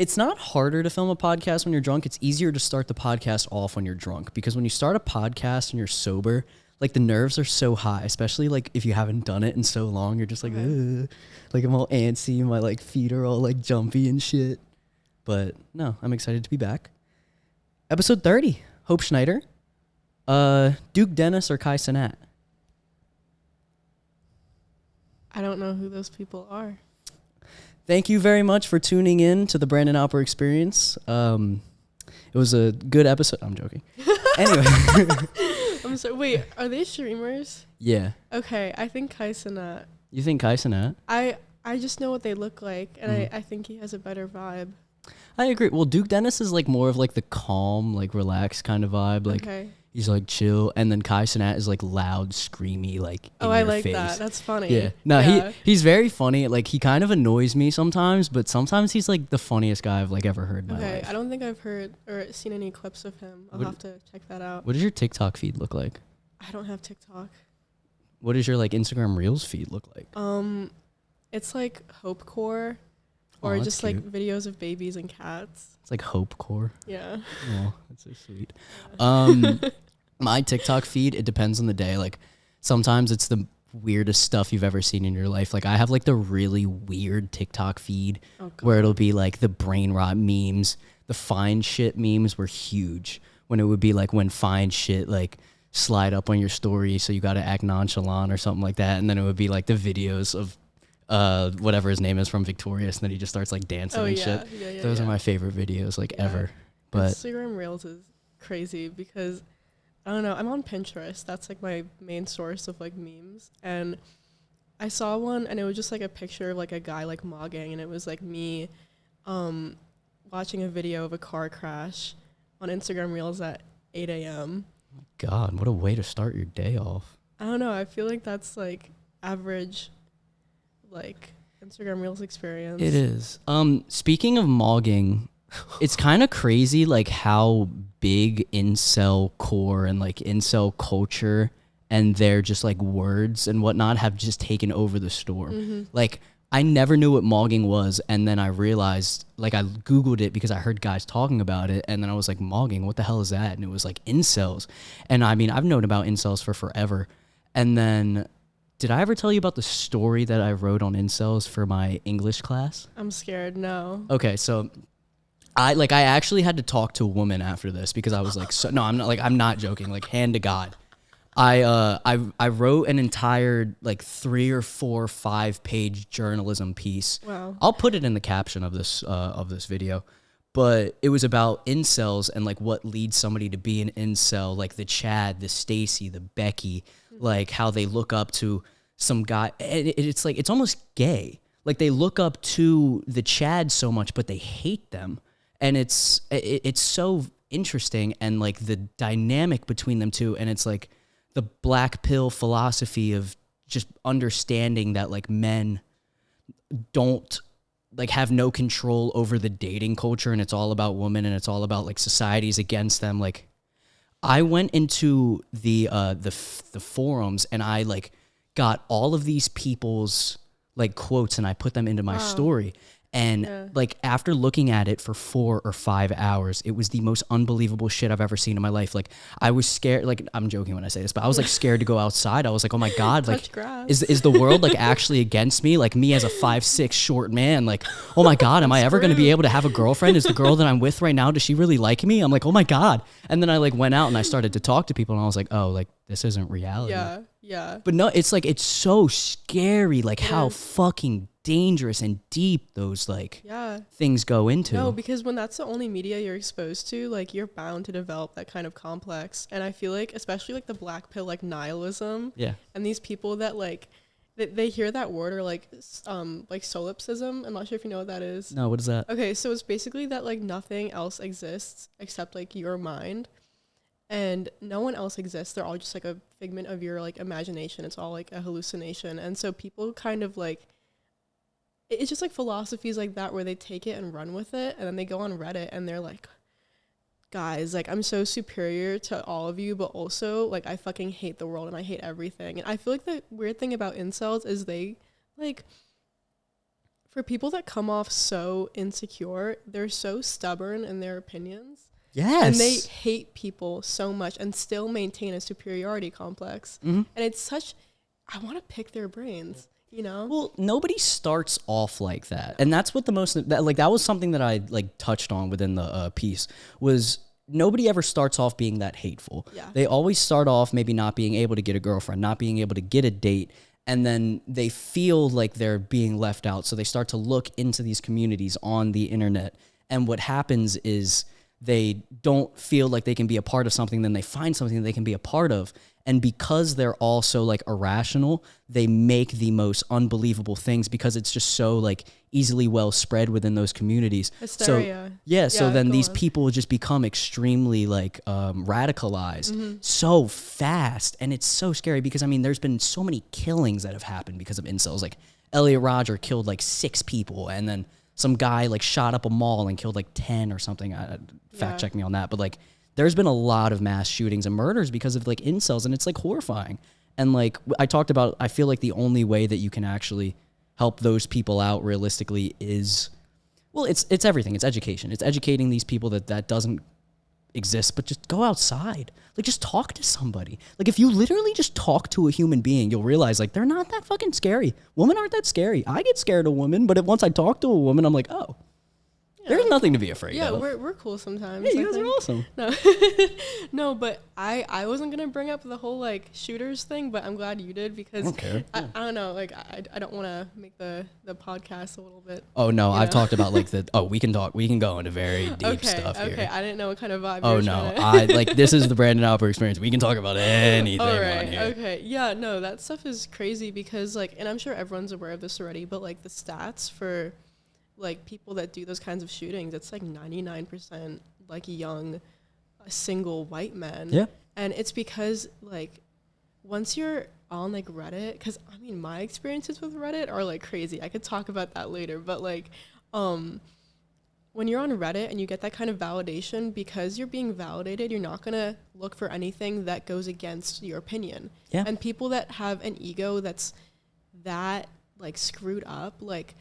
It's not harder to film a podcast when you're drunk. It's easier to start the podcast off when you're drunk, because when you start a podcast and you're sober, like the nerves are so high, especially like if you haven't done it in so long. You're just like, ugh. Like I'm all antsy, my like feet are all like jumpy and shit. But no, I'm excited to be back. Episode 30, Hope Schneider, Duke Dennis or Kai Cenat. I don't know who those people are. Thank you very much for tuning in to the Brandon Alper Experience. It was a good episode. I'm joking. Anyway. I'm sorry. Wait, are they streamers? Yeah. Okay, I think Kai Cenat. You think Kai Cenat? I just know what they look like, and I think he has a better vibe. I agree. Well, Duke Dennis is like more of like the calm, like relaxed kind of vibe. Like he's like chill, and then Kai Cenat is like loud, screamy, like in your I like face. that. That's funny. Yeah. No, he's very funny. Like he kind of annoys me sometimes, but sometimes he's like the funniest guy I've like ever heard in my life. I don't think I've heard or seen any clips of him. I'll have to check that out. What does your TikTok feed look like? I don't have TikTok. What does your like Instagram Reels feed look like? It's like hopecore, or just cute. Like videos of babies and cats. It's like hopecore. Yeah. Oh, that's so sweet. My TikTok feed, it depends on the day. Like sometimes it's the weirdest stuff you've ever seen in your life. Like I have like the really weird TikTok feed where it'll be like the brain rot memes. The fine shit memes were huge when it would be like when fine shit like slide up on your story, so you got to act nonchalant or something like that. And then it would be like the videos of whatever his name is from Victorious, and then he just starts like dancing and shit. Yeah, those are my favorite videos like ever. But Instagram Reels is crazy because I don't know, I'm on Pinterest. That's like my main source of like memes. And I saw one and it was just like a picture of like a guy like mogging, and it was like me watching a video of a car crash on Instagram Reels at 8 a.m. God, what a way to start your day off. I don't know. I feel like that's like average, like Instagram Reels experience. It is. Speaking of mogging, it's kind of crazy like how big incel core and like incel culture and their just like words and whatnot have just taken over the storm. Like I never knew what mogging was, and then I realized, like I Googled it because I heard guys talking about it, and then I was like, mogging, what the hell is that? And it was like incels. And I mean, I've known about incels for forever. And then, did I ever tell you about the story that I wrote on incels for my English class? I'm scared, no. Okay, so I actually had to talk to a woman after this because I was like, I'm not joking, like hand to God. I wrote an entire like 3 or 4 5-page journalism piece. Wow. I'll put it in the caption of this video, but it was about incels and like what leads somebody to be an incel, like the Chad, the Stacy, the Becky, like how they look up to some guy. It's like it's almost gay. Like they look up to the Chad so much, but they hate them, and it's so interesting, and like the dynamic between them two, and it's like the black pill philosophy of just understanding that like men don't like have no control over the dating culture, and it's all about women, and it's all about like society's against them. Like I went into the forums, and I like got all of these people's like quotes, and I put them into my story. And like after looking at it for 4 or 5 hours, it was the most unbelievable shit I've ever seen in my life. Like I was scared, like I'm joking when I say this, but I was like scared to go outside. I was like, oh my God, like is the world like actually against me? Like me as a 5'6" short man, like, oh my God, am I ever going to be able to have a girlfriend? Is the girl that I'm with right now, does she really like me? I'm like, oh my God. And then I like went out and I started to talk to people, and I was like, oh, like this isn't reality. Yeah. But no, it's like, it's so scary, like how fucking dangerous and deep those like things go into. No, because when that's the only media you're exposed to, like you're bound to develop that kind of complex. And I feel like especially like the black pill like nihilism, and these people that like they hear that word, or like solipsism. I'm not sure if you know what that is. No, what is that? Okay, so it's basically that like nothing else exists except like your mind, and no one else exists. They're all just like a figment of your like imagination. It's all like a hallucination. And so people kind of like, it's just like philosophies like that where they take it and run with it, and then they go on Reddit and they're like, guys, like I'm so superior to all of you, but also like I fucking hate the world and I hate everything. And I feel like the weird thing about incels is they like, for people that come off so insecure, they're so stubborn in their opinions. Yes. And they hate people so much and still maintain a superiority complex. And it's such, I want to pick their brains, you know? Well, nobody starts off like that. And that's what that was something that I like touched on within the piece was nobody ever starts off being that hateful. Yeah. They always start off maybe not being able to get a girlfriend, not being able to get a date. And then they feel like they're being left out. So they start to look into these communities on the internet. And what happens is they don't feel like they can be a part of something. Then they find something that they can be a part of. And because they're all so like irrational, they make the most unbelievable things because it's just so like easily well spread within those communities. Hysteria. So then these people just become extremely like radicalized so fast. And it's so scary because I mean, there's been so many killings that have happened because of incels. Like Elliot Rodger killed like 6 people and then some guy like shot up a mall and killed like 10 or something. Fact check me on that. But like, there's been a lot of mass shootings and murders because of like incels, and it's like horrifying. And like I talked about, I feel like the only way that you can actually help those people out realistically is, well, it's everything. It's education. It's educating these people that doesn't exist, but just go outside. Like just talk to somebody. Like if you literally just talk to a human being, you'll realize like they're not that fucking scary. Women aren't that scary. I get scared of women, but once I talk to a woman, I'm like, oh, there's nothing to be afraid of. Yeah, we're cool sometimes. Yeah, you guys are awesome. No, no, but I wasn't gonna bring up the whole like shooters thing, but I'm glad you did because I don't know, like I don't want to make the podcast a little bit. Oh no, I've talked about like we can go into very deep stuff here. Okay, I didn't know what kind of vibe. Oh no, I like this is the Brandon Alper experience. We can talk about anything on here. Okay, yeah, no, that stuff is crazy because like, and I'm sure everyone's aware of this already, but like the stats for like people that do those kinds of shootings, it's like 99% like young, single white men. Yeah. And it's because like once you're on like Reddit, because I mean my experiences with Reddit are like crazy. I could talk about that later, but like when you're on Reddit and you get that kind of validation, because you're being validated, you're not gonna look for anything that goes against your opinion. Yeah. And people that have an ego that's that like screwed up, like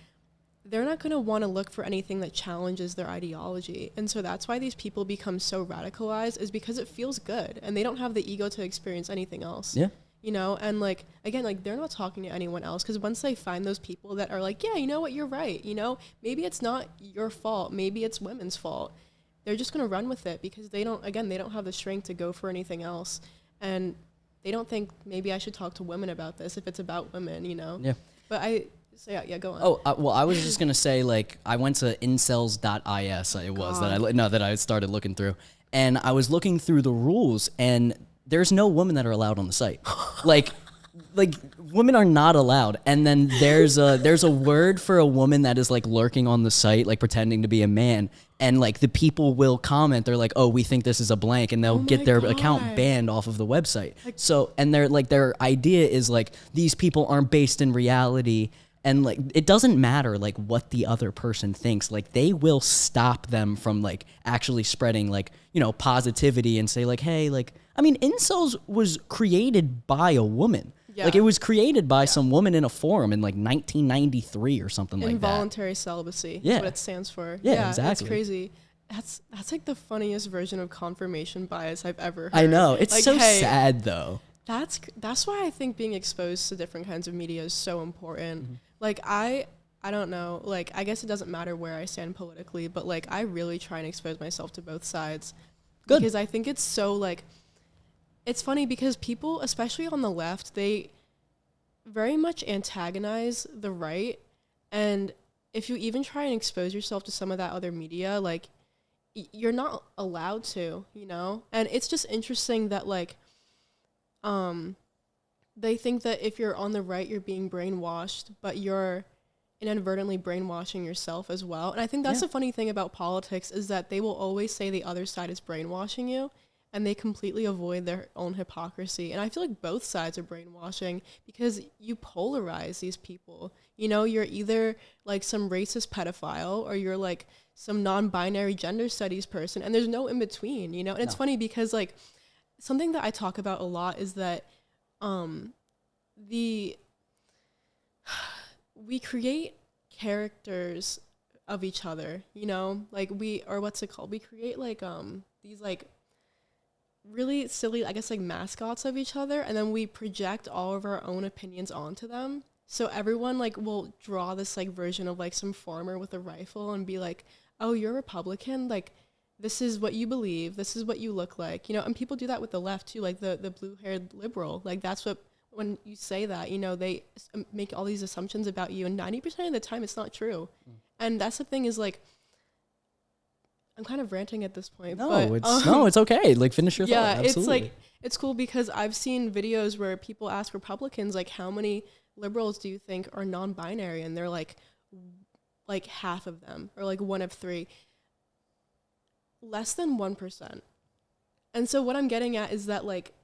they're not going to want to look for anything that challenges their ideology. And so that's why these people become so radicalized, is because it feels good and they don't have the ego to experience anything else. Yeah. You know, and like, again, like they're not talking to anyone else, because once they find those people that are like, yeah, you know what, you're right. You know, maybe it's not your fault. Maybe it's women's fault. They're just going to run with it because they don't have the strength to go for anything else. And they don't think maybe I should talk to women about this if it's about women, you know? Yeah. But so yeah, go on. Oh, well, I was just going to say, like, I went to incels.is, that I started looking through. And I was looking through the rules, and there's no women that are allowed on the site. like women are not allowed. And then there's a word for a woman that is, like, lurking on the site, like, pretending to be a man. And, like, the people will comment. They're like, oh, we think this is a blank. And they'll get their account banned off of the website. So, and their idea is, like, these people aren't based in reality. And like, it doesn't matter like what the other person thinks, like they will stop them from like actually spreading like, you know, positivity and say like, hey, like, I mean, incels was created by a woman. Yeah. Like it was created by some woman in a forum in like 1993 or something like that. Involuntary celibacy. Yeah. That's what it stands for. Yeah, exactly. That's crazy. That's like the funniest version of confirmation bias I've ever heard. I know. It's like, so sad though. That's why I think being exposed to different kinds of media is so important. Mm-hmm. Like, I don't know, like, I guess it doesn't matter where I stand politically, but, like, I really try and expose myself to both sides. Good. Because I think it's so, like, it's funny because people, especially on the left, they very much antagonize the right. And if you even try and expose yourself to some of that other media, like, you're not allowed to, you know? And it's just interesting that, like, they think that if you're on the right, you're being brainwashed, but you're inadvertently brainwashing yourself as well. And I think that's the funny thing about politics, is that they will always say the other side is brainwashing you, and they completely avoid their own hypocrisy. And I feel like both sides are brainwashing, because you polarize these people. You know, you're either like some racist pedophile, or you're like some non-binary gender studies person, and there's no in between, you know? And it's funny because like something that I talk about a lot is that we create characters of each other, you know, like we create like these like really silly, I guess, like mascots of each other, and then we project all of our own opinions onto them. So everyone like will draw this like version of like some farmer with a rifle and be like, oh, you're Republican, like this is what you believe, this is what you look like, you know. And people do that with the left too, like the blue-haired liberal, like that's what, when you say that, you know, they make all these assumptions about you, and 90% of the time it's not true. And that's the thing, is like, I'm kind of ranting at this point. It's okay. Like, finish your thought. Absolutely. It's like, it's cool because I've seen videos where people ask Republicans, like, how many liberals do you think are non-binary? And they're like half of them, or like one of three. Less than 1%. And so what I'm getting at is that, like,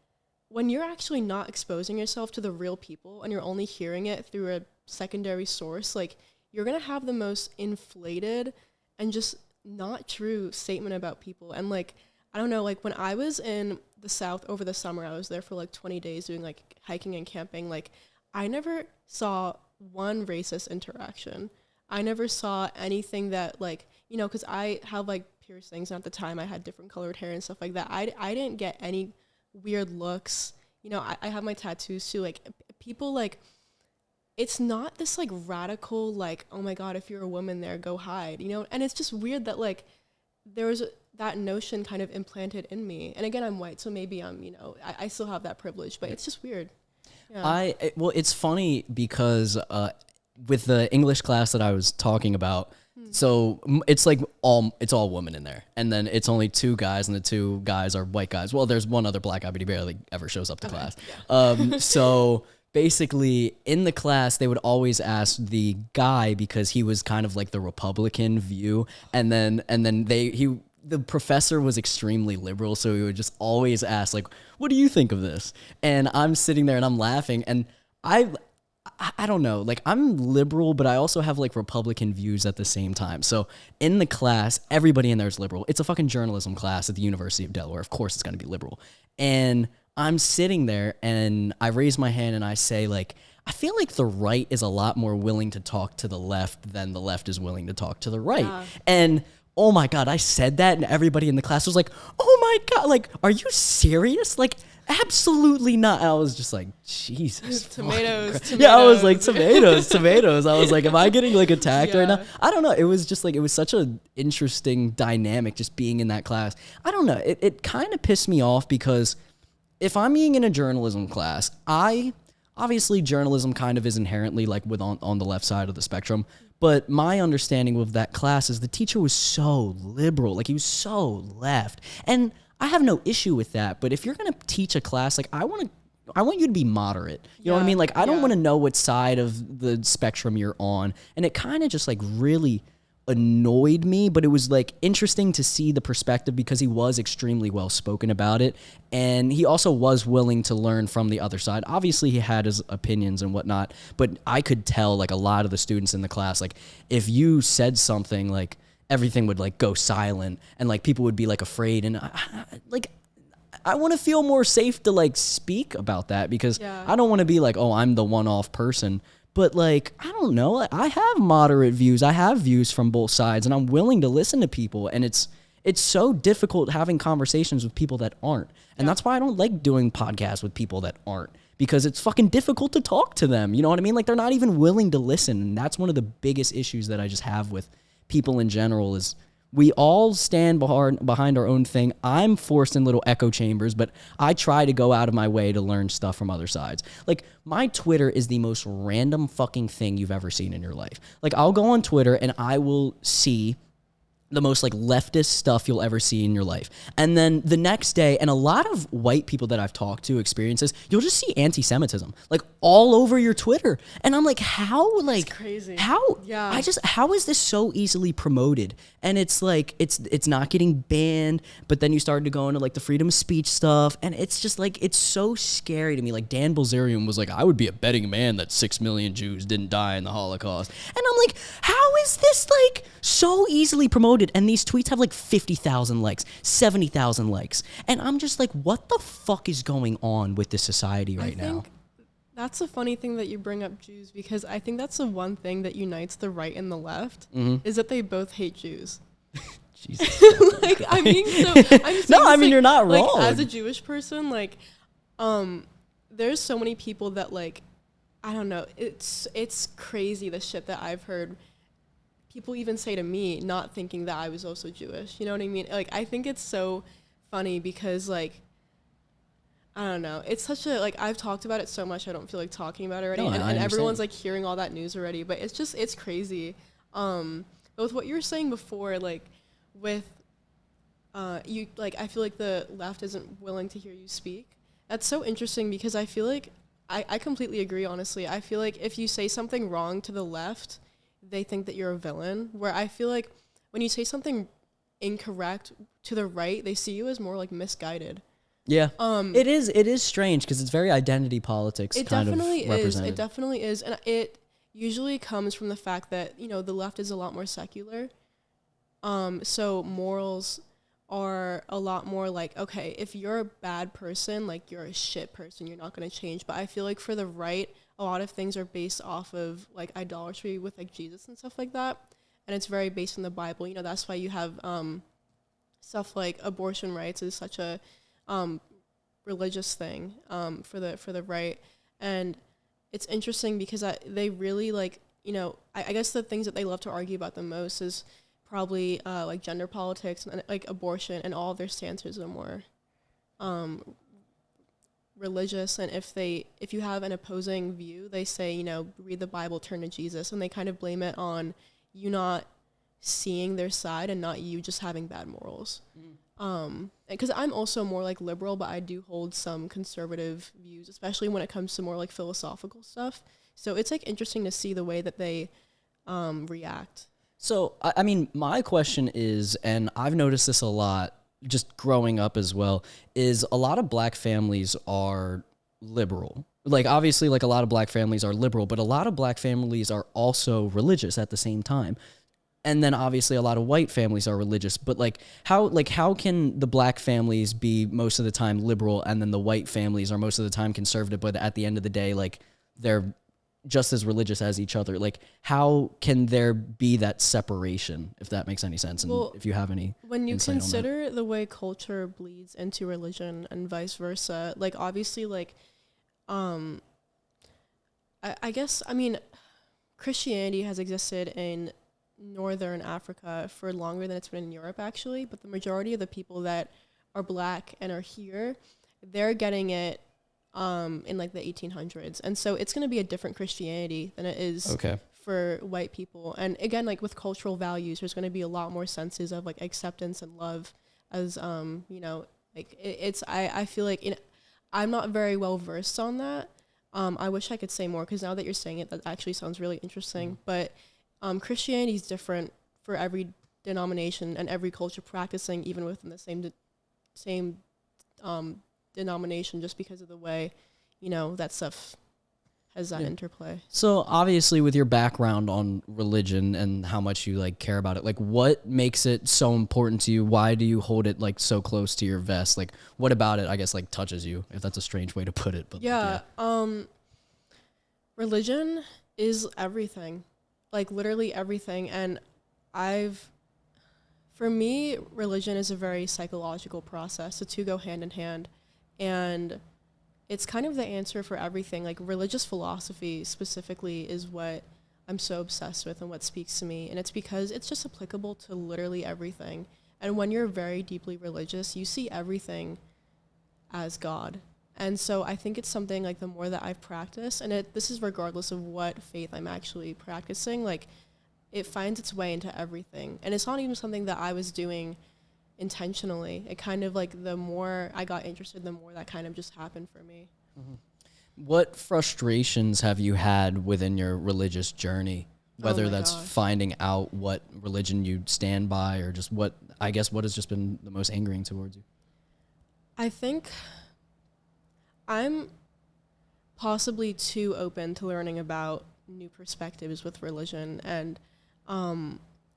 when you're actually not exposing yourself to the real people and you're only hearing it through a secondary source, like, you're going to have the most inflated and just not true statement about people. And like, I don't know, like when I was in the South over the summer, I was there for like 20 days doing like hiking and camping. Like, I never saw one racist interaction. I never saw anything that, like, you know, because I have like piercings, and at the time I had different colored hair and stuff like that. I didn't get any weird looks. You know, I have my tattoos too. Like, people, like, it's not this like radical, like, oh my God, if you're a woman there, go hide, you know? And it's just weird that like there was that notion kind of implanted in me. And again, I'm white, so maybe I'm, you know, I still have that privilege, but it's just weird. Yeah. Well, it's funny because with the English class that I was talking about, so it's like it's all women in there, and then it's only two guys, and the two guys are white guys. Well, there's one other black guy, but he barely ever shows up to class. Yeah. So basically, in the class, they would always ask the guy because he was kind of like the Republican view, and then the professor was extremely liberal, so he would just always ask, like, what do you think of this? And I'm sitting there and I'm laughing, and I don't know, like, I'm liberal, but I also have like Republican views at the same time. So in the class, everybody in there is liberal. It's a fucking journalism class at the University of Delaware. Of course it's going to be liberal. And I'm sitting there and I raise my hand and I say, like, I feel like the right is a lot more willing to talk to the left than the left is willing to talk to the right. Yeah. And oh my God, I said that and everybody in the class was like, oh my God, like, are you serious? Like, absolutely not. And I was just like, Jesus. Tomatoes. Yeah, I was like, tomatoes. I was like, am I getting like attacked right now? I don't know. It was just like, it was such an interesting dynamic just being in that class. I don't know. It kind of pissed me off because if I'm being in a journalism class, obviously journalism kind of is inherently like on the left side of the spectrum. But my understanding of that class is the teacher was so liberal, like he was so left. And I have no issue with that. But if you're going to teach a class, like I want you to be moderate. You know what I mean? Like I don't want to know what side of the spectrum you're on. And it kind of just like really annoyed me, but it was like interesting to see the perspective because he was extremely well spoken about it, and he also was willing to learn from the other side. Obviously he had his opinions and whatnot, but I could tell like a lot of the students in the class, like if you said something, like everything would like go silent and like people would be like afraid, and I want to feel more safe to like speak about that because I don't want to be like, oh, I'm the one-off person. But, like, I don't know. I have moderate views. I have views from both sides, and I'm willing to listen to people. And it's so difficult having conversations with people that aren't. And that's why I don't like doing podcasts with people that aren't, because it's fucking difficult to talk to them. You know what I mean? Like, they're not even willing to listen. And that's one of the biggest issues that I just have with people in general is we all stand behind our own thing. I'm forced in little echo chambers, but I try to go out of my way to learn stuff from other sides. Like, my Twitter is the most random fucking thing you've ever seen in your life. Like, I'll go on Twitter and I will see the most like leftist stuff you'll ever see in your life. And then the next day, and a lot of white people that I've talked to experience this, you'll just see anti-Semitism like all over your Twitter. And I'm like, how, like, it's crazy. How, how is this so easily promoted? And it's like, it's not getting banned, but then you started to go into like the freedom of speech stuff. And it's just like, it's so scary to me. Like Dan Bilzerian was like, I would be a betting man that 6 million Jews didn't die in the Holocaust. And I'm like, how is this like so easily promoted? And these tweets have like 50,000 likes, 70,000 likes. And I'm just like, what the fuck is going on with this society right now? That's a funny thing that you bring up Jews, because I think that's the one thing that unites the right and the left, is that they both hate Jews. Jesus. Like, I'm being so, I'm saying No, I mean, like, you're not like, wrong. as a Jewish person, like, there's so many people that, like, I don't know, it's crazy the shit that I've heard people even say to me, not thinking that I was also Jewish. You know what I mean? Like, I think it's so funny because, like, I don't know. It's such a, like, I've talked about it so much, I don't feel like talking about it already. No, and everyone's, like, hearing all that news already. But it's crazy. Both what you were saying before, like, with, you, like, I feel like the left isn't willing to hear you speak. That's so interesting because I feel like, I completely agree, honestly. I feel like if you say something wrong to the left, they think that you're a villain. Where I feel like when you say something incorrect to the right, they see you as more, like, misguided. Yeah, it is strange because it's very identity politics. It kind definitely of represented. is. It definitely is, and it usually comes from the fact that, you know, the left is a lot more secular. So morals are a lot more like, okay, if you're a bad person, like, you're a shit person, you're not going to change. But I feel like for the right, a lot of things are based off of, like, idolatry with, like, Jesus and stuff like that, and it's very based in the Bible. You know, that's why you have stuff like abortion rights is such a religious thing for the right. And it's interesting because they really, like, you know, I guess the things that they love to argue about the most is probably like gender politics and, like, abortion, and all of their stances are more religious. And if you have an opposing view, they say, you know, read the Bible, turn to Jesus, and they kind of blame it on you not seeing their side and not you just having bad morals. Because I'm also more, like, liberal, but I do hold some conservative views, especially when it comes to more, like, philosophical stuff. So it's, like, interesting to see the way that they react. So, I mean, my question is, and I've noticed this a lot just growing up as well, is a lot of black families are liberal. Like, obviously, like, a lot of black families are liberal, but a lot of black families are also religious at the same time. And then obviously a lot of white families are religious, but how can the black families be most of the time liberal and then the white families are most of the time conservative, but at the end of the day, like, they're just as religious as each other? Like, how can there be that separation, if that makes any sense? And well, if you have any when you insight on that. consider the way culture bleeds into religion and vice versa, like, obviously, like, I guess, I mean, Christianity has existed in Northern Africa for longer than it's been in Europe, actually, but the majority of the people that are black and are here, they're getting it in, like, the 1800s, and so it's going to be a different Christianity than it is for white people. And again, like, with cultural values, there's going to be a lot more senses of, like, acceptance and love, as you know, like, I feel like, you know, I'm not very well versed on that. I wish I could say more, because now that you're saying it, that actually sounds really interesting. But Christianity is different for every denomination and every culture practicing, even within the same denomination, just because of the way, you know, that stuff has that interplay. So obviously, with your background on religion and how much you, like, care about it, like, what makes it so important to you? Why do you hold it, like, so close to your vest? Like, what about it, I guess, like, touches you, if that's a strange way to put it? But yeah. Religion is everything. Like, literally everything. And for me, religion is a very psychological process. The two go hand in hand. And it's kind of the answer for everything. Like, religious philosophy specifically is what I'm so obsessed with and what speaks to me. And it's because it's just applicable to literally everything. And when you're very deeply religious, you see everything as God. And so I think it's something, like, the more that I've practiced, and this is regardless of what faith I'm actually practicing, like, it finds its way into everything. And it's not even something that I was doing intentionally. It kind of, like, the more I got interested, the more that kind of just happened for me. Mm-hmm. What frustrations have you had within your religious journey? Whether that's finding out what religion you stand by, or just what has just been the most angering towards you? I think I'm possibly too open to learning about new perspectives with religion. And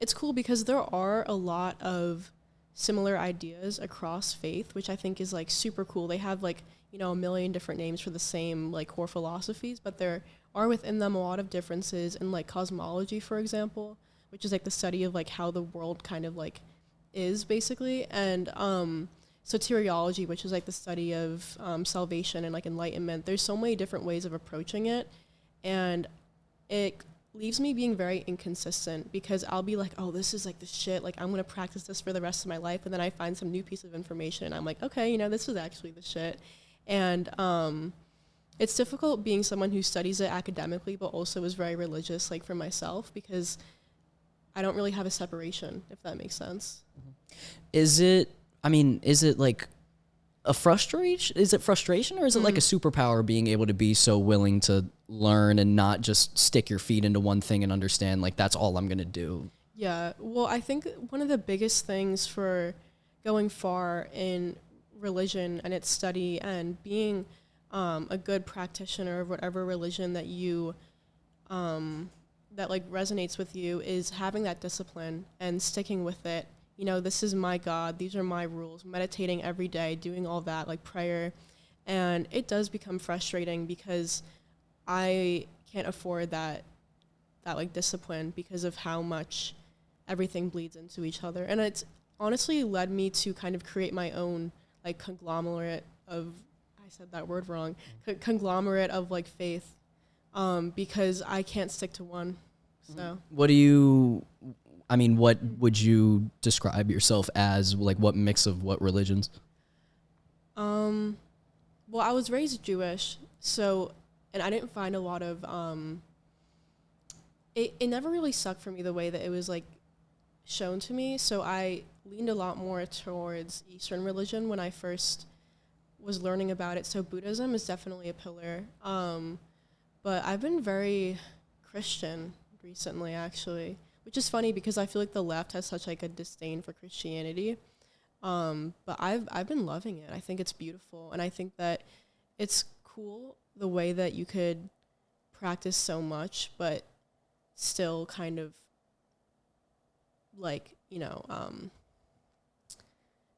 it's cool because there are a lot of similar ideas across faith, which I think is like super cool. They have like, you know, a million different names for the same like core philosophies, but there are within them a lot of differences in like cosmology, for example, which is like the study of like how the world kind of like is basically, and soteriology, which is like the study of salvation and like enlightenment. There's so many different ways of approaching it, and it leaves me being very inconsistent because I'll be like, oh, this is like the shit, like I'm going to practice this for the rest of my life, and then I find some new piece of information and I'm like, okay, you know, this is actually the shit. And it's difficult being someone who studies it academically but also is very religious, like for myself, because I don't really have a separation, if that makes sense. Is it like a frustration? Is it frustration, or is it like a superpower being able to be so willing to learn and not just stick your feet into one thing and understand like that's all I'm going to do? Yeah, well, I think one of the biggest things for going far in religion and its study and being a good practitioner of whatever religion that you that like resonates with you is having that discipline and sticking with it. You know, this is my God, these are my rules, meditating every day, doing all that, like prayer. And it does become frustrating because I can't afford that like discipline because of how much everything bleeds into each other. And it's honestly led me to kind of create my own like conglomerate of, I said that word wrong, conglomerate of like faith, because I can't stick to one. So What would you describe yourself as? Like, what mix of what religions? well, I was raised Jewish, so, and I didn't find a lot of it never really sucked for me the way that it was like shown to me, so I leaned a lot more towards Eastern religion when I first was learning about it. So Buddhism is definitely a pillar, but I've been very Christian recently, actually, which is funny because I feel like the left has such like a disdain for Christianity, but I've been loving it. I think it's beautiful, and I think that it's cool the way that you could practice so much but still kind of like, you know,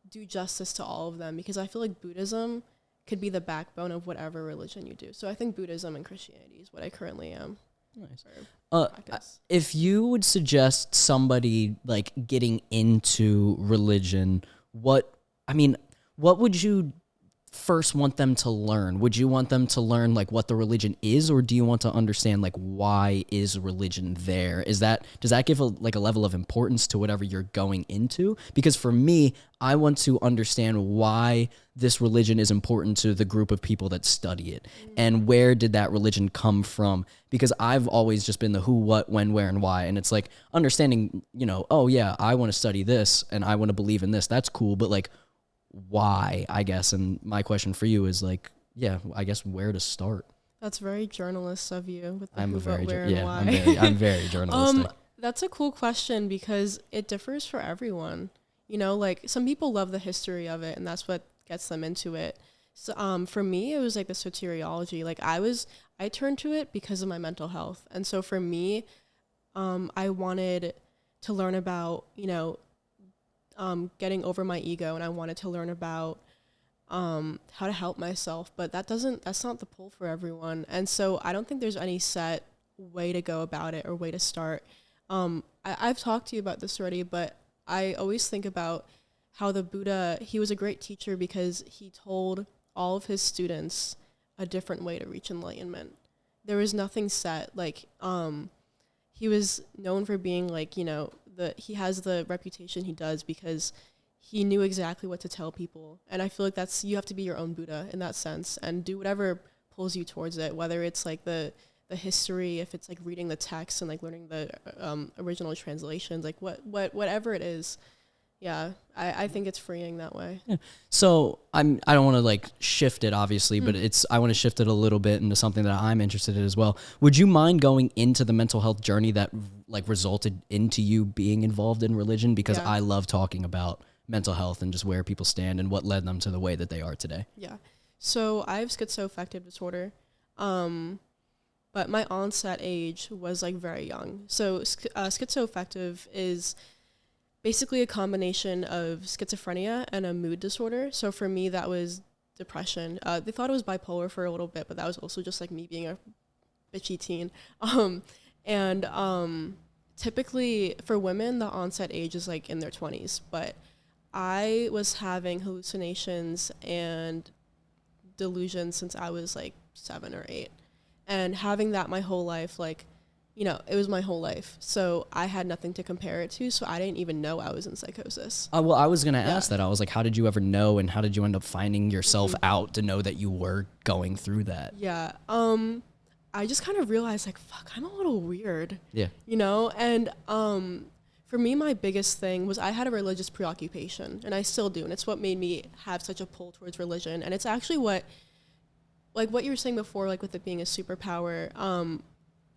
do justice to all of them, because I feel like Buddhism could be the backbone of whatever religion you do. So I think Buddhism and Christianity is what I currently am. Nice. If you would suggest somebody like getting into religion, what would you first want them to learn? Would you want them to learn like what the religion is, or do you want to understand like why is religion there? Does that give a level of importance to whatever you're going into? Because for me, I want to understand why this religion is important to the group of people that study it, and where did that religion come from? Because I've always just been the who, what, when, where, and why, and it's like understanding, you know, oh yeah, I want to study this and I want to believe in this. That's cool, but like why, I guess. And my question for you is like, yeah, I guess where to start. That's very journalist of you with the I'm who, very what, where, and why. I'm very journalistic. That's a cool question because it differs for everyone. You know, like some people love the history of it and that's what gets them into it. So for me, it was like the soteriology. Like I turned to it because of my mental health. And so for me, I wanted to learn about, you know, getting over my ego, and I wanted to learn about how to help myself, but that's not the pull for everyone. And so I don't think there's any set way to go about it or way to start. I've talked to you about this already, but I always think about how the Buddha, he was a great teacher because he told all of his students a different way to reach enlightenment. There was nothing set. Like, he was known for being like, you know, he has the reputation he does because he knew exactly what to tell people. And I feel like you have to be your own Buddha in that sense and do whatever pulls you towards it, whether it's like the history, if it's like reading the text and like learning the original translations, like whatever it is. Yeah, I think it's freeing that way. Yeah. So I don't want to like shift it obviously, but I want to shift it a little bit into something that I'm interested in as well. Would you mind going into the mental health journey that like resulted into you being involved in religion? Because I love talking about mental health and just where people stand and what led them to the way that they are today. Yeah. So I have schizo-affective disorder. But my onset age was like very young. So schizo-affective is basically a combination of schizophrenia and a mood disorder. So for me, that was depression. They thought it was bipolar for a little bit, but that was also just like me being a bitchy teen. And typically for women, the onset age is like in their 20s, but I was having hallucinations and delusions since I was like 7 or 8. And having that my whole life, like, you know, it was my whole life. So I had nothing to compare it to. So I didn't even know I was in psychosis. Well, I was going to ask that. I was like, how did you ever know, and how did you end up finding yourself out to know that you were going through that? Yeah. I just kind of realized, like, fuck, I'm a little weird. Yeah. You know? And for me, my biggest thing was I had a religious preoccupation, and I still do. And it's what made me have such a pull towards religion. And it's actually what, like what you were saying before, like with it being a superpower,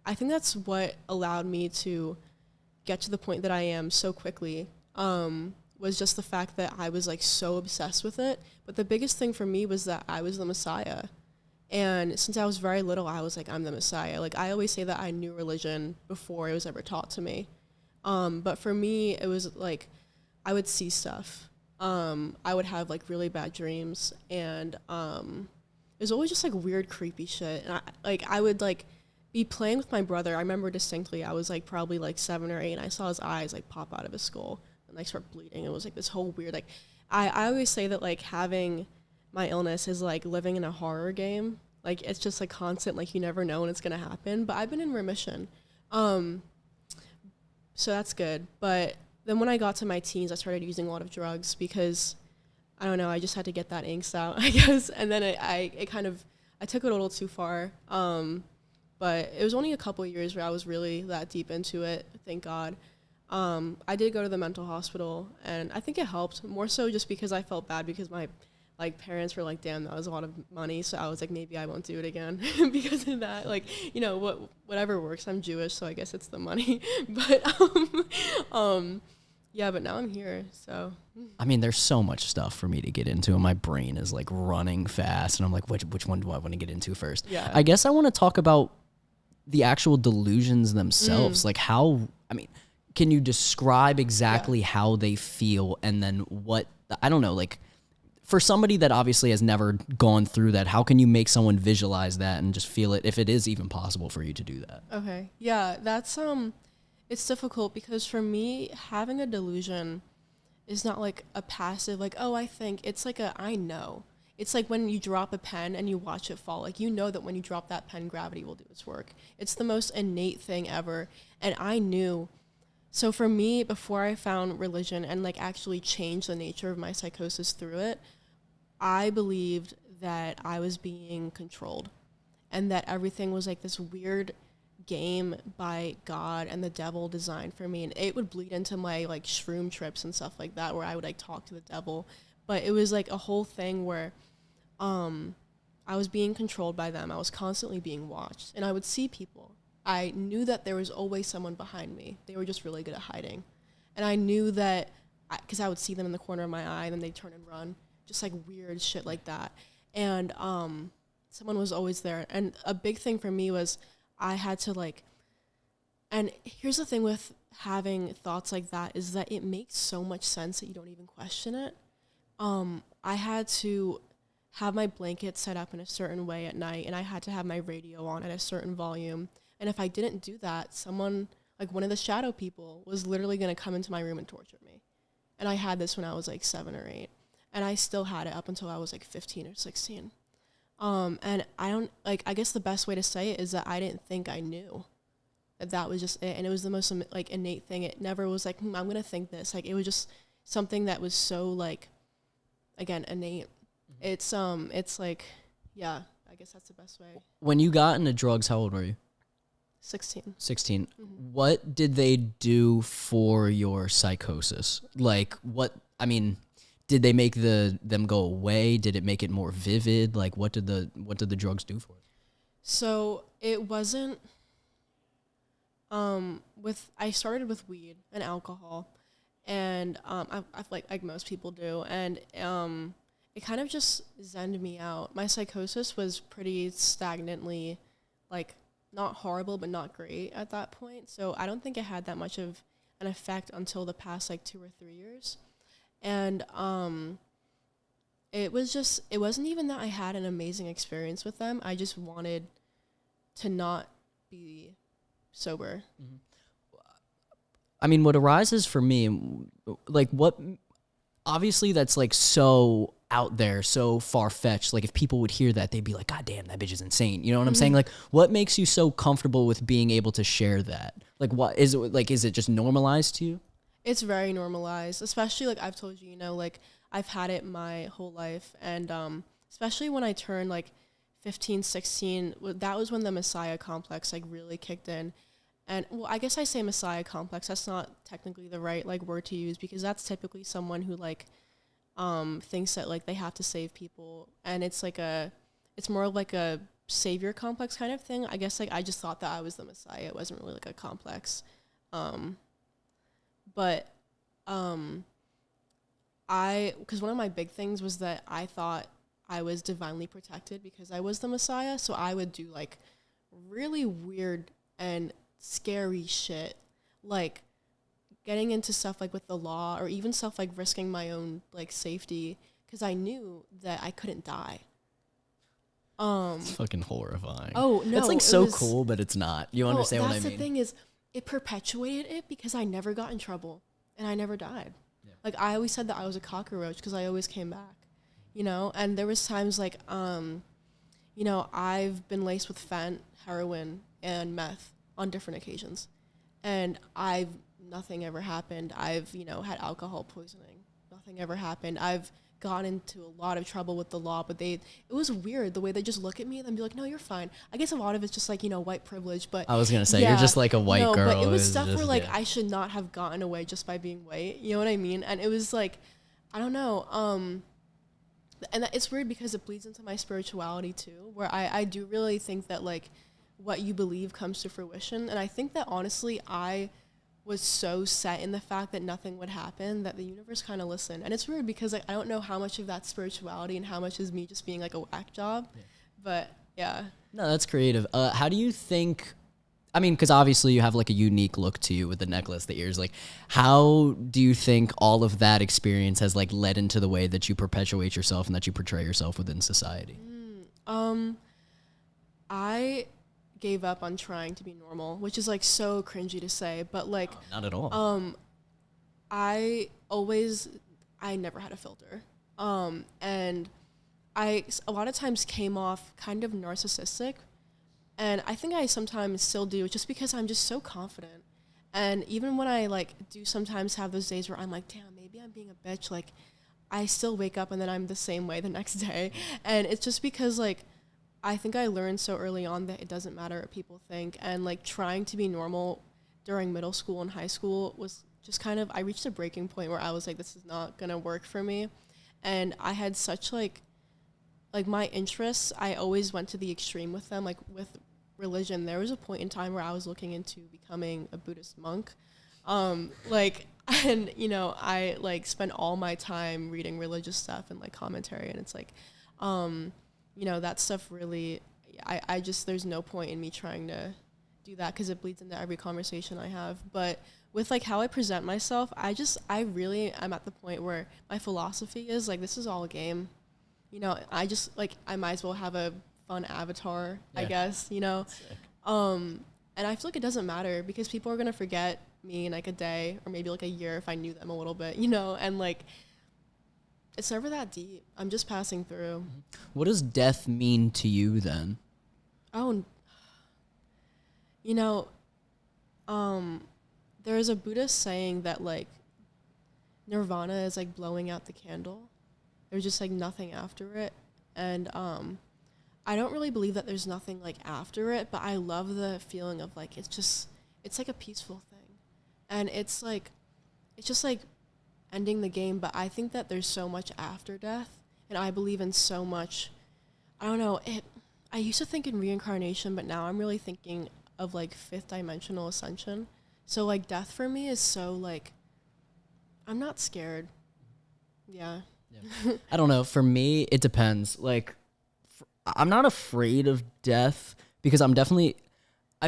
I think that's what allowed me to get to the point that I am so quickly, was just the fact that I was like so obsessed with it. But the biggest thing for me was that I was the Messiah. And since I was very little, I was like, I'm the Messiah. Like, I always say that I knew religion before it was ever taught to me. But for me, it was like, I would see stuff. I would have like really bad dreams. And it was always just like weird, creepy shit. And I would like be playing with my brother. I remember distinctly, I was like probably like 7 or 8, and I saw his eyes like pop out of his skull and like start bleeding. It was like this whole weird, like, I always say that like having my illness is like living in a horror game. Like, it's just like constant, like you never know when it's gonna happen. But I've been in remission. So that's good. But then when I got to my teens, I started using a lot of drugs because, I don't know, I just had to get that angst out, I guess. And then I took it a little too far. But it was only a couple of years where I was really that deep into it, thank God. I did go to the mental hospital, and I think it helped, more so just because I felt bad because my like parents were like, damn, that was a lot of money. So I was like, maybe I won't do it again because of that. Like, you know, whatever works. I'm Jewish, so I guess it's the money. But yeah, but now I'm here. So I mean, there's so much stuff for me to get into, and my brain is like running fast, and I'm like, which one do I want to get into first? Yeah. I guess I want to talk about the actual delusions themselves. Like, how, I mean, can you describe exactly how they feel, and then what, I don't know, like, for somebody that obviously has never gone through that, how can you make someone visualize that and just feel it, if it is even possible for you to do that? Okay. Yeah, that's it's difficult because for me, having a delusion is not like a passive, like, oh, I think. It's like I know. It's like when you drop a pen and you watch it fall. Like, you know that when you drop that pen, gravity will do its work. It's the most innate thing ever. And I knew. So for me, before I found religion and like actually changed the nature of my psychosis through it, I believed that I was being controlled and that everything was like this weird game by God and the devil designed for me. And it would bleed into my like shroom trips and stuff like that, where I would like talk to the devil. But it was like a whole thing where I was being controlled by them. I was constantly being watched, and I would see people. I knew that there was always someone behind me. They were just really good at hiding. And I knew that, because I would see them in the corner of my eye, and then they'd turn and run. Just like weird shit like that. And someone was always there. And a big thing for me was I had to like, and here's the thing with having thoughts like that, is that it makes so much sense that you don't even question it. I had to have my blanket set up in a certain way at night, and I had to have my radio on at a certain volume. And if I didn't do that, someone, like one of the shadow people, was literally going to come into my room and torture me. And I had this when I was like 7 or 8. And I still had it up until I was like 15 or 16. And I don't, like, I guess the best way to say it is that I didn't think I knew that was just it. And it was the most like innate thing. It never was like, I'm going to think this. Like, it was just something that was so like, again, innate. It's like, yeah, I guess that's the best way. When you got into drugs, how old were you? 16. 16. What did they do for your psychosis? Like, what, I mean, did they make them go away? Did it make it more vivid? Like, what did the drugs do for it? So it wasn't, I started with weed and alcohol, and I've like most people do, and it kind of just zenned me out. My psychosis was pretty stagnantly, like, not horrible, but not great at that point. So I don't think it had that much of an effect until the past like 2 or 3 years. And it wasn't even that I had an amazing experience with them. I just wanted to not be sober. Mm-hmm. I mean, what arises for me, like what, obviously that's like so out there, so far-fetched. Like if people would hear that, they'd be like, God damn, that bitch is insane. You know what I'm saying? Like what makes you so comfortable with being able to share that? Like what is it, like, is it just normalized to you? It's very normalized, especially like I've told you, you know, like I've had it my whole life. And especially when I turned like 15, 16, that was when the Messiah complex like really kicked in. And well, I guess I say Messiah complex. That's not technically the right like word to use, because that's typically someone who like thinks that like they have to save people, and it's more of like a savior complex kind of thing. I guess like I just thought that I was the Messiah. It wasn't really like a complex. But because one of my big things was that I thought I was divinely protected because I was the Messiah. So I would do like really weird and scary shit, like getting into stuff like with the law, or even stuff like risking my own like safety, because I knew that I couldn't die. It's fucking horrifying. Oh no, it's like so cool, but it's not. You understand what I mean? That's the thing, is it perpetuated it because I never got in trouble and I never died. Yeah. Like I always said that I was a cockroach because I always came back, you know. And there was times like you know, I've been laced with fent, heroin, and meth on different occasions, and nothing ever happened. I've, you know, had alcohol poisoning, nothing ever happened. I've gotten into a lot of trouble with the law, but it was weird the way they just look at me and then be like, no, you're fine. I guess a lot of it's just like, you know, white privilege, but I was gonna say, you're just like a white girl. But it was stuff where like I should not have gotten away just by being white, you know what I mean? And it was like, I don't know, and it's weird because it bleeds into my spirituality too, where I do really think that like what you believe comes to fruition. And I think that honestly I was so set in the fact that nothing would happen that the universe kind of listened. And it's weird because like I don't know how much of that spirituality and how much is me just being like a whack job. Yeah. But yeah. No, that's creative. How do you think, I mean, because obviously you have like a unique look to you with the necklace, the ears, like how do you think all of that experience has like led into the way that you perpetuate yourself and that you portray yourself within society? I gave up on trying to be normal, which is like so cringy to say, but like not at all. I never had a filter, and I a lot of times came off kind of narcissistic, and I think I sometimes still do, just because I'm just so confident. And even when I like do sometimes have those days where I'm like, damn, maybe I'm being a bitch, like I still wake up and then I'm the same way the next day. And it's just because like I think I learned so early on that it doesn't matter what people think. And like trying to be normal during middle school and high school was just kind of, I reached a breaking point where I was like, this is not going to work for me. And I had such like my interests, I always went to the extreme with them. Like with religion, there was a point in time where I was looking into becoming a Buddhist monk. And you know, I like spent all my time reading religious stuff and like commentary, and it's like, you know, that stuff really, I just, there's no point in me trying to do that because it bleeds into every conversation I have. But with like how I present myself, I really am at the point where my philosophy is like, this is all a game. You know, I just like, I might as well have a fun avatar, yeah. I guess, you know. And I feel like it doesn't matter because people are going to forget me in like a day or maybe like a year if I knew them a little bit, you know, and like, it's never that deep. I'm just passing through. What does death mean to you then? Oh, you know, there is a Buddhist saying that like nirvana is like blowing out the candle. There's just like nothing after it. And I don't really believe that there's nothing like after it, but I love the feeling of like, it's like a peaceful thing. And it's just like ending the game, but I think that there's so much after death, and I believe in so much. I don't know, I used to think in reincarnation, but now I'm really thinking of like fifth dimensional ascension. So like death for me is so like, I'm not scared. Yeah. I don't know. For me, it depends. Like, I'm not afraid of death because I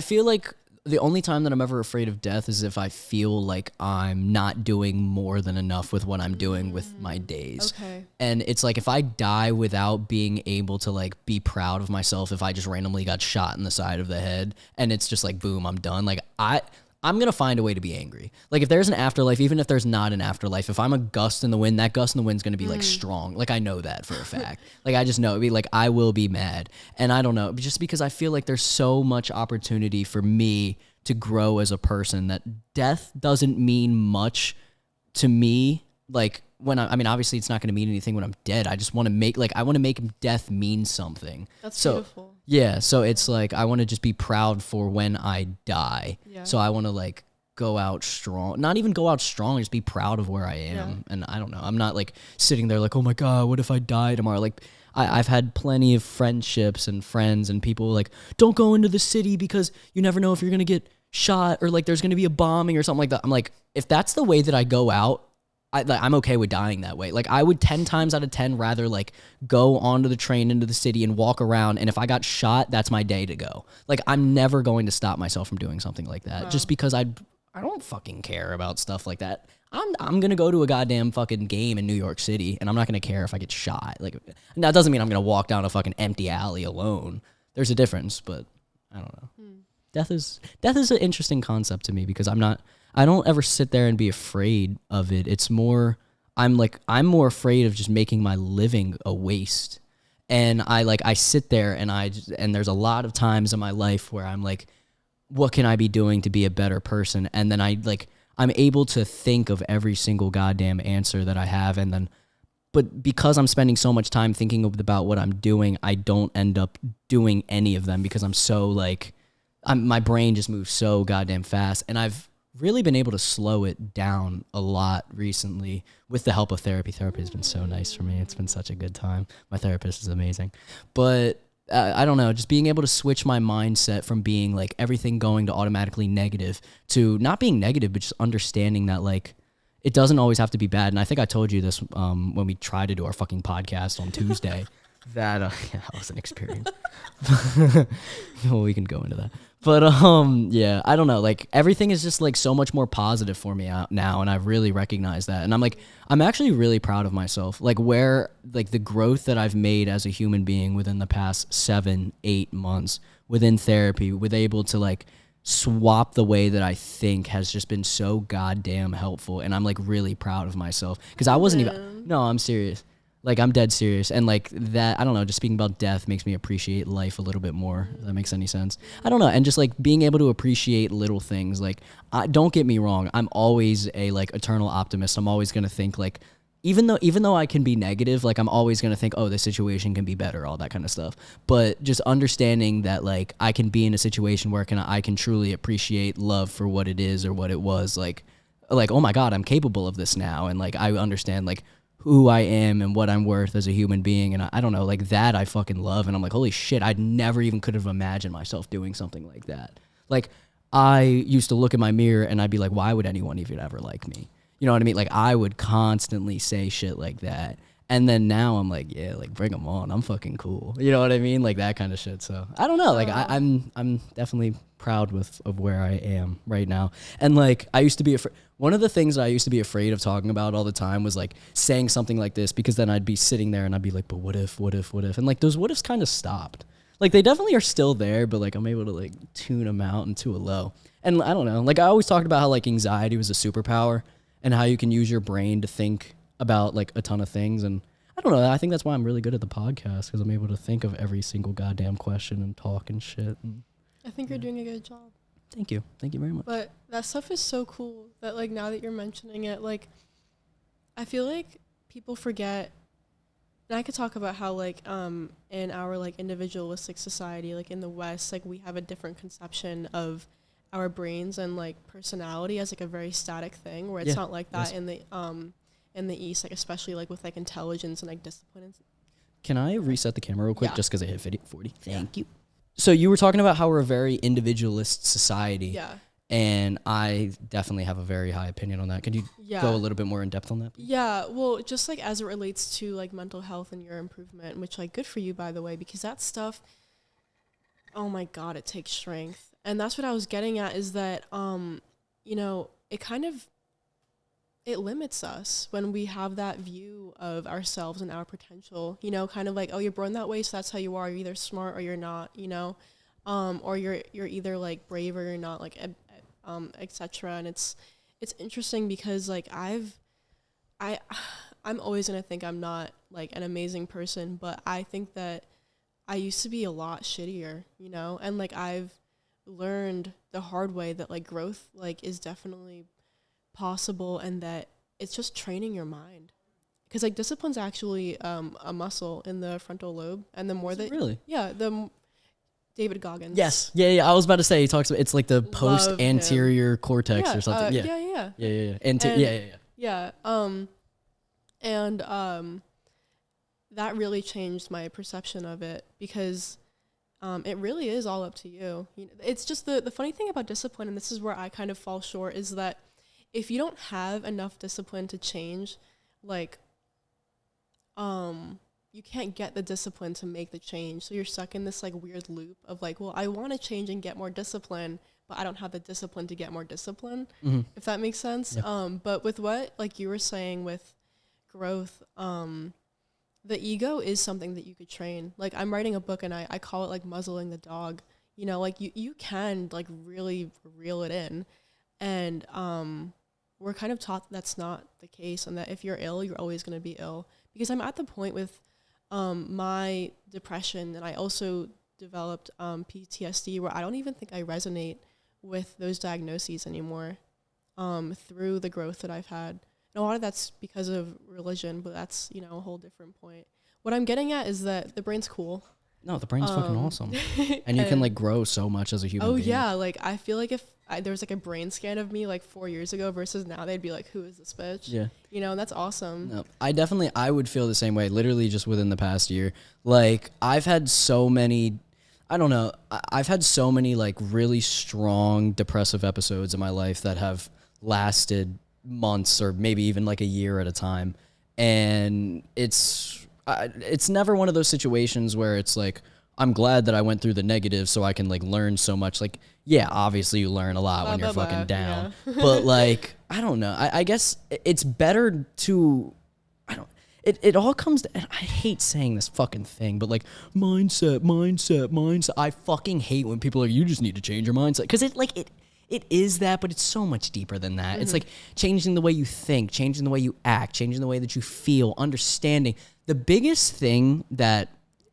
feel like The only time that I'm ever afraid of death is if I feel like I'm not doing more than enough with what I'm doing with my days. Okay. And it's like if I die without being able to like be proud of myself, if I just randomly got shot in the side of the head and it's just like boom, I'm done. Like I'm going to find a way to be angry. Like if there's an afterlife, even if there's not an afterlife, if I'm a gust in the wind, that gust in the wind's going to be like strong. Like I know that for a fact. Like I just know it'd be like, I will be mad. And I don't know, just because I feel like there's so much opportunity for me to grow as a person that death doesn't mean much to me. Like when I mean, obviously it's not going to mean anything when I'm dead. I just want to make I want to make death mean something. That's beautiful. Yeah, so it's like I want to just be proud for when I die. Yeah. So I want to like go out strong. Not even go out strong, just be proud of where I am. Yeah. And I don't know. I'm not like sitting there like, oh my God, what if I die tomorrow? Like I've had plenty of friendships and friends and people like, don't go into the city because you never know if you're going to get shot or like there's going to be a bombing or something like that. I'm like, if that's the way that I go out, I'm okay with dying that way. Like I would 10 times out of 10 rather like go onto the train into the city and walk around. And if I got shot, that's my day to go. Like I'm never going to stop myself from doing something like that just because I don't fucking care about stuff like that. I'm going to go to a goddamn fucking game in New York City and I'm not going to care if I get shot. Like that doesn't mean I'm going to walk down a fucking empty alley alone. There's a difference, but I don't know. Death is an interesting concept to me because I don't ever sit there and be afraid of it. It's more, I'm more afraid of just making my living a waste. And I sit there and there's a lot of times in my life where I'm like, what can I be doing to be a better person? And then I'm able to think of every single goddamn answer that I have. But because I'm spending so much time thinking about what I'm doing, I don't end up doing any of them because I'm so my brain just moves so goddamn fast. And I've really been able to slow it down a lot recently with the help of therapy. Therapy has been so nice for me. It's been such a good time. My therapist is amazing. But I don't know, just being able to switch my mindset from being like everything going to automatically negative to not being negative, but just understanding that like it doesn't always have to be bad. And I think I told you this when we tried to do our fucking podcast on Tuesday. That was an experience. Well, we can go into that. But yeah, I don't know. Like everything is just like so much more positive for me out now, and I really recognize that. And I'm actually really proud of myself. Like the growth that I've made as a human being within the past 7-8 months within therapy, with able to like swap the way that I think has just been so goddamn helpful. And I'm like really proud of myself because I wasn't even. No, I'm serious. Like, I'm dead serious. And, like, that, I don't know, just speaking about death makes me appreciate life a little bit more, if that makes any sense. I don't know. And just, like, being able to appreciate little things. Like, don't get me wrong. I'm always a, like, eternal optimist. I'm always going to think, like, even though I can be negative, like, I'm always going to think, oh, this situation can be better, all that kind of stuff. But just understanding that, like, I can be in a situation where I can truly appreciate love for what it is or what it was. Like, oh, my God, I'm capable of this now. And, like, I understand, like, who I am and what I'm worth as a human being. And I don't know, like that I fucking love. And I'm like, holy shit, I never even could have imagined myself doing something like that. Like I used to look in my mirror and I'd be like, why would anyone even ever like me? You know what I mean? Like I would constantly say shit like that. And then now I'm like, yeah, like bring them on. I'm fucking cool. You know what I mean? Like that kind of shit. So I don't know. Like I'm definitely proud of where I am right now. And like I used to be afraid. One of the things that I used to be afraid of talking about all the time was like saying something like this, because then I'd be sitting there and I'd be like, but what if? And like those what ifs kind of stopped. Like they definitely are still there, but like I'm able to like tune them out into a low. And I don't know. Like I always talked about how like anxiety was a superpower and how you can use your brain to think about like a ton of things. And I don't know. I think that's why I'm really good at the podcast, because I'm able to think of every single goddamn question and talk and shit. And I think you're doing a good job. Thank you very much. But that stuff is so cool that like now that you're mentioning it, like I feel like people forget. And I could talk about how like in our like individualistic society, like in the West, like we have a different conception of our brains and like personality as like a very static thing, where it's not like that in the East, like especially like with like intelligence and like discipline. Can I reset the camera real quick just because I hit 40? Thank you. So you were talking about how we're a very individualist society. Yeah. And I definitely have a very high opinion on that. Can you go a little bit more in depth on that, please? Yeah. Well, just like as it relates to like mental health and your improvement, which like good for you, by the way, because that stuff, oh my God, it takes strength. And that's what I was getting at, is that, you know, it limits us when we have that view of ourselves and our potential, you know, kind of like, oh, you're born that way, so that's how you are. You're either smart or you're not, you know, or you're either like brave or you're not, like, etc. And it's interesting because like I'm always gonna think I'm not like an amazing person, but I think that I used to be a lot shittier, you know, and like I've learned the hard way that like growth like is definitely possible, and that it's just training your mind, because like discipline's actually a muscle in the frontal lobe, and the more that really David Goggins. Yes. Yeah. I was about to say, he talks about, it's like the post anterior cortex or something. Yeah. Yeah. And that really changed my perception of it, because it really is all up to you. You know, it's just the funny thing about discipline, and this is where I kind of fall short, is that if you don't have enough discipline to change, like, you can't get the discipline to make the change. So you're stuck in this like weird loop of like, well, I want to change and get more discipline, but I don't have the discipline to get more discipline, if that makes sense. Yeah. But with what like you were saying with growth, the ego is something that you could train. Like I'm writing a book and I call it like muzzling the dog. You know, like you can like really reel it in. And we're kind of taught that's not the case, and that if you're ill, you're always going to be ill. Because I'm at the point with my depression, and I also developed PTSD, where I don't even think I resonate with those diagnoses anymore, through the growth that I've had. And a lot of that's because of religion, but that's, you know, a whole different point. What I'm getting at is that the brain's cool. No, the brain's fucking awesome. And you can like grow so much as a human being. Oh yeah, like I feel like if there was like a brain scan of me like 4 years ago versus now, they'd be like, who is this bitch? Yeah. You know, and that's awesome. No, I would feel the same way, literally just within the past year. Like I've had so many, I've had so many like really strong depressive episodes in my life that have lasted months or maybe even like a year at a time. And it's never one of those situations where it's like, I'm glad that I went through the negative so I can like learn so much. Like, yeah, obviously you learn a lot when you're fucking down, but like, I don't know. I guess it's better to, it all comes to, and I hate saying this fucking thing, but like mindset. I fucking hate when people are, you just need to change your mindset. Cause it is that, but it's so much deeper than that. Mm-hmm. It's like changing the way you think, changing the way you act, changing the way that you feel, understanding. The biggest thing that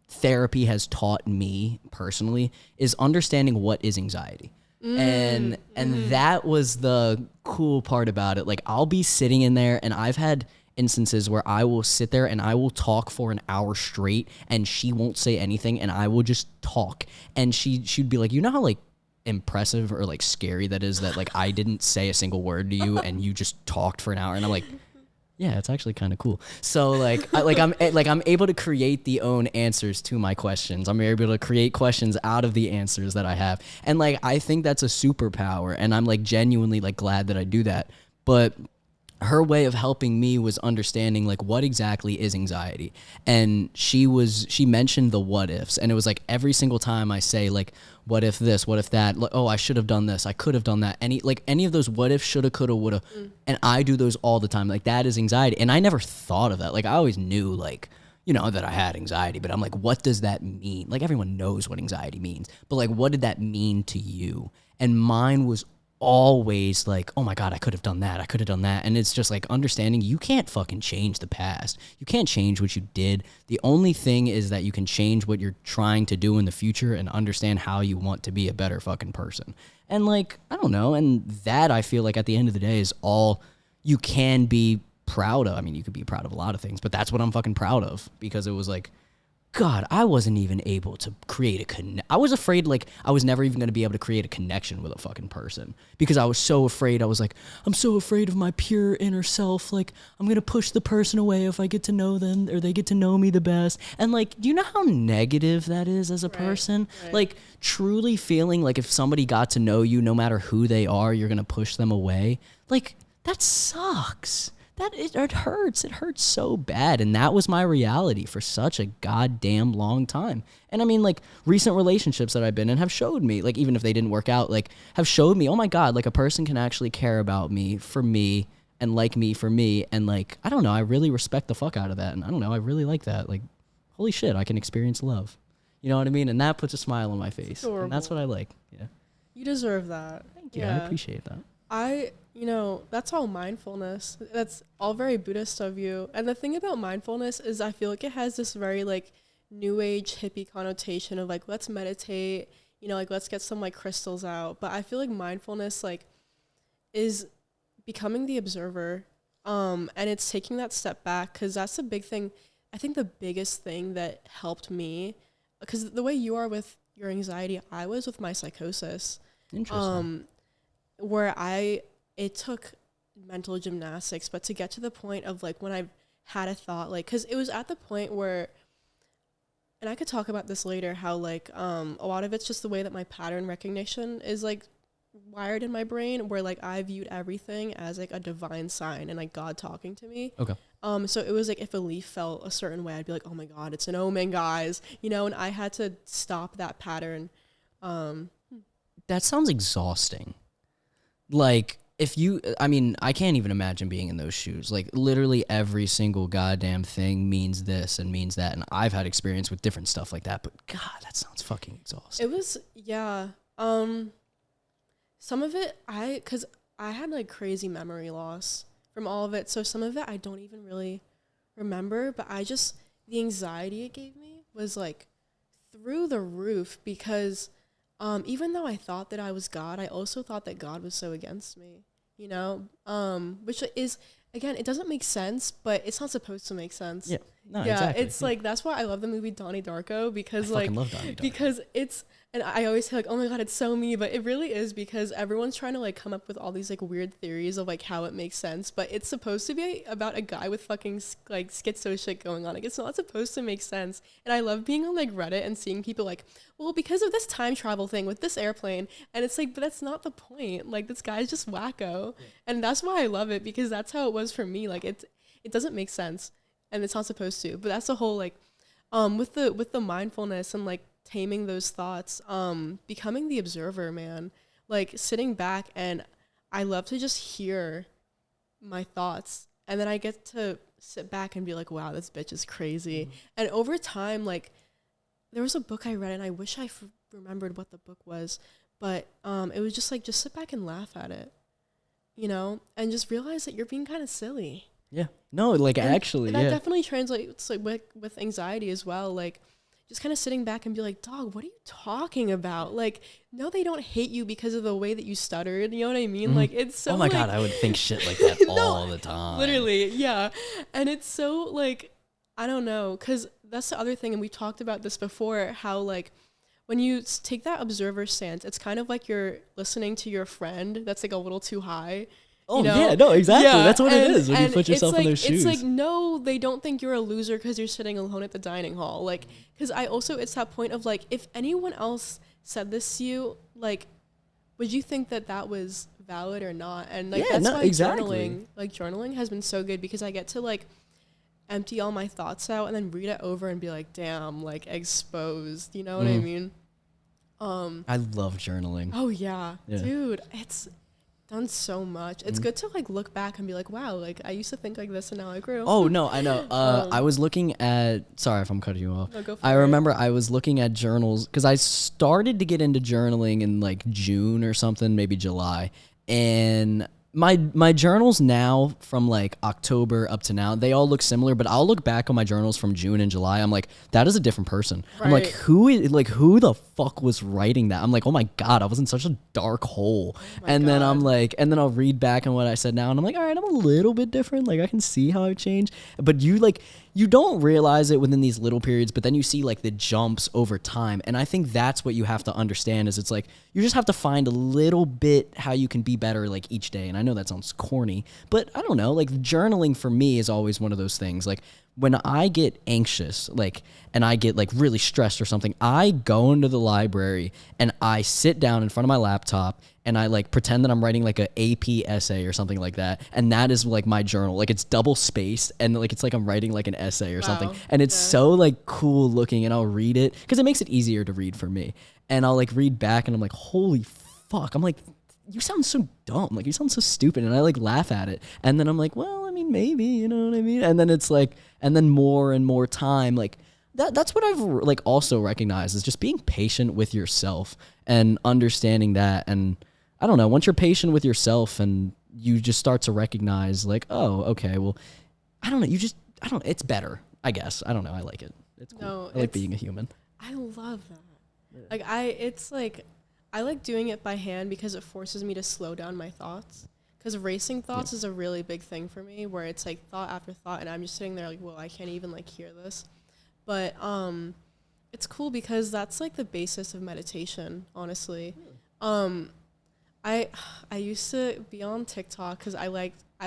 therapy has taught me personally is understanding what is anxiety. And that was the cool part about it. Like I'll be sitting in there, and I've had instances where I will sit there and I will talk for an hour straight, and she won't say anything, and I will just talk. And she'd be like, you know how like impressive or like scary that is, that like I didn't say a single word to you and you just talked for an hour? And I'm like, yeah, it's actually kind of cool. So like, I'm able to create the own answers to my questions. I'm able to create questions out of the answers that I have. And like, I think that's a superpower, and I'm like genuinely like glad that I do that. But her way of helping me was understanding like what exactly is anxiety. And she mentioned the what ifs, and it was like every single time I say like, what if this, what if that, like, oh, I should have done this, I could have done that, any of those what if, shoulda, coulda, woulda. And I do those all the time. Like that is anxiety. And I never thought of that. Like I always knew like, you know, that I had anxiety, but I'm like, what does that mean? Like everyone knows what anxiety means, but like, what did that mean to you? And mine was always like, oh my God, I could have done that. I could have done that. And it's just like understanding you can't fucking change the past. You can't change what you did. The only thing is that you can change what you're trying to do in the future and understand how you want to be a better fucking person. And like, I don't know. And that I feel like at the end of the day is all you can be proud of. I mean, you could be proud of a lot of things, but that's what I'm fucking proud of, because it was like, God, I wasn't even able to create I was afraid, like, I was never even going to be able to create a connection with a fucking person, because I was so afraid. I was like, I'm so afraid of my pure inner self. Like, I'm going to push the person away if I get to know them, or they get to know me the best. And, like, do you know how negative that is as a person? Right. Like, truly feeling like if somebody got to know you, no matter who they are, you're going to push them away. Like, that sucks. it hurts. It hurts so bad. And that was my reality for such a goddamn long time. And I mean, like, recent relationships that I've been in have showed me, like, even if they didn't work out, like, have showed me, oh my God, like, a person can actually care about me for me and like me for me. And, like, I don't know, I really respect the fuck out of that. And I don't know, I really like that. Like, holy shit, I can experience love. You know what I mean? And that puts a smile on my face. And that's what I like. Yeah. You deserve that. Thank you. I appreciate that. That's all mindfulness. That's all very Buddhist of you. And the thing about mindfulness is I feel like it has this very like new age hippie connotation of like, let's meditate, you know, like let's get some like crystals out. But I feel like mindfulness like is becoming the observer. And it's taking that step back, because that's the big thing. I think the biggest thing that helped me, because the way you are with your anxiety, I was with my psychosis. Interesting. Where it took mental gymnastics, but to get to the point of like when I had a thought, like, because it was at the point where, and I could talk about this later, how like a lot of it's just the way that my pattern recognition is like wired in my brain, where like I viewed everything as like a divine sign and like God talking to me. Okay. So it was like if a leaf felt a certain way, I'd be like, oh my God, it's an omen, guys, you know, and I had to stop that pattern. That sounds exhausting. Like, I can't even imagine being in those shoes. Like, literally every single goddamn thing means this and means that. And I've had experience with different stuff like that, but God, that sounds fucking exhausting. It was, yeah. Some of it, because I had like crazy memory loss from all of it. So some of it I don't even really remember, but the anxiety it gave me was like through the roof, because even though I thought that I was God, I also thought that God was so against me, you know, which is, again, it doesn't make sense, but it's not supposed to make sense. Yeah, no, yeah, exactly. It's like, that's why I love the movie Donnie Darko, because I like, fucking love Donnie Darko. because it's, and I always say like, oh my God, it's so me, but it really is, because everyone's trying to like come up with all these like weird theories of like how it makes sense, but it's supposed to be about a guy with fucking like schizo shit going on. Like, it's not supposed to make sense. And I love being on like Reddit and seeing people like, well, because of this time travel thing with this airplane, and it's like, but that's not the point. Like, this guy's just wacko. Yeah. And that's why I love it, because that's how it was for me. Like, it doesn't make sense, and it's not supposed to. But that's the whole like, with the mindfulness and like taming those thoughts, becoming the observer, man. Like, sitting back, and I love to just hear my thoughts, and then I get to sit back and be like, wow, this bitch is crazy. Mm-hmm. And over time, like, there was a book I read, and I wish I remembered what the book was, but it was just like, just sit back and laugh at it, you know, and just realize that you're being kind of silly. Yeah. No, like, and actually, that definitely translates like with anxiety as well. Like, just kind of sitting back and be like, dog, what are you talking about? Like, no, they don't hate you because of the way that you stuttered. You know what I mean? Mm-hmm. Like, it's so, oh my God, I would think shit like that all the time. Literally, yeah. And it's so, like, I don't know, because that's the other thing, and we've talked about this before, how, like, when you take that observer stance, it's kind of like you're listening to your friend that's, like, a little too high. Oh, you know? yeah, no, exactly. Yeah. That's what it is when you put yourself in their shoes. It's like, no, they don't think you're a loser because you're sitting alone at the dining hall. Like, because it's that point of, like, if anyone else said this to you, like, would you think that that was valid or not? And, like, that's why journaling has been so good, because I get to, like, empty all my thoughts out and then read it over and be like, damn, like, exposed. You know what I mean? I love journaling. Oh, yeah. Dude, it's done so much. It's good to like look back and be like, wow, like I used to think like this and now I grew. Oh no, I know. I was looking at, sorry if I'm cutting you off. No, go for I it. remember I was looking at journals, because I started to get into journaling in like June or something, maybe July, and my journals now from like October up to now, they all look similar, but I'll look back on my journals from June and July. I'm like, that is a different person. Right. I'm like, who the fuck was writing that? I'm like, oh my God, I was in such a dark hole. And then I'm like, and then I'll read back on what I said now, and I'm like, all right, I'm a little bit different. Like, I can see how I've changed. But you don't realize it within these little periods, but then you see like the jumps over time. And I think that's what you have to understand, is it's like, you just have to find a little bit how you can be better like each day. And I know that sounds corny, but I don't know, like journaling for me is always one of those things. Like, when I get anxious, like, and I get like really stressed or something, I go into the library and I sit down in front of my laptop and I like pretend that I'm writing like a AP essay or something like that, and that is like my journal. Like it's double spaced, and like it's like I'm writing like an essay or something, and it's so like cool looking, and I'll read it because it makes it easier to read for me, and I'll like read back, and I'm like, holy fuck, I'm like, you sound so dumb, like you sound so stupid, and I like laugh at it, and then I'm like, well, I mean, maybe, you know what I mean, and then it's like, and then more and more time, like that's what I've like also recognized is just being patient with yourself and understanding that. And I don't know, once you're patient with yourself and you just start to recognize like, oh, okay, well, I don't know, it's better, I guess. I don't know, I like it. It's cool. No, I like being a human. I love that. Yeah. I like doing it by hand because it forces me to slow down my thoughts. Because racing thoughts is a really big thing for me, where it's like thought after thought, and I'm just sitting there like, well, I can't even like hear this. But it's cool because that's like the basis of meditation, honestly. I used to be on TikTok because I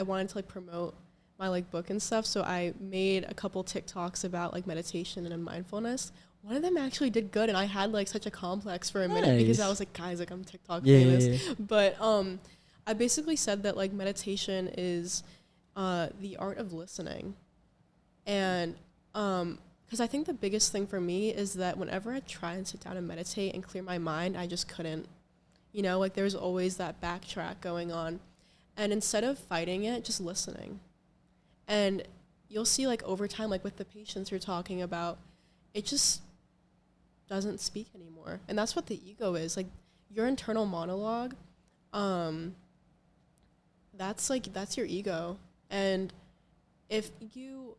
wanted to like promote my like book and stuff, so I made a couple TikToks about like meditation and mindfulness. One of them actually did good, and I had like such a complex for a minute because I was like, guys, like I'm TikTok famous. Yeah. But I basically said that like meditation is the art of listening, and because I think the biggest thing for me is that whenever I try and sit down and meditate and clear my mind, I just couldn't. You know, like there's always that backtrack going on. And instead of fighting it, just listening. And you'll see like over time, like with the patients you're talking about, it just doesn't speak anymore. And that's what the ego is. Like your internal monologue, that's your ego. And if you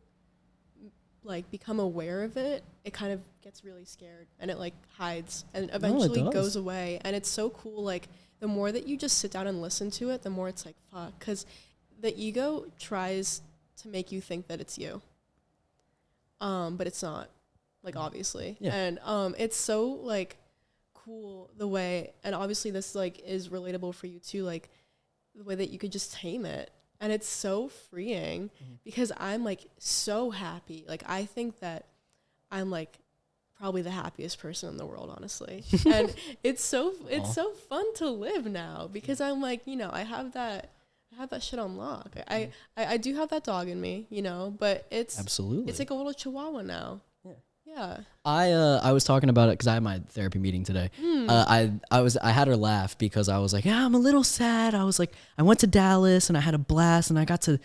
like become aware of it, it kind of gets really scared and it like hides and eventually goes away. And it's so cool. Like the more that you just sit down and listen to it, the more it's like, fuck. Because the ego tries to make you think that it's you. But it's not, like, obviously. Yeah. And it's so like cool the way, and obviously this like is relatable for you too, like the way that you could just tame it. And it's so freeing because I'm like so happy. Like I think that I'm like probably the happiest person in the world, honestly. And it's so fun to live now because I'm like, you know, I have that shit on lock. I do have that dog in me, you know, but it's absolutely, it's like a little chihuahua now. Yeah. I was talking about it because I had my therapy meeting today. I had her laugh because I was like, yeah, I'm a little sad. I was like, I went to Dallas and I had a blast, and I got to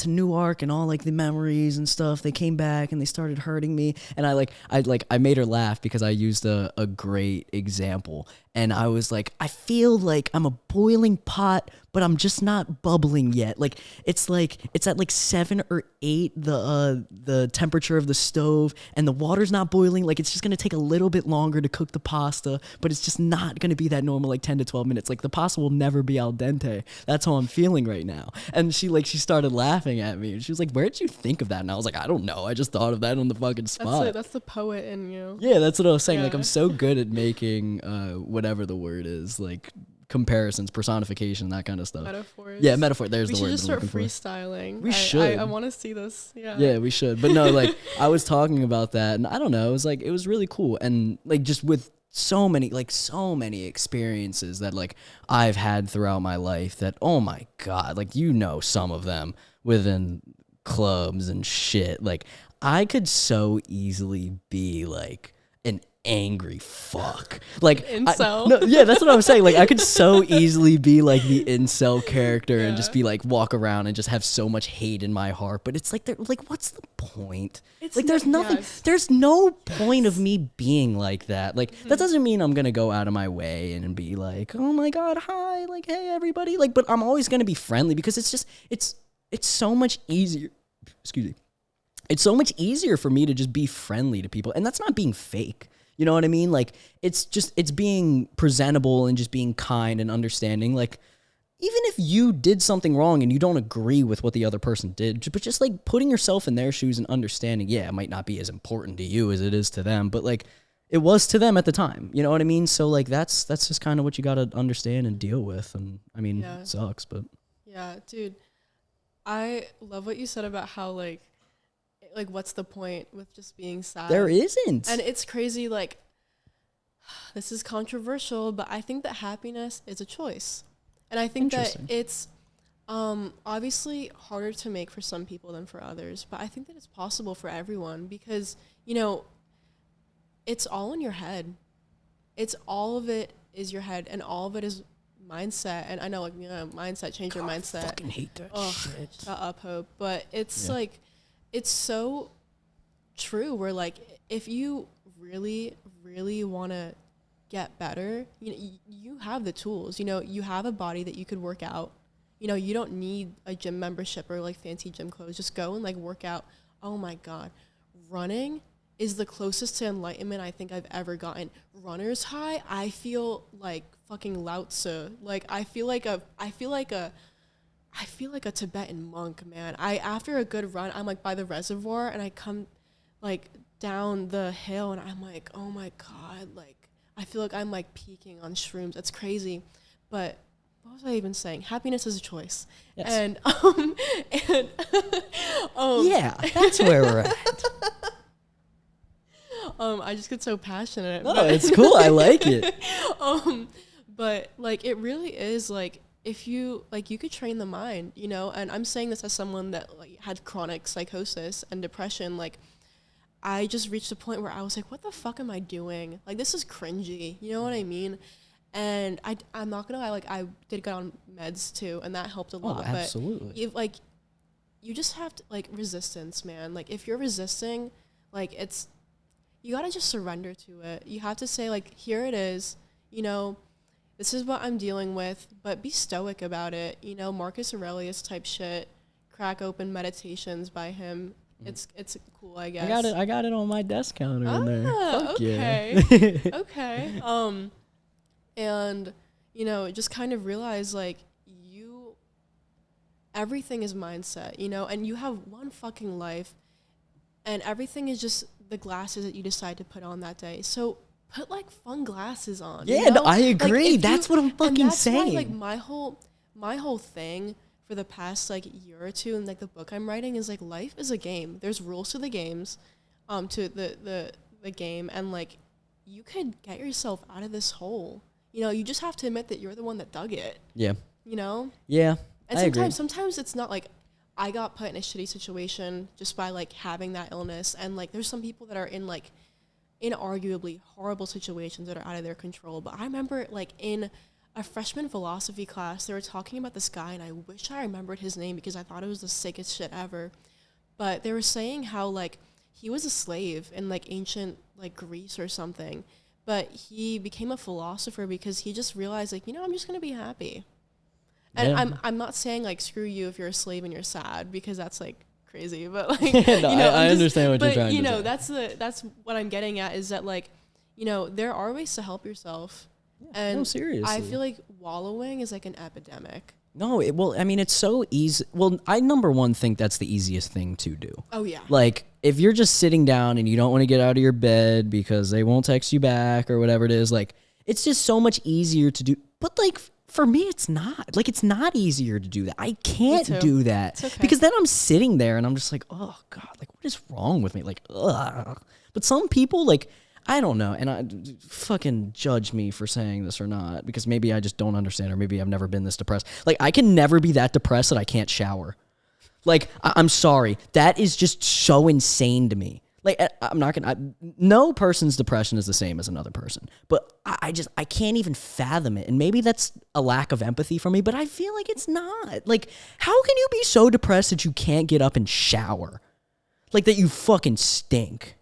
Newark and all like the memories and stuff. They came back and they started hurting me, and I made her laugh because I used a great example, and I was like, I feel like I'm a boiling pot, but I'm just not bubbling yet. Like it's at like 7 or 8 the temperature of the stove, and the water's not boiling. Like it's just gonna take a little bit longer to cook the pasta, but it's just not gonna be that normal like 10 to 12 minutes. Like the pasta will never be al dente. That's how I'm feeling right now. And she started laughing at me, and she was like, where did you think of that? And I was like, I don't know, I just thought of that on the fucking spot. That's the poet in you. Yeah, that's what I was saying. Yeah. Like I'm so good at making whatever the word is, like comparisons, personification, that kind of stuff. Metaphors. Yeah, metaphor. There's the word. We should just start freestyling. We should. I want to see this. Yeah. Yeah, we should. But no, like I was talking about that, and I don't know. It was really cool, and like just with so many experiences that like I've had throughout my life. That oh my god, like you know some of them within clubs and shit. Like I could so easily be like an angry fuck, like incel. Yeah, that's what I was saying. Like I could so easily be like the incel character and just be like walk around and just have so much hate in my heart. But it's like, what's the point? It's like there's nothing. Yes. There's no point of me being like that. Like that doesn't mean I'm gonna go out of my way and be like, oh my god, hi, like hey everybody. Like, but I'm always gonna be friendly because it's so much easier. Excuse me. It's so much easier for me to just be friendly to people, and that's not being fake. You know what I mean? Like, it's being presentable and just being kind and understanding. Like, even if you did something wrong and you don't agree with what the other person did, but just, like, putting yourself in their shoes and understanding, yeah, it might not be as important to you as it is to them, but, like, it was to them at the time. You know what I mean? So, like, that's just kind of what you got to understand and deal with. And, I mean, it sucks, but. Yeah, dude. I love what you said about how, like, what's the point with just being sad? There isn't. And it's crazy, like, this is controversial, but I think that happiness is a choice. And I think that it's obviously harder to make for some people than for others, but I think that it's possible for everyone because, you know, it's all in your head. It's all of it is your head, and all of it is mindset. And I know, like, you know, mindset, change your mindset. I fucking hate that shit. Shut up, Hope. But it's like, it's so true where, like, if you really, really want to get better, you know, you have the tools. You know, you have a body that you could work out. You know, you don't need a gym membership or, like, fancy gym clothes. Just go and, like, work out. Oh, my God. Running is the closest to enlightenment I think I've ever gotten. Runner's high, I feel like fucking Lao Tzu. Like, I feel like a Tibetan monk, man. After a good run, I'm, like, by the reservoir, and I come, like, down the hill, and I'm like, oh, my God. Like, I feel like I'm, like, peaking on shrooms. It's crazy. But what was I even saying? Happiness is a choice. Yes. And yeah, that's where we're at. I just get so passionate. No, it's cool. I like it. But, like, it really is, like, if you, like, you could train the mind, you know, and I'm saying this as someone that, like, had chronic psychosis and depression. Like, I just reached a point where I was like, what the fuck am I doing? Like, this is cringy. You know what I mean? And I'm not gonna lie, like, I did get on meds too, and that helped a lot. Oh, absolutely. But you just have to, like, resistance, man. Like, if you're resisting, like, you gotta just surrender to it. You have to say, like, here it is, you know, this is what I'm dealing with, but be stoic about it. You know, Marcus Aurelius type shit, crack open meditations by him. It's cool, I guess. I got it on my desk counter in there. Fuck okay. Yeah. Okay. And, you know, just kind of realize, like, everything is mindset, you know, and you have one fucking life, and everything is just the glasses that you decide to put on that day. So put, like, fun glasses on. Yeah, you know? No, I agree. Like, that's what I'm fucking saying. Why, like, my whole thing for the past, like, year or two, and, like, the book I'm writing is, like, life is a game. There's rules to the games, to the game, and, like, you could get yourself out of this hole. You know, you just have to admit that you're the one that dug it. Yeah. You know? Yeah. And sometimes it's not like I got put in a shitty situation just by, like, having that illness. And, like, there's some people that are in, like, inarguably horrible situations that are out of their control. But I remember, like, in a freshman philosophy class, they were talking about this guy, and I wish I remembered his name because I thought it was the sickest shit ever. But they were saying how, like, he was a slave in, like, ancient, like, Greece or something. But he became a philosopher because he just realized, like, you know, I'm just going to be happy. And yeah. I'm not saying, like, screw you if you're a slave and you're sad, because that's, like, crazy. But, like, no, you know, I understand what you're trying to say. But, you know, that's what I'm getting at, is that, like, you know, there are ways to help yourself. Yeah, and no, seriously. I feel like wallowing is, like, an epidemic. No, well, I mean, it's so easy. Well, I, number one, think that's the easiest thing to do. Oh, yeah. Like, if you're just sitting down and you don't want to get out of your bed because they won't text you back or whatever it is, like, it's just so much easier to do. But, like, for me, it's not. Like, it's not easier to do that. I can't do that. It's okay. Because then I'm sitting there and I'm just like, oh, God, like, what is wrong with me? Like, ugh. But some people, like, I don't know, and I fucking judge me for saying this or not, because maybe I just don't understand, or maybe I've never been this depressed. Like, I can never be that depressed that I can't shower. Like, I'm sorry. That is just so insane to me. Like, I'm not gonna, no person's depression is the same as another person, but I can't even fathom it. And maybe that's a lack of empathy from me, but I feel like it's not. Like, how can you be so depressed that you can't get up and shower? Like, that you fucking stink.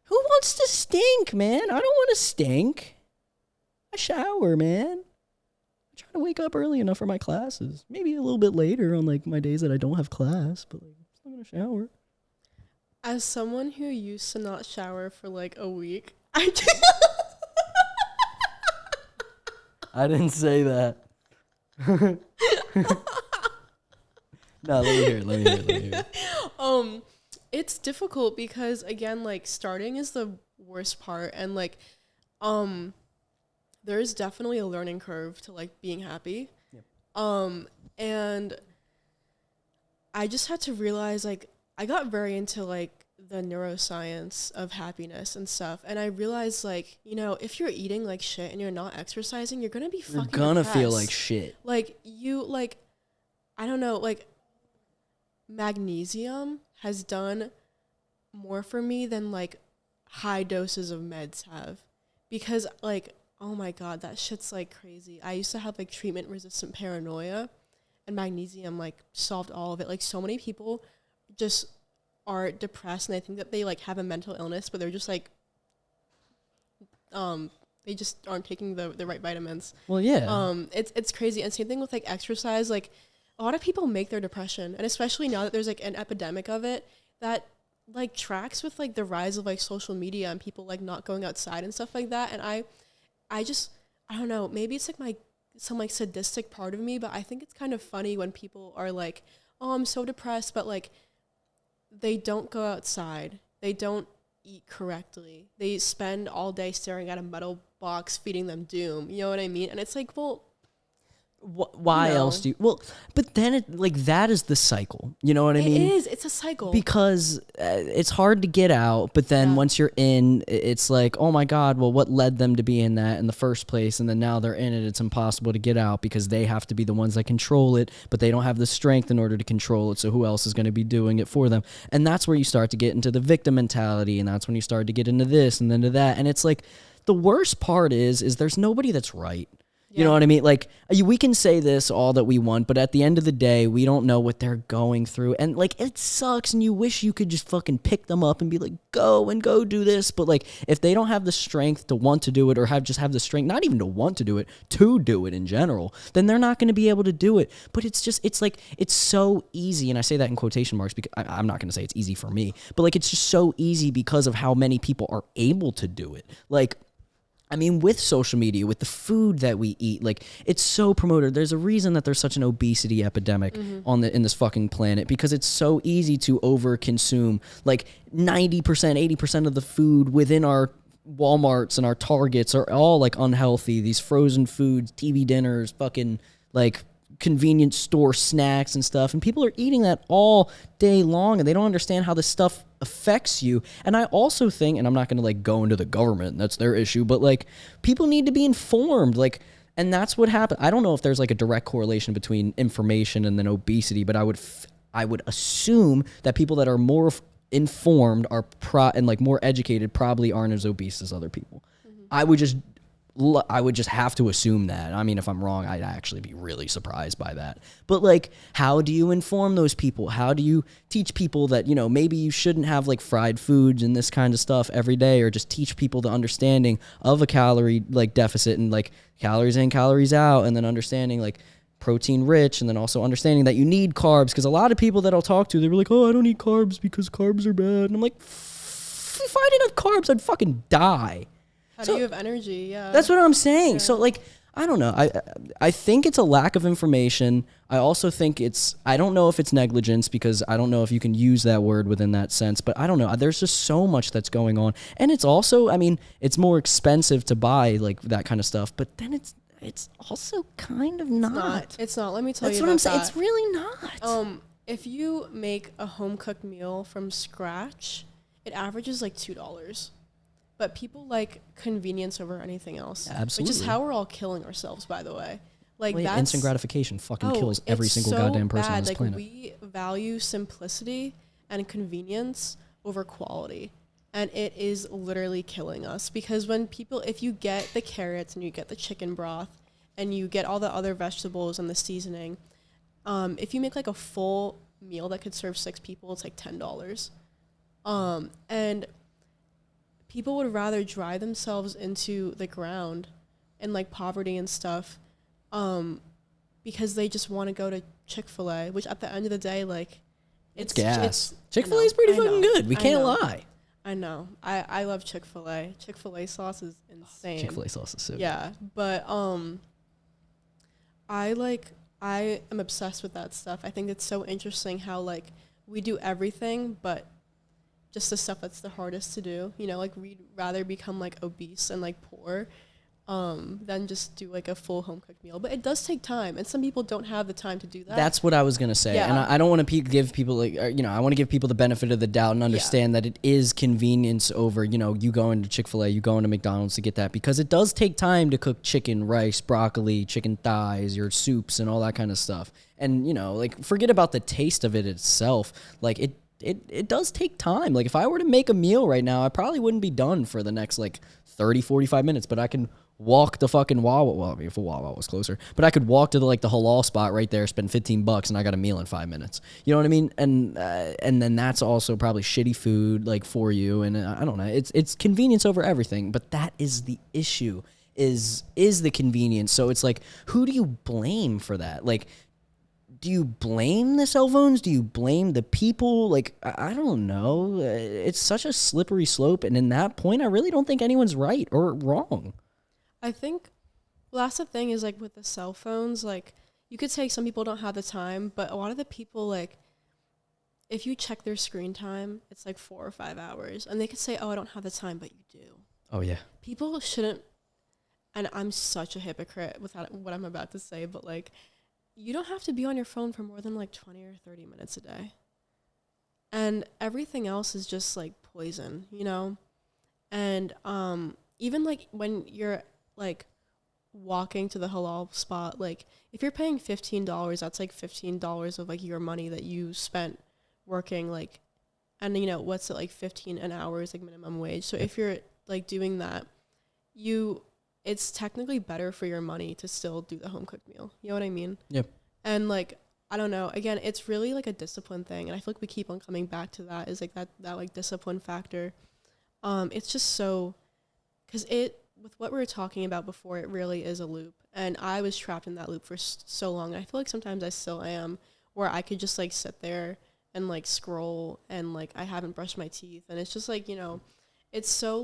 Who wants to stink, man? I don't want to stink. I shower, man. I try to wake up early enough for my classes. Maybe a little bit later on, like, my days that I don't have class, but, like, I'm still gonna shower. As someone who used to not shower for, like, a week, I didn't say that. No, let me hear it. It's difficult because, again, like, starting is the worst part, and, like, there is definitely a learning curve to, like, being happy. Yep. And I just had to realize, like, I got very into, like, the neuroscience of happiness and stuff, and I realized, like, you know, if you're eating like shit and you're not exercising, you're gonna be fucking feel depressed. like shit. Like, you, like, I don't know, like, magnesium has done more for me than like high doses of meds have, because like, oh my god, that shit's like crazy. I used to have like treatment resistant paranoia, and magnesium like solved all of it. Like, so many people just are depressed and they think that they like have a mental illness, but they're just like they just aren't taking the right vitamins. Well, yeah. It's crazy. And same thing with like exercise. Like, a lot of people make their depression, and especially now that there's like an epidemic of it, that like tracks with like the rise of like social media and people like not going outside and stuff like that. And I just, I don't know, maybe it's like some like sadistic part of me, but I think it's kind of funny when people are like, oh, I'm so depressed, but like they don't go outside, they don't eat correctly, they spend all day staring at a metal box feeding them doom. You know what I mean? And it's like, well, why else do you? Well, but then it, like, that is the cycle. You know what I mean? It is. It's a cycle. Because it's hard to get out, but then once you're in, it's like, oh my God, well, what led them to be in that in the first place? And then now they're in it. It's impossible to get out because they have to be the ones that control it, but they don't have the strength in order to control it. So who else is going to be doing it for them? And that's where you start to get into the victim mentality. And that's when you start to get into this and then to that. And it's like, the worst part is there's nobody that's right. You know what I mean? Like, we can say this all that we want, but at the end of the day, we don't know what they're going through. And, like, it sucks, and you wish you could just fucking pick them up and be like, go do this. But, like, if they don't have the strength to want to do it, or have the strength, not even to want to do it in general, then they're not going to be able to do it. But it's just, it's like, it's so easy. And I say that in quotation marks because I'm not going to say it's easy for me, but, like, it's just so easy because of how many people are able to do it. Like, I mean, with social media, with the food that we eat, like, it's so promoted. There's a reason that there's such an obesity epidemic in this fucking planet, because it's so easy to overconsume. Like, 90%, 80% of the food within our Walmarts and our Targets are all like unhealthy. These frozen foods, TV dinners, fucking like convenience store snacks and stuff, and people are eating that all day long, and they don't understand how this stuff affects you. And I also think, and I'm not going to like go into the government, that's their issue, but like, people need to be informed, like, and that's what happened. I don't know if there's like a direct correlation between information and then obesity, but I would assume that people that are more informed and like more educated probably aren't as obese as other people. I would just have to assume that. I mean, if I'm wrong, I'd actually be really surprised by that. But, like, how do you inform those people? How do you teach people that, you know, maybe you shouldn't have, like, fried foods and this kind of stuff every day, or just teach people the understanding of a calorie, like, deficit and, like, calories in, calories out, and then understanding, like, protein rich, and then also understanding that you need carbs, because a lot of people that I'll talk to, they were like, oh, I don't eat carbs because carbs are bad. And I'm like, if I didn't have carbs, I'd fucking die. How do you have energy? Yeah. That's what I'm saying. Yeah. So, like, I don't know. I think it's a lack of information. I also think I don't know if it's negligence, because I don't know if you can use that word within that sense, but I don't know. There's just so much that's going on. And it's also, I mean, it's more expensive to buy, like, that kind of stuff, but then it's also kind of not. It's not. Let me tell you about That's what I'm saying. That. It's really not. If you make a home-cooked meal from scratch, it averages, like, $2. But people like convenience over anything else. Absolutely. Which is how we're all killing ourselves, by the way. Like, that's instant gratification fucking kills every single goddamn person on this planet. We value simplicity and convenience over quality. And it is literally killing us, because if you get the carrots and you get the chicken broth and you get all the other vegetables and the seasoning, if you make like a full meal that could serve 6 people, it's like $10. And people would rather drive themselves into the ground and like poverty and stuff, because they just want to go to Chick-fil-A, which at the end of the day, like, it's gas. Chick-fil-A is pretty fucking good. We can't lie. I know. I love Chick-fil-A. Chick-fil-A sauce is insane. Chick-fil-A sauce is so good. Yeah, but I am obsessed with that stuff. I think it's so interesting how, like, we do everything, but just the stuff that's the hardest to do. You know, like, we'd rather become, like, obese and, like, poor than just do like a full home cooked meal. But it does take time, and some people don't have the time to do that. That's what I was gonna say, and I don't want to give people like I want to give people the benefit of the doubt and understand that it is convenience over you going to Chick-fil-A, you going to McDonald's to get that, because it does take time to cook chicken, rice, broccoli, chicken thighs, your soups, and all that kind of stuff. And like forget about the taste of it itself. Like it does take time. Like if I were to make a meal right now, I probably wouldn't be done for the next like 30, 45 minutes, but I can walk the fucking Wawa. Well, I mean, if a Wawa was closer, but I could walk to the halal spot right there, spend $15, and I got a meal in 5 minutes. You know what I mean? And then that's also probably shitty food like for you. And I don't know. It's convenience over everything. But that is the issue. Is the convenience. So it's like, who do you blame for that? Like, do you blame the cell phones? Do you blame the people? Like, I don't know. It's such a slippery slope. And in that point, I really don't think anyone's right or wrong. I think, well, that's the thing is, like, with the cell phones, like, you could say some people don't have the time, but a lot of the people, like, if you check their screen time, it's like 4 or 5 hours. And they could say, oh, I don't have the time, but you do. Oh, yeah. People shouldn't, and I'm such a hypocrite with what I'm about to say, but, like, you don't have to be on your phone for more than, like, 20 or 30 minutes a day. And everything else is just, like, poison, And even, like, when you're like walking to the halal spot, like if you're paying $15, that's like $15 of like your money that you spent working, like, and what's it, like 15 an hour is like minimum wage. So if you're like doing that, it's technically better for your money to still do the home cooked meal. You know what I mean? Yep. And like, I don't know, again, it's really like a discipline thing, and I feel like we keep on coming back to that, is like that like discipline factor. It's just so, because with what we were talking about before, it really is a loop. And I was trapped in that loop for so long. And I feel like sometimes I still am, where I could just like sit there and like scroll, and like I haven't brushed my teeth. And it's just like, it's so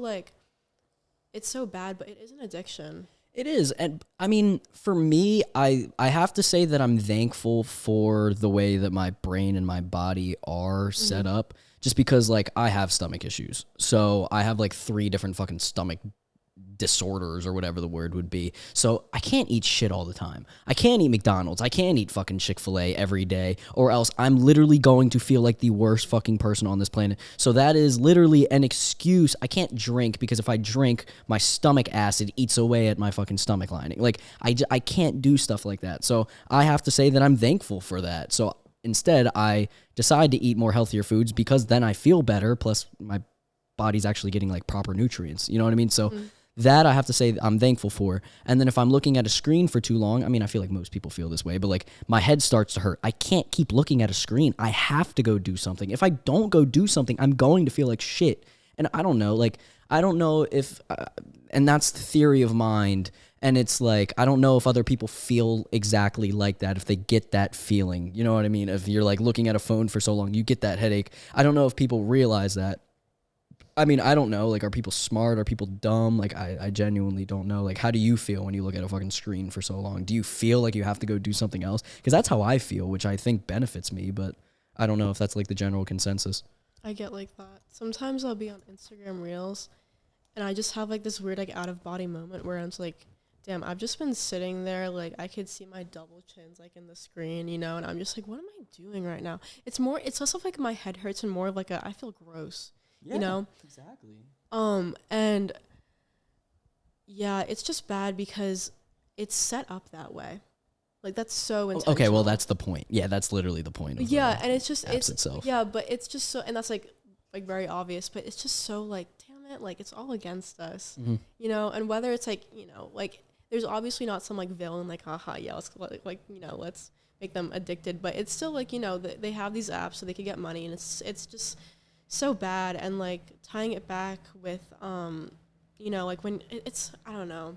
bad, but it is an addiction. It is. And I mean, for me, I have to say that I'm thankful for the way that my brain and my body are set up, just because like I have stomach issues. So I have like 3 different fucking stomach disorders or whatever the word would be. So I can't eat shit all the time. I can't eat McDonald's. I can't eat fucking Chick-fil-A every day, or else I'm literally going to feel like the worst fucking person on this planet. So that is literally an excuse. I can't drink, because if I drink, my stomach acid eats away at my fucking stomach lining. Like I can't do stuff like that. So I have to say that I'm thankful for that. So instead, I decide to eat more healthier foods, because then I feel better. Plus my body's actually getting like proper nutrients. You know what I mean? So that I have to say I'm thankful for. And then if I'm looking at a screen for too long, I mean, I feel like most people feel this way, but like my head starts to hurt. I can't keep looking at a screen. I have to go do something. If I don't go do something, I'm going to feel like shit. And I don't know, like, I don't know if, and that's the theory of mind. And it's like, I don't know if other people feel exactly like that, if they get that feeling. You know what I mean? If you're like looking at a phone for so long, you get that headache. I don't know if people realize that. I mean, I don't know. Like, are people smart? Are people dumb? Like, I genuinely don't know. Like, how do you feel when you look at a fucking screen for so long? Do you feel like you have to go do something else? Because that's how I feel, which I think benefits me, but I don't know if that's like the general consensus. I get like that. Sometimes I'll be on Instagram Reels, and I just have like this weird like out of body moment where I'm just like, damn, I've just been sitting there, like I could see my double chins like in the screen, and I'm just like, what am I doing right now? It's less of like my head hurts and more of like I feel gross. Yeah, exactly. And yeah, it's just bad because it's set up that way. Like, that's so intentional. Okay, well, that's the point. Yeah, that's literally the point. Of and it's just apps itself. Yeah, but it's just so, and that's like very obvious, but it's just so like, damn it, like it's all against us, And whether it's like, like there's obviously not some like villain like, haha, yeah, let's like let's make them addicted, but it's still like they have these apps so they can get money, and it's just so bad. And like tying it back with like when it's, I don't know,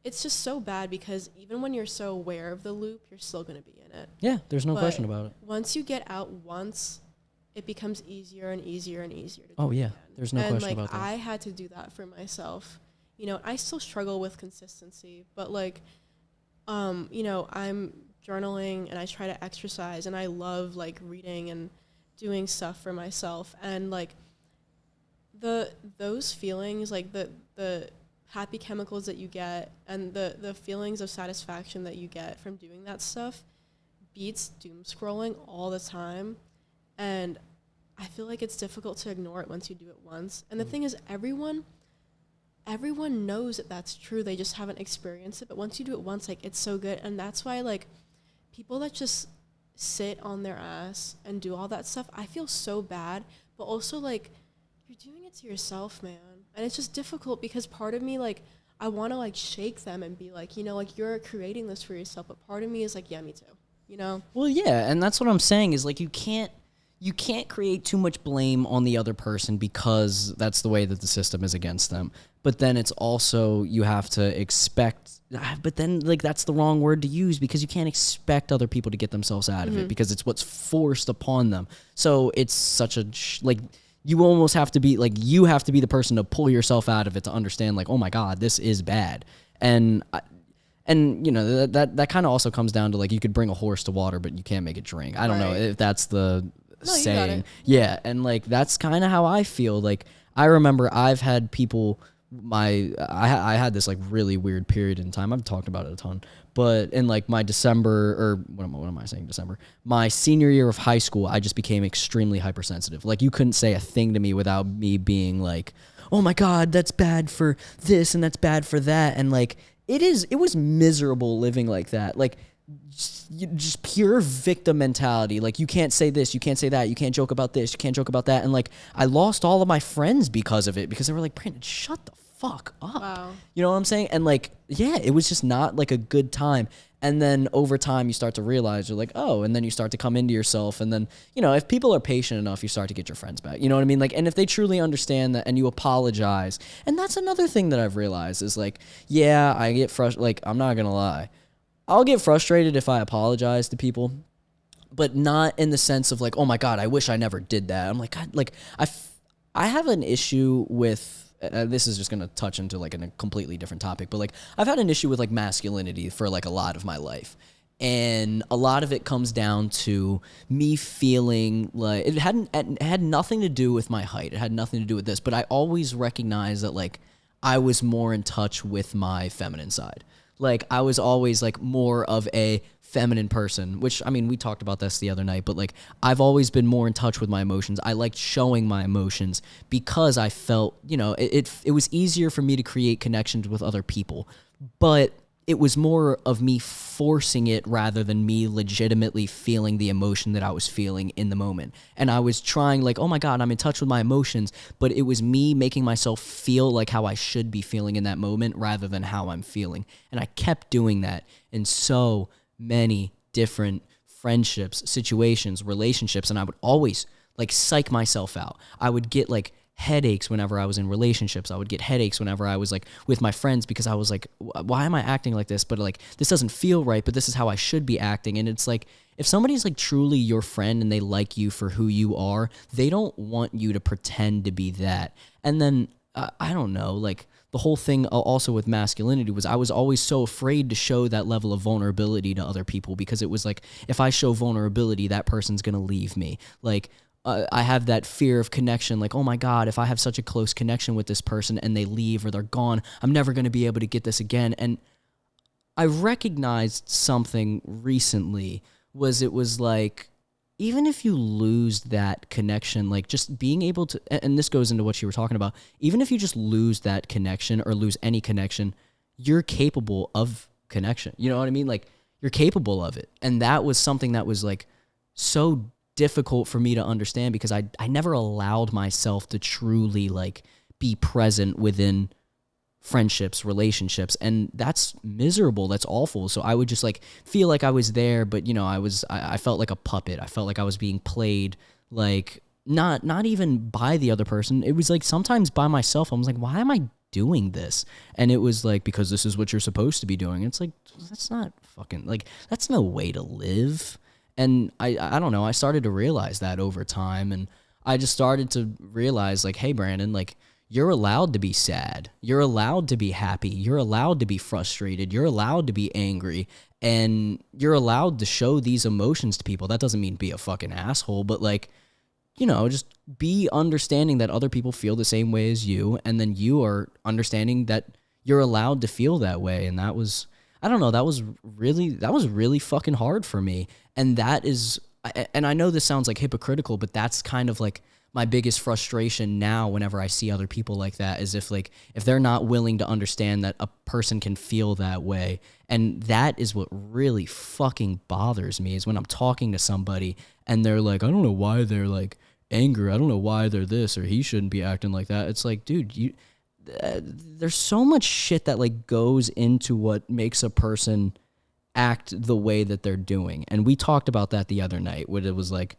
it's just so bad because even when you're so aware of the loop, you're still going to be in it. Yeah, there's no question about it. Once you get out once, it becomes easier and easier and easier to do. Oh yeah, again. There's no question about that. And like I had to do that for myself. I still struggle with consistency, but like I'm journaling and I try to exercise, and I love like reading and doing stuff for myself, and like those feelings, like the happy chemicals that you get and the feelings of satisfaction that you get from doing that stuff beats doom scrolling all the time. And I feel like it's difficult to ignore it once you do it once. And the thing is, everyone knows that that's true. They just haven't experienced it. But once you do it once, like, it's so good. And that's why, like, people that just sit on their ass and do all that stuff, I feel so bad. But also, like, you're doing it to yourself, man. And it's just difficult because part of me, like, I want to, like, shake them and be like, you know, like, you're creating this for yourself. But part of me is like, yeah, me too, you know? Well, yeah, and that's what I'm saying is, like, you can't create too much blame on the other person because that's the way that the system is against them. But then it's also, you have to expect, but then, like, that's the wrong word to use because you can't expect other people to get themselves out of it because it's what's forced upon them. So it's such a, like, you almost have to be, like, you have to be the person to pull yourself out of it to understand, like, oh my God, this is bad. And you know, that kind of also comes down to, like, you could bring a horse to water, but you can't make it drink. I don't know if that's the saying. Yeah, and, like, that's kind of how I feel. Like, I remember I've had people, I had this, like, really weird period in time. I've talked about it a ton. But in, like, my December, or what am I saying, December? My senior year of high school, I just became extremely hypersensitive. Like, you couldn't say a thing to me without me being like, oh my God, that's bad for this and that's bad for that. And, like, it was miserable living like that. Like, just pure victim mentality. Like, you can't say this, you can't say that, you can't joke about this, you can't joke about that. And, like, I lost all of my friends because of it, because they were like, Brandon, shut the fuck up. Wow. You know what I'm saying? And, like, yeah, it was just not, like, a good time. And then over time you start to realize, you're like, oh, and then you start to come into yourself. And then, you know, if people are patient enough, you start to get your friends back. You know what I mean? Like, and if they truly understand that and you apologize. And that's another thing that I've realized is, like, yeah, I get frustrated. Like, I'm not gonna lie, I'll get frustrated if I apologize to people, but not in the sense of, like, oh my God, I wish I never did that. I'm like, God, like, I have an issue with, this is just going to touch into, like, a completely different topic, but, like, I've had an issue with, like, masculinity for, like, a lot of my life. And a lot of it comes down to me feeling like it had nothing to do with my height. It had nothing to do with this, but I always recognized that, like, I was more in touch with my feminine side. Like, I was always, like, more of a feminine person, which, I mean, we talked about this the other night, but, like, I've always been more in touch with my emotions. I liked showing my emotions because I felt, you know, it was easier for me to create connections with other people, but it was more of me forcing it rather than me legitimately feeling the emotion that I was feeling in the moment. And I was trying, like, oh my God, I'm in touch with my emotions, but it was me making myself feel like how I should be feeling in that moment rather than how I'm feeling. And I kept doing that in so many different friendships, situations, relationships, and I would always, like, psych myself out. I would get, like, headaches whenever I was in relationships. I would get headaches whenever I was, like, with my friends because I was like, why am I acting like this? But, like, this doesn't feel right, but this is how I should be acting. And it's like, if somebody's, like, truly your friend and they like you for who you are, they don't want you to pretend to be that. And then, I don't know, like, the whole thing also with masculinity was I was always so afraid to show that level of vulnerability to other people because it was like, if I show vulnerability, that person's going to leave me. Like, I have that fear of connection, like, oh my God, if I have such a close connection with this person and they leave or they're gone, I'm never going to be able to get this again. And I recognized something recently it was like, even if you lose that connection, like, just being able to, and this goes into what you were talking about, even if you just lose that connection or lose any connection, you're capable of connection. You know what I mean? Like, you're capable of it. And that was something that was, like, so difficult for me to understand because I never allowed myself to truly, like, be present within friendships, relationships, and that's miserable. That's awful. So I would just, like, feel like I was there, but, you know, I felt like a puppet. I felt like I was being played, like, not even by the other person. It was, like, sometimes by myself. I was like, why am I doing this? And it was like, because this is what you're supposed to be doing. It's like, that's not fucking, like, that's no way to live. And I don't know, I started to realize that over time, and I just started to realize, like, hey, Brandon, like, you're allowed to be sad. You're allowed to be happy. You're allowed to be frustrated. You're allowed to be angry, and you're allowed to show these emotions to people. That doesn't mean be a fucking asshole, but, like, you know, just be understanding that other people feel the same way as you, and then you are understanding that you're allowed to feel that way. And that was, I don't know, that was really fucking hard for me. And that is, and I know this sounds like hypocritical, but that's kind of like my biggest frustration now whenever I see other people like that, is if they're not willing to understand that a person can feel that way. And that is what really fucking bothers me, is when I'm talking to somebody and they're like, I don't know why they're like angry. I don't know why they're this, or he shouldn't be acting like that. It's like, dude, there's so much shit that like goes into what makes a person act the way that they're doing. And we talked about that the other night, where it was like,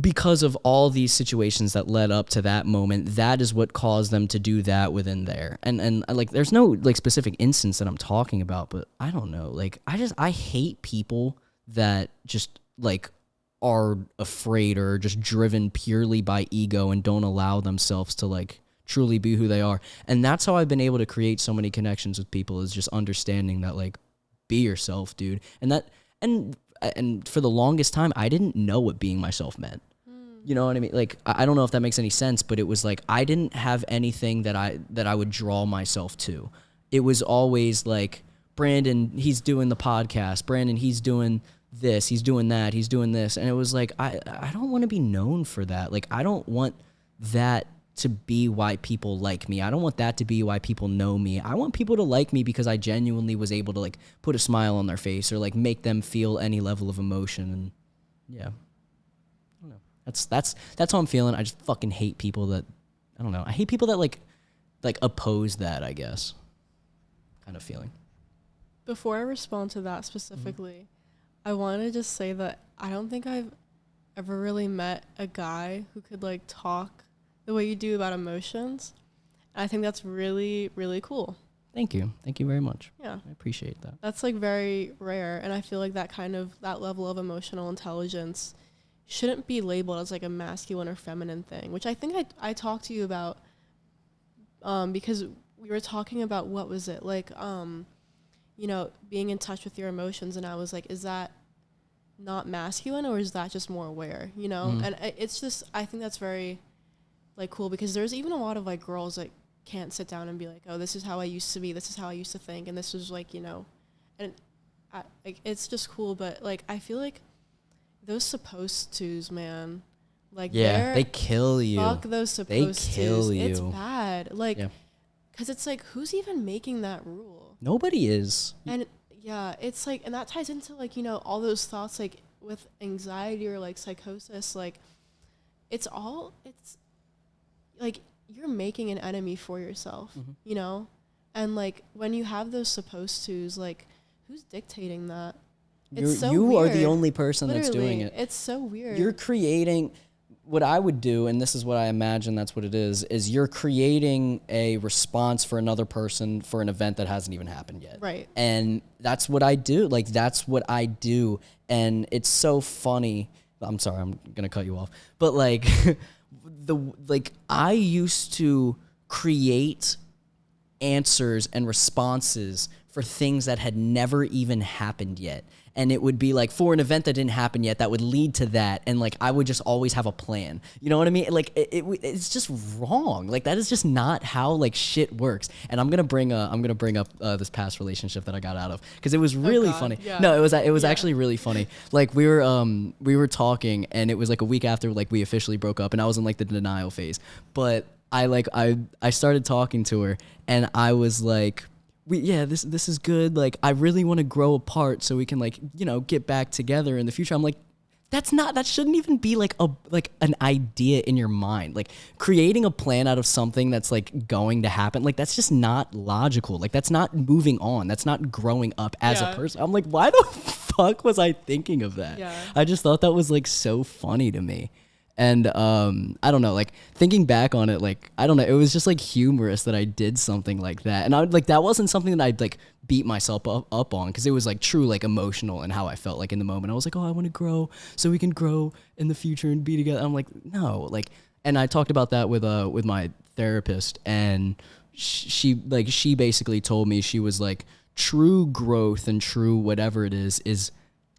because of all these situations that led up to that moment, that is what caused them to do that within there. And like, there's no like specific instance that I'm talking about, but I don't know. Like, I hate people that just like are afraid or just driven purely by ego and don't allow themselves to like truly be who they are. And that's how I've been able to create so many connections with people, is just understanding that like, be yourself, dude. And for the longest time, I didn't know what being myself meant. You know what I mean? Like, I don't know if that makes any sense, but it was like, I didn't have anything that I would draw myself to. It was always like, Brandon, he's doing the podcast. Brandon, he's doing this. He's doing that. He's doing this. And it was like, I don't want to be known for that. Like, I don't want that to be why people like me. I don't want that to be why people know me. I want people to like me because I genuinely was able to like put a smile on their face or like make them feel any level of emotion. And yeah, I don't know. That's how I'm feeling. I just fucking hate people that, I don't know. I hate people that like oppose that, I guess, kind of feeling. Before I respond to that specifically, I want to just say that I don't think I've ever really met a guy who could like talk the way you do about emotions. I think that's really, really cool. Thank you. Thank you very much. Yeah. I appreciate that. That's like very rare. And I feel like that level of emotional intelligence shouldn't be labeled as like a masculine or feminine thing, which I think I talked to you about because we were talking about, what was it? Like, you know, being in touch with your emotions. And I was like, is that not masculine, or is that just more aware, you know? And it's just, I think that's very like cool, because there's even a lot of like girls that can't sit down and be like, oh, this is how I used to be, this is how I used to think, and this is like, you know, and like, it's just cool. But like, I feel like those supposed tos, man, like, yeah, they kill you. Fuck those supposed tos. They kill you. It's bad. Like, because it's like, who's even making that rule? Nobody is. And yeah, it's like, and that ties into like, you know, all those thoughts like with anxiety or like psychosis, like it's like you're making an enemy for yourself, you know? And like, when you have those supposed tos, like, who's dictating that? It's so you weird. are the only person Literally, that's doing it. It's so weird. You're creating, what I would do, and this is what I imagine that's what it is you're creating a response for another person for an event that hasn't even happened yet. Right. And that's what I do. Like, that's what I do. And it's so funny. I'm sorry, I'm going to cut you off. But like, I used to create answers and responses for things that had never even happened yet. And it would be like, for an event that didn't happen yet, that would lead to that. And like, I would just always have a plan. You know what I mean? Like, it's just wrong. Like, that is just not how like shit works. And I'm gonna bring up this past relationship that I got out of, because it was really funny. Yeah. No, it was actually really funny. Like, we were talking, and it was like a week after like we officially broke up, and I was in like the denial phase. But I started talking to her, and I was like, this is good. Like, I really want to grow apart so we can like, you know, get back together in the future. I'm like, that shouldn't even be like an idea in your mind. Like, creating a plan out of something that's like going to happen, like, that's just not logical. Like, that's not moving on. That's not growing up as a person. I'm like, why the fuck was I thinking of that? Yeah. I just thought that was like so funny to me. And I don't know, like, thinking back on it, like, I don't know, it was just like humorous that I did something like that. And I like, that wasn't something that I'd like beat myself up on, because it was like true, like, emotional and how I felt like in the moment. I was like, oh, I want to grow so we can grow in the future and be together. I'm like, no, like, and I talked about that with my therapist, and she basically told me, she was like, true growth and true whatever it is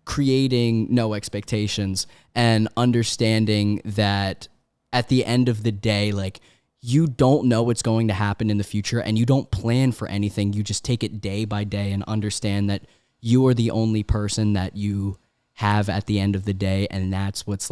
creating no expectations and understanding that at the end of the day, like, you don't know what's going to happen in the future and you don't plan for anything. You just take it day by day and understand that you are the only person that you have at the end of the day. And that's what's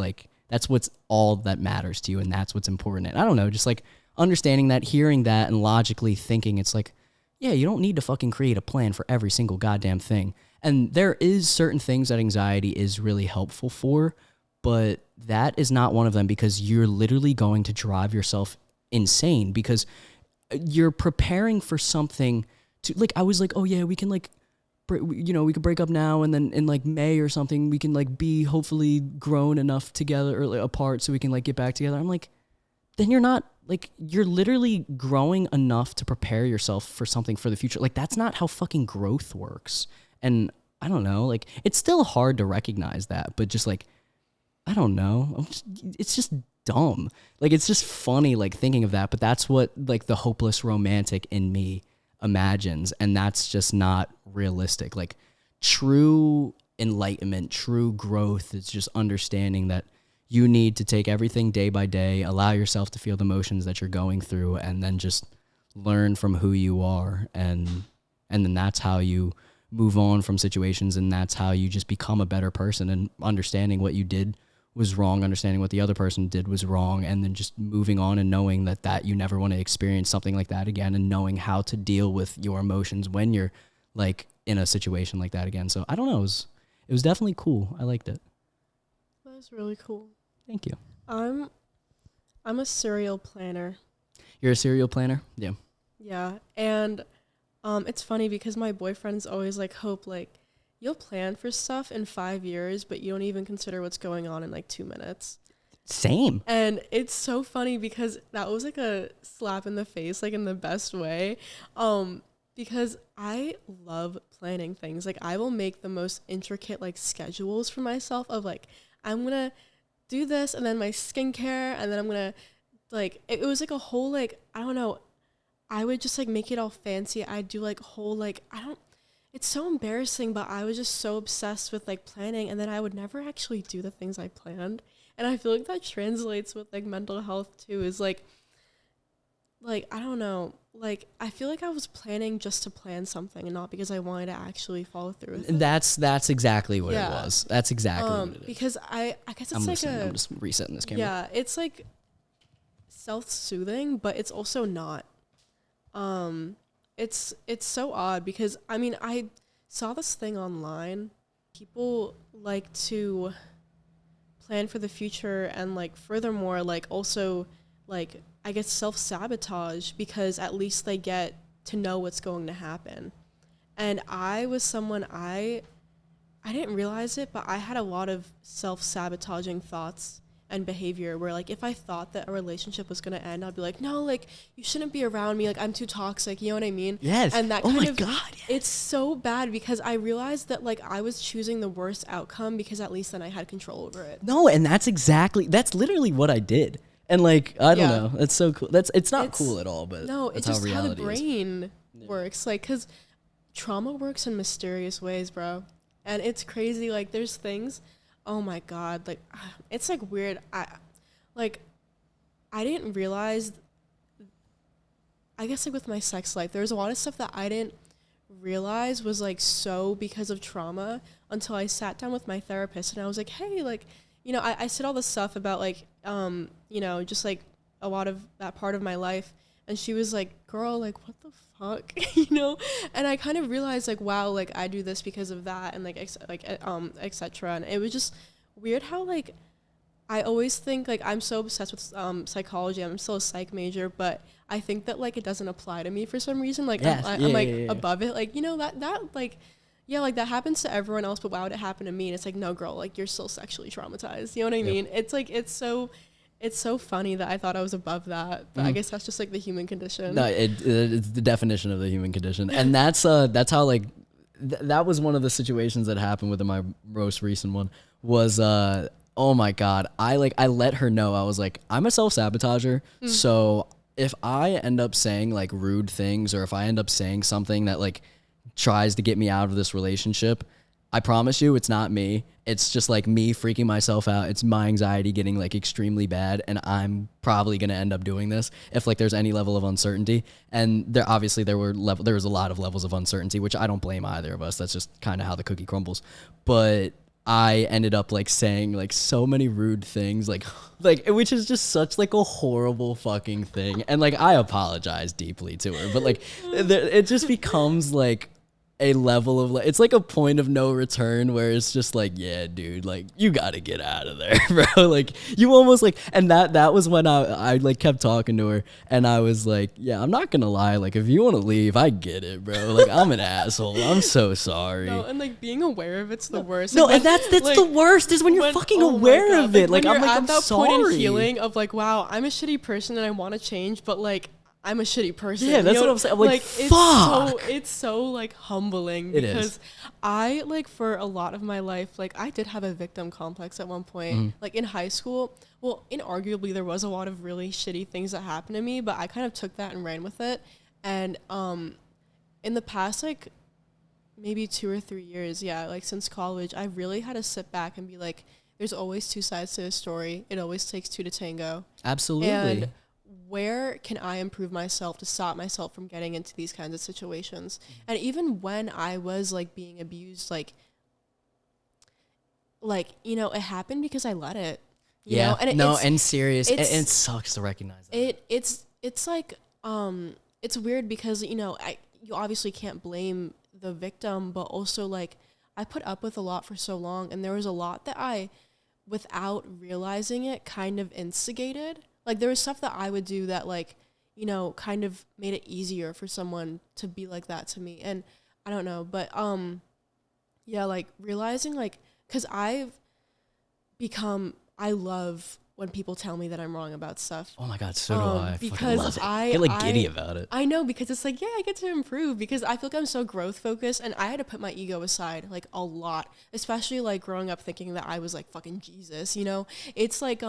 all that matters to you. And that's what's important. And I don't know, just like understanding that, hearing that, and logically thinking, it's like, yeah, you don't need to fucking create a plan for every single goddamn thing. And there is certain things that anxiety is really helpful for, but that is not one of them, because you're literally going to drive yourself insane because you're preparing for something to, like, I was like, oh yeah, we can like, we could break up now, and then in like May or something, we can like be hopefully grown enough together or like apart so we can like get back together. I'm like, then you're not, like, you're literally growing enough to prepare yourself for something for the future. Like, that's not how fucking growth works. And I don't know, like, it's still hard to recognize that, but just like, I don't know. It's just dumb. Like, it's just funny, like, thinking of that, but that's what, like, the hopeless romantic in me imagines, and that's just not realistic. Like, true enlightenment, true growth is just understanding that you need to take everything day by day, allow yourself to feel the emotions that you're going through, and then just learn from who you are, and then that's how you move on from situations, and that's how you just become a better person, and understanding what you did was wrong, understanding what the other person did was wrong, and then just moving on and knowing that you never want to experience something like that again, and knowing how to deal with your emotions when you're like in a situation like that again. So I don't know, it was definitely cool. I liked it. That was really cool. Thank you. I'm a serial planner. You're a serial planner? Yeah. Yeah, and it's funny because my boyfriend's always like, Hope, like, you'll plan for stuff in 5 years, but you don't even consider what's going on in like 2 minutes. Same. And it's so funny because that was like a slap in the face, like in the best way. Because I love planning things. Like, I will make the most intricate like schedules for myself of like, I'm gonna do this, and then my skincare, and then I'm gonna like, it was like a whole like, I don't know, I would just like make it all fancy. I'd do like whole like, it's so embarrassing, but I was just so obsessed with like planning, and then I would never actually do the things I planned. And I feel like that translates with like mental health too, is like I don't know, like I feel like I was planning just to plan something and not because I wanted to actually follow through with it. That's exactly what it was. That's exactly what it is. Because I guess it's I'm just resetting this camera. Yeah, it's like self-soothing, but it's also not. It's so odd because, I mean, I saw this thing online. People like to plan for the future and, like, furthermore, like, also, like, I guess self-sabotage because at least they get to know what's going to happen. And I was someone, I didn't realize it, but I had a lot of self-sabotaging thoughts and behavior where, like, if I thought that a relationship was going to end, I'd be like, no, like, you shouldn't be around me, like, I'm too toxic, you know what I mean? Yes. And that God, yes. Yes. It's so bad because I realized that, like, I was choosing the worst outcome because at least then I had control over it. No, and that's literally what I did. And, like, I don't know, it's so cool. It's not cool at all, but no, that's it's just how reality how the brain works. Like, because trauma works in mysterious ways, bro. And it's crazy. Like, there's things, oh my God, like, it's like weird. I didn't realize, I guess, like with my sex life, there's a lot of stuff that I didn't realize was like so because of trauma until I sat down with my therapist and I was like, hey, like, you know, I said all this stuff about like, you know, just like a lot of that part of my life. And she was like, girl, like, what the fuck, you know? And I kind of realized like, wow, like I do this because of that and like, et cetera. And it was just weird how like, I always think like I'm so obsessed with psychology. I'm still a psych major, but I think that like it doesn't apply to me for some reason. Like I'm above it. Like, you know, that like, yeah, like that happens to everyone else, but why would it happen to me? And it's like, no, girl, like you're still sexually traumatized. You know what I mean? It's like it's so funny that I thought I was above that, but I guess that's just like the human condition. No, it's the definition of the human condition, and that's how like that was one of the situations that happened with my most recent one was oh my God, I let her know. I was like, I'm a self-sabotager, so if I end up saying like rude things or if I end up saying something that like tries to get me out of this relationship, I promise you it's not me. It's just like me freaking myself out. It's my anxiety getting like extremely bad, and I'm probably going to end up doing this if like there's any level of uncertainty. And there obviously there was a lot of levels of uncertainty, which I don't blame either of us. That's just kind of how the cookie crumbles. But I ended up like saying like so many rude things, like which is just such like a horrible fucking thing. And like I apologize deeply to her, but like it just becomes like a level of like, it's like a point of no return where it's just like, yeah, dude, like you gotta get out of there, bro. Like you almost like, and that was when I like kept talking to her, and I was like, yeah, I'm not gonna lie, like if you want to leave, I get it, bro. Like I'm an asshole. I'm so sorry. No, and like being aware of it's the worst. No, like, and that's like, the worst is when you're fucking aware of it. Like I'm like, at I'm that sorry. point in healing of like, wow, I'm a shitty person and I want to change, but like I'm a shitty person. Yeah, that's what I'm saying. I'm like fuck. It's so like humbling because I like for a lot of my life, like I did have a victim complex at one point. Like in high school, well, inarguably there was a lot of really shitty things that happened to me, but I kind of took that and ran with it. And in the past like maybe 2 or 3 years, like since college, I really had to sit back and be like, there's always two sides to a story. It always takes two to tango. Absolutely. And where can I improve myself to stop myself from getting into these kinds of situations? And even when I was like being abused, like you know, it happened because I let it. You know? And serious. It sucks to recognize that. It's like it's weird because you know you obviously can't blame the victim, but also like I put up with a lot for so long, and there was a lot that I, without realizing it, kind of instigated. Like, there was stuff that I would do that, like, you know, kind of made it easier for someone to be like that to me. And I don't know, but, yeah, like, realizing, like, because I love when people tell me that I'm wrong about stuff. Oh my God, so do I. Because love it. I get, like, giddy about it. I know, because it's like, yeah, I get to improve, because I feel like I'm so growth focused, and I had to put my ego aside, like, a lot, especially, like, growing up thinking that I was, like, fucking Jesus, you know? It's like,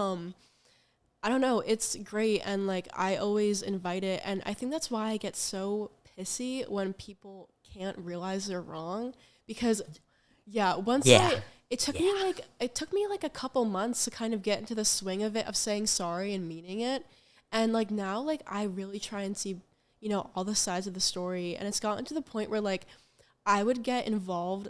I don't know, it's great, and like I always invite it, and I think that's why I get so pissy when people can't realize they're wrong, because it took me like a couple months to kind of get into the swing of it, of saying sorry and meaning it, and like now like I really try and see, you know, all the sides of the story, and it's gotten to the point where like I would get involved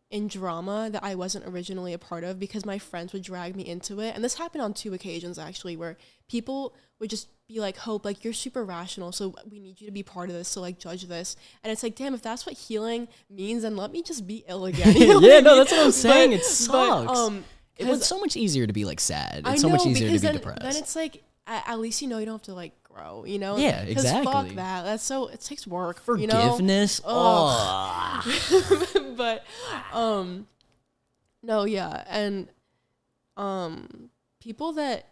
in drama that I wasn't originally a part of because my friends would drag me into it. And this happened on 2 occasions actually, where people would just be like, Hope, like you're super rational, so we need you to be part of this, so like judge this. And it's like, damn, if that's what healing means, then let me just be ill again. You know that's what I'm saying. It sucks. It was so much easier to be like sad. It's so much easier to be depressed. Then it's like, at least you know you don't have to like grow, you know? Yeah, exactly. Fuck that. That's so, it takes work. Forgiveness. You know? But, no, yeah. And, people that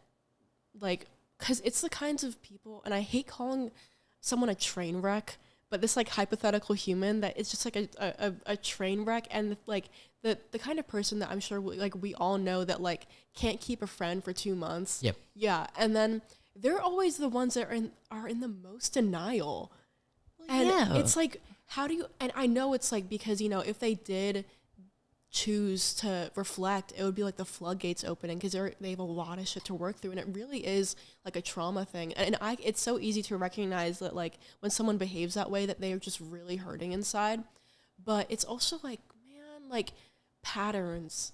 like, cause it's the kinds of people, and I hate calling someone a train wreck, but this like hypothetical human that it's just like a train wreck, and like the kind of person that I'm sure we all know that like can't keep a friend for 2 months. Yep. Yeah. And then they're always the ones that are in the most denial. And it's like, how do you, and I know it's like, because, you know, if they did choose to reflect, it would be like the floodgates opening, because they have a lot of shit to work through, and it really is like a trauma thing. And it's so easy to recognize that like when someone behaves that way, that they are just really hurting inside. But it's also like, man, like patterns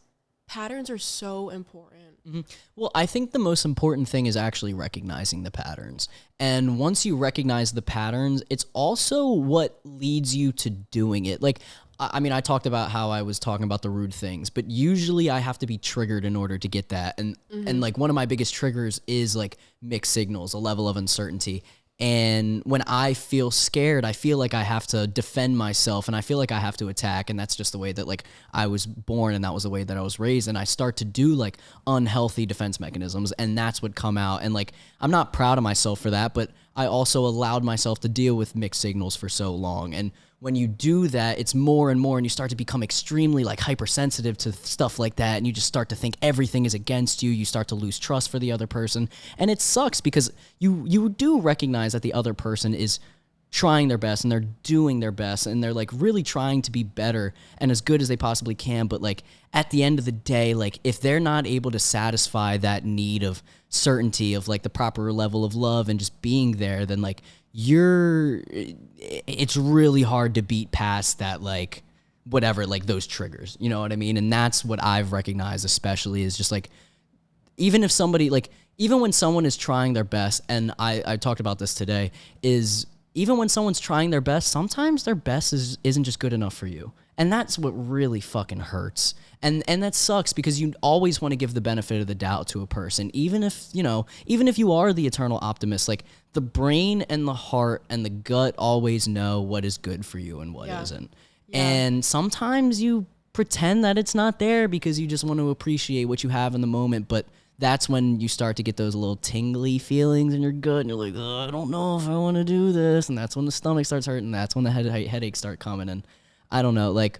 are so important. Mm-hmm. Well, I think the most important thing is actually recognizing the patterns. And once you recognize the patterns, it's also what leads you to doing it. Like, I mean, I talked about how I was talking about the rude things, but usually I have to be triggered in order to get that. And like one of my biggest triggers is like mixed signals, a level of uncertainty. And when I feel scared, I feel like I have to defend myself, and I feel like I have to attack. And that's just the way that like I was born, and that was the way that I was raised. And I start to do like unhealthy defense mechanisms, and that's what come out. And like, I'm not proud of myself for that, but I also allowed myself to deal with mixed signals for so long. And when you do that, it's more and more, and you start to become extremely like hypersensitive to stuff like that, and you just start to think everything is against you. You start to lose trust for the other person, and it sucks because you do recognize that the other person is trying their best and they're doing their best and they're like really trying to be better and as good as they possibly can. But like at the end of the day, like if they're not able to satisfy that need of certainty of like the proper level of love and just being there, then like it's really hard to beat past that, like whatever, like those triggers, you know what I mean? And that's what I've recognized, especially, is just like, even if somebody, like, even when someone is trying their best, and I talked about this today, is even when someone's trying their best, sometimes their best isn't just good enough for you. And that's what really fucking hurts. And that sucks, because you always want to give the benefit of the doubt to a person, even if you are the eternal optimist. Like, the brain and the heart and the gut always know what is good for you and what isn't. Yeah. And sometimes you pretend that it's not there because you just want to appreciate what you have in the moment, but that's when you start to get those little tingly feelings in your gut, and you're like, oh, I don't know if I want to do this, and that's when the stomach starts hurting, that's when the headaches start coming, and I don't know, like,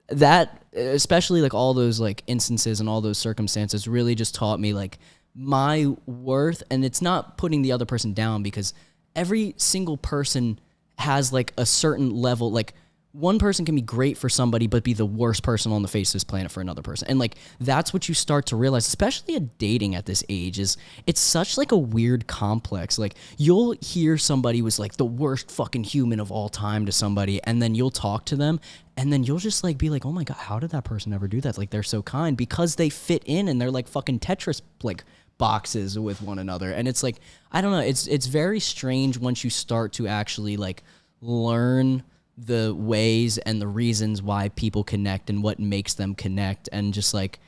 that, especially, like, all those, like, instances and all those circumstances really just taught me, like, my worth. And it's not putting the other person down, because every single person has, like, a certain level, like, one person can be great for somebody but be the worst person on the face of this planet for another person. And like, that's what you start to realize, especially at dating at this age, is it's such like a weird complex. Like, you'll hear somebody was like the worst fucking human of all time to somebody, and then you'll talk to them, and then you'll just like be like, oh my God, how did that person ever do that? Like, they're so kind, because they fit in and they're like fucking Tetris like boxes with one another. And it's like, I don't know, it's very strange once you start to actually like learn the ways and the reasons why people connect and what makes them connect, and just like,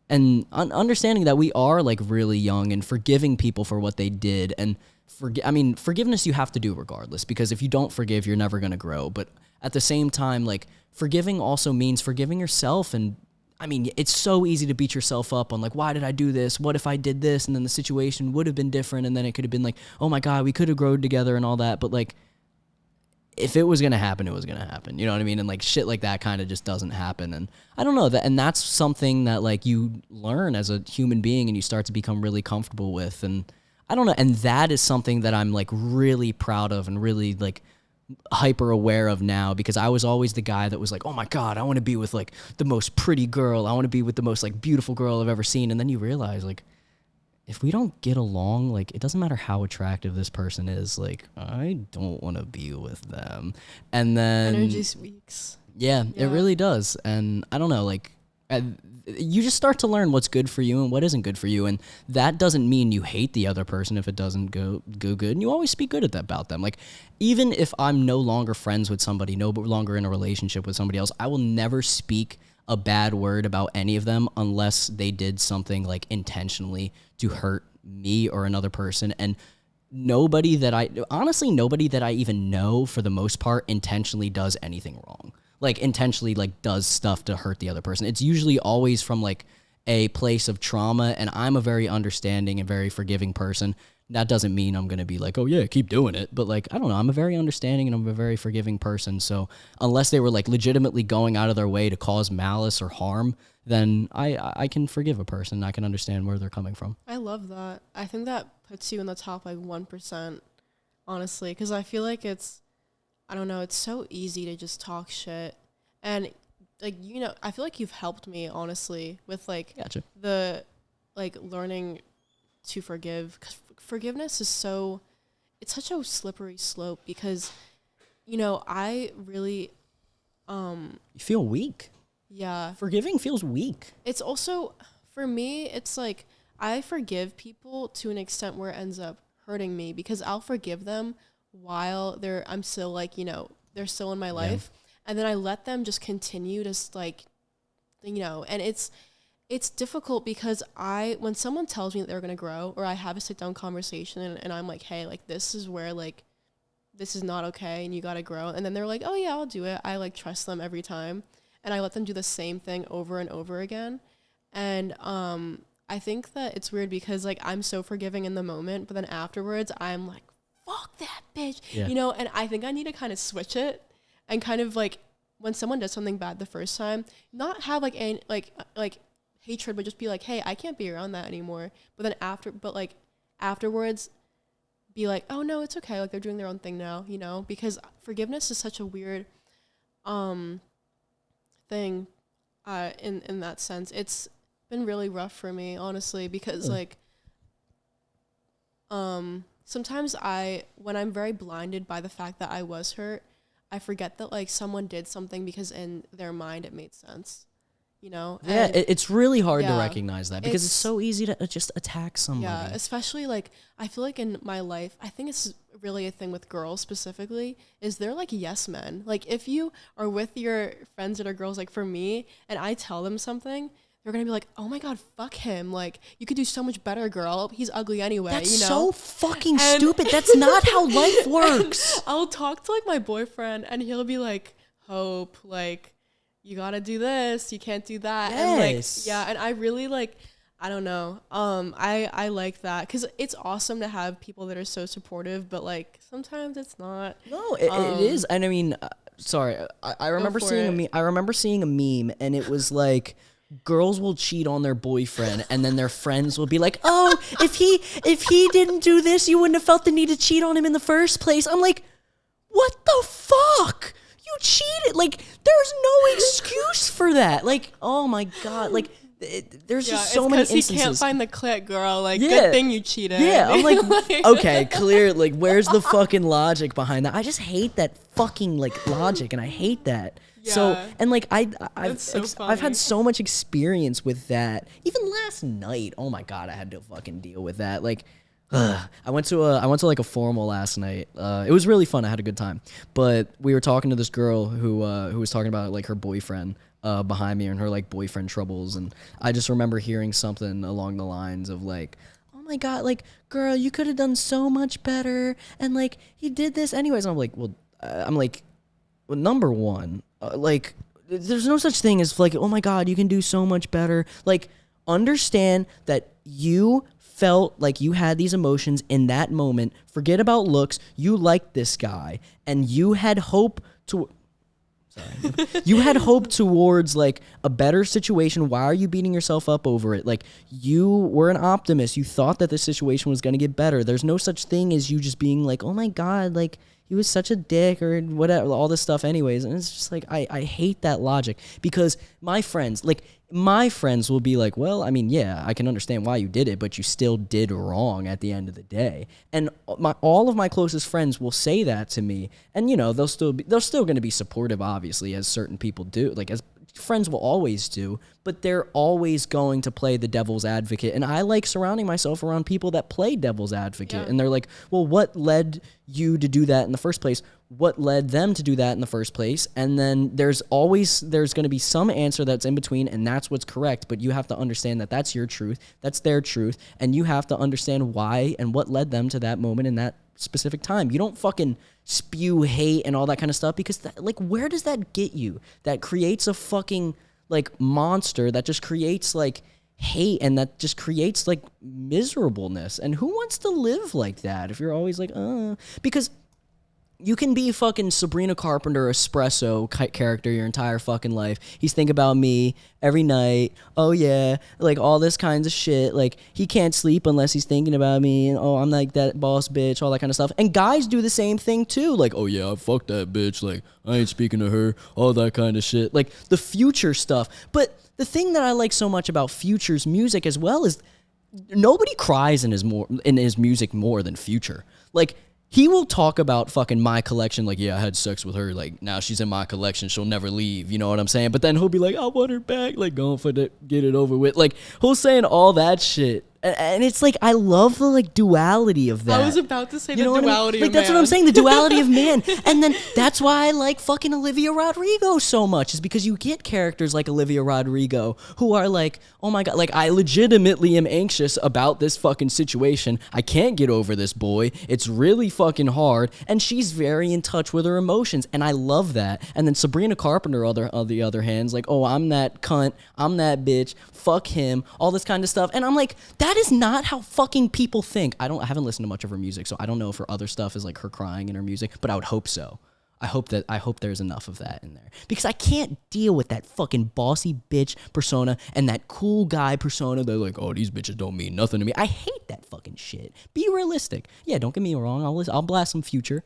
and understanding that we are like really young, and forgiving people for what they did. And forgiveness you have to do regardless, because if you don't forgive, you're never going to grow. But at the same time, like, forgiving also means forgiving yourself. And I mean, it's so easy to beat yourself up on like, why did I do this? What if I did this? And then the situation would have been different, and then it could have been like, oh my God, we could have grown together and all that. But like, if it was going to happen, it was going to happen. You know what I mean? And like, shit like that kind of just doesn't happen. And I don't know that. And that's something that like you learn as a human being, and you start to become really comfortable with. And I don't know. And that is something that I'm like really proud of and really like hyper aware of now, because I was always the guy that was like, oh my God, I want to be with like the most pretty girl. I want to be with the most like beautiful girl I've ever seen. And then you realize, like, if we don't get along, like, it doesn't matter how attractive this person is, like, I don't want to be with them. And then energy speaks. Yeah, it really does. And I don't know, like, you just start to learn what's good for you and what isn't good for you. And that doesn't mean you hate the other person if it doesn't go good. And you always speak good about them. Like, even if I'm no longer friends with somebody, no longer in a relationship with somebody else, I will never speak a bad word about any of them unless they did something like intentionally to hurt me or another person. And nobody that I even know, for the most part, intentionally does anything wrong. Like, intentionally like does stuff to hurt the other person. It's usually always from like a place of trauma, and I'm a very understanding and very forgiving person. That doesn't mean I'm going to be like, oh yeah, keep doing it. But like, I don't know, I'm a very understanding and I'm a very forgiving person. So unless they were like legitimately going out of their way to cause malice or harm, then I can forgive a person. I can understand where they're coming from. I love that. I think that puts you in the top like 1%, honestly, because I feel like it's so easy to just talk shit. And like, you know, I feel like you've helped me, honestly, with like the like learning to forgive, because forgiveness is it's such a slippery slope, because, you know, I really you feel weak. Yeah, forgiving feels weak. It's also, for me, it's like I forgive people to an extent where it ends up hurting me, because I'll forgive them while I'm still like, you know, they're still in my life, and then I let them just continue to like, you know. And it's difficult, because when someone tells me that they're going to grow, or I have a sit down conversation and I'm like, hey, like, this is where like, this is not okay and you got to grow. And then they're like, oh yeah, I'll do it. I like trust them every time. And I let them do the same thing over and over again. And I think that it's weird, because like, I'm so forgiving in the moment, but then afterwards I'm like, fuck that bitch, you know. And I think I need to kind of switch it, and kind of like, when someone does something bad the first time, not have like any like hatred, but just be like, hey, I can't be around that anymore. But then afterwards, be like, oh no, it's okay, like they're doing their own thing now, you know, because forgiveness is such a weird thing in that sense. It's been really rough for me, honestly, because like sometimes when I'm very blinded by the fact that I was hurt, I forget that like someone did something because in their mind it made sense, you know? Yeah, it's really hard to recognize that because it's so easy to just attack somebody. Yeah, especially like I feel like in my life, I think it's really a thing with girls specifically, is they're like yes men. Like if you are with your friends that are girls, like for me, and I tell them something, they're gonna be like, oh my god, fuck him. Like, you could do so much better, girl. He's ugly anyway, That's you know? so fucking stupid. That's not how life works. I'll talk to, like, my boyfriend, and he'll be like, Hope, like, you gotta do this. You can't do that. Yes. And, like, yeah, and I really, like, I don't know. I like that. Because it's awesome to have people that are so supportive, but, like, sometimes it's not. No, it is. And, I mean, sorry. I remember seeing a meme, and it was, like, girls will cheat on their boyfriend and then their friends will be like, oh, if he didn't do this, you wouldn't have felt the need to cheat on him in the first place. I'm like, what the fuck? You cheated. Like, there's no excuse for that. Like, oh my God. Like, there's just so many instances. He can't find the clit, girl. Like, good thing you cheated. Yeah, I'm like, okay, clear. Like, where's the fucking logic behind that? I just hate that fucking, like, logic, and I hate that. Yeah. So, and like I've had so much experience with that. Even last night, oh my God, I had to fucking deal with that. Like, I went to like a formal last night. It was really fun. I had a good time. But we were talking to this girl who was talking about like her boyfriend behind me and her like boyfriend troubles, and I just remember hearing something along the lines of like, oh my God, like, girl, you could have done so much better, and like he did this anyways. And I'm like, well, number one, like, there's no such thing as like, oh my God, you can do so much better. Like, understand that you felt like you had these emotions in that moment. Forget about looks. You liked this guy, and you had hope to. You had hope towards like a better situation. Why are you beating yourself up over it? Like, you were an optimist. You thought that the situation was going to get better. There's no such thing as you just being like, oh my God, like, he was such a dick or whatever, all this stuff anyways. And it's just like, I hate that logic, because my friends will be like, well, I mean, yeah, I can understand why you did it, but you still did wrong at the end of the day. And all of my closest friends will say that to me. And, you know, they're still going to be supportive, obviously, as certain people do, like as friends will always do, but they're always going to play the devil's advocate. And I like surrounding myself around people that play devil's advocate. Yeah. And they're like, well, what led you to do that in the first place? What led them to do that in the first place? And then there's going to be some answer that's in between, and that's what's correct. But you have to understand that that's your truth, that's their truth, and you have to understand why and what led them to that moment in that specific time. You don't fucking spew hate and all that kind of stuff, because like, where does that get you? That creates a fucking like monster that just creates like hate, and that just creates like miserableness. And who wants to live like that if you're always like, because you can be fucking Sabrina Carpenter espresso character your entire fucking life. He's thinking about me every night. Oh yeah, like all this kinds of shit. Like, he can't sleep unless he's thinking about me. And oh, I'm like that boss bitch, all that kind of stuff. And guys do the same thing too. Like, oh yeah, fuck that bitch. Like, I ain't speaking to her. All that kind of shit. Like the Future stuff. But the thing that I like so much about Future's music as well is nobody cries in his music more than Future. Like, he will talk about fucking My Collection, like, yeah, I had sex with her, like, now she's in my collection, she'll never leave, you know what I'm saying? But then he'll be like, I want her back, like, going for the, get it over with. Like, he'll saying all that shit. And it's like, I love the like duality of that. I was about to say the duality of man. Like, that's what I'm saying, the duality of man. And then that's why I like fucking Olivia Rodrigo so much, is because you get characters like Olivia Rodrigo who are like, oh my God, like, I legitimately am anxious about this fucking situation. I can't get over this boy. It's really fucking hard. And she's very in touch with her emotions. And I love that. And then Sabrina Carpenter, on the other hand, is like, oh, I'm that cunt. I'm that bitch. Fuck him. All this kind of stuff. And I'm like, that is not how fucking people think. I haven't listened to much of her music, so I don't know if her other stuff is like her crying in her music, but I would hope so. I hope there's enough of that in there, because I can't deal with that fucking bossy bitch persona and that cool guy persona. They're like, oh, these bitches don't mean nothing to me. I hate that fucking shit. Be realistic. Yeah, don't get me wrong. I'll blast some Future.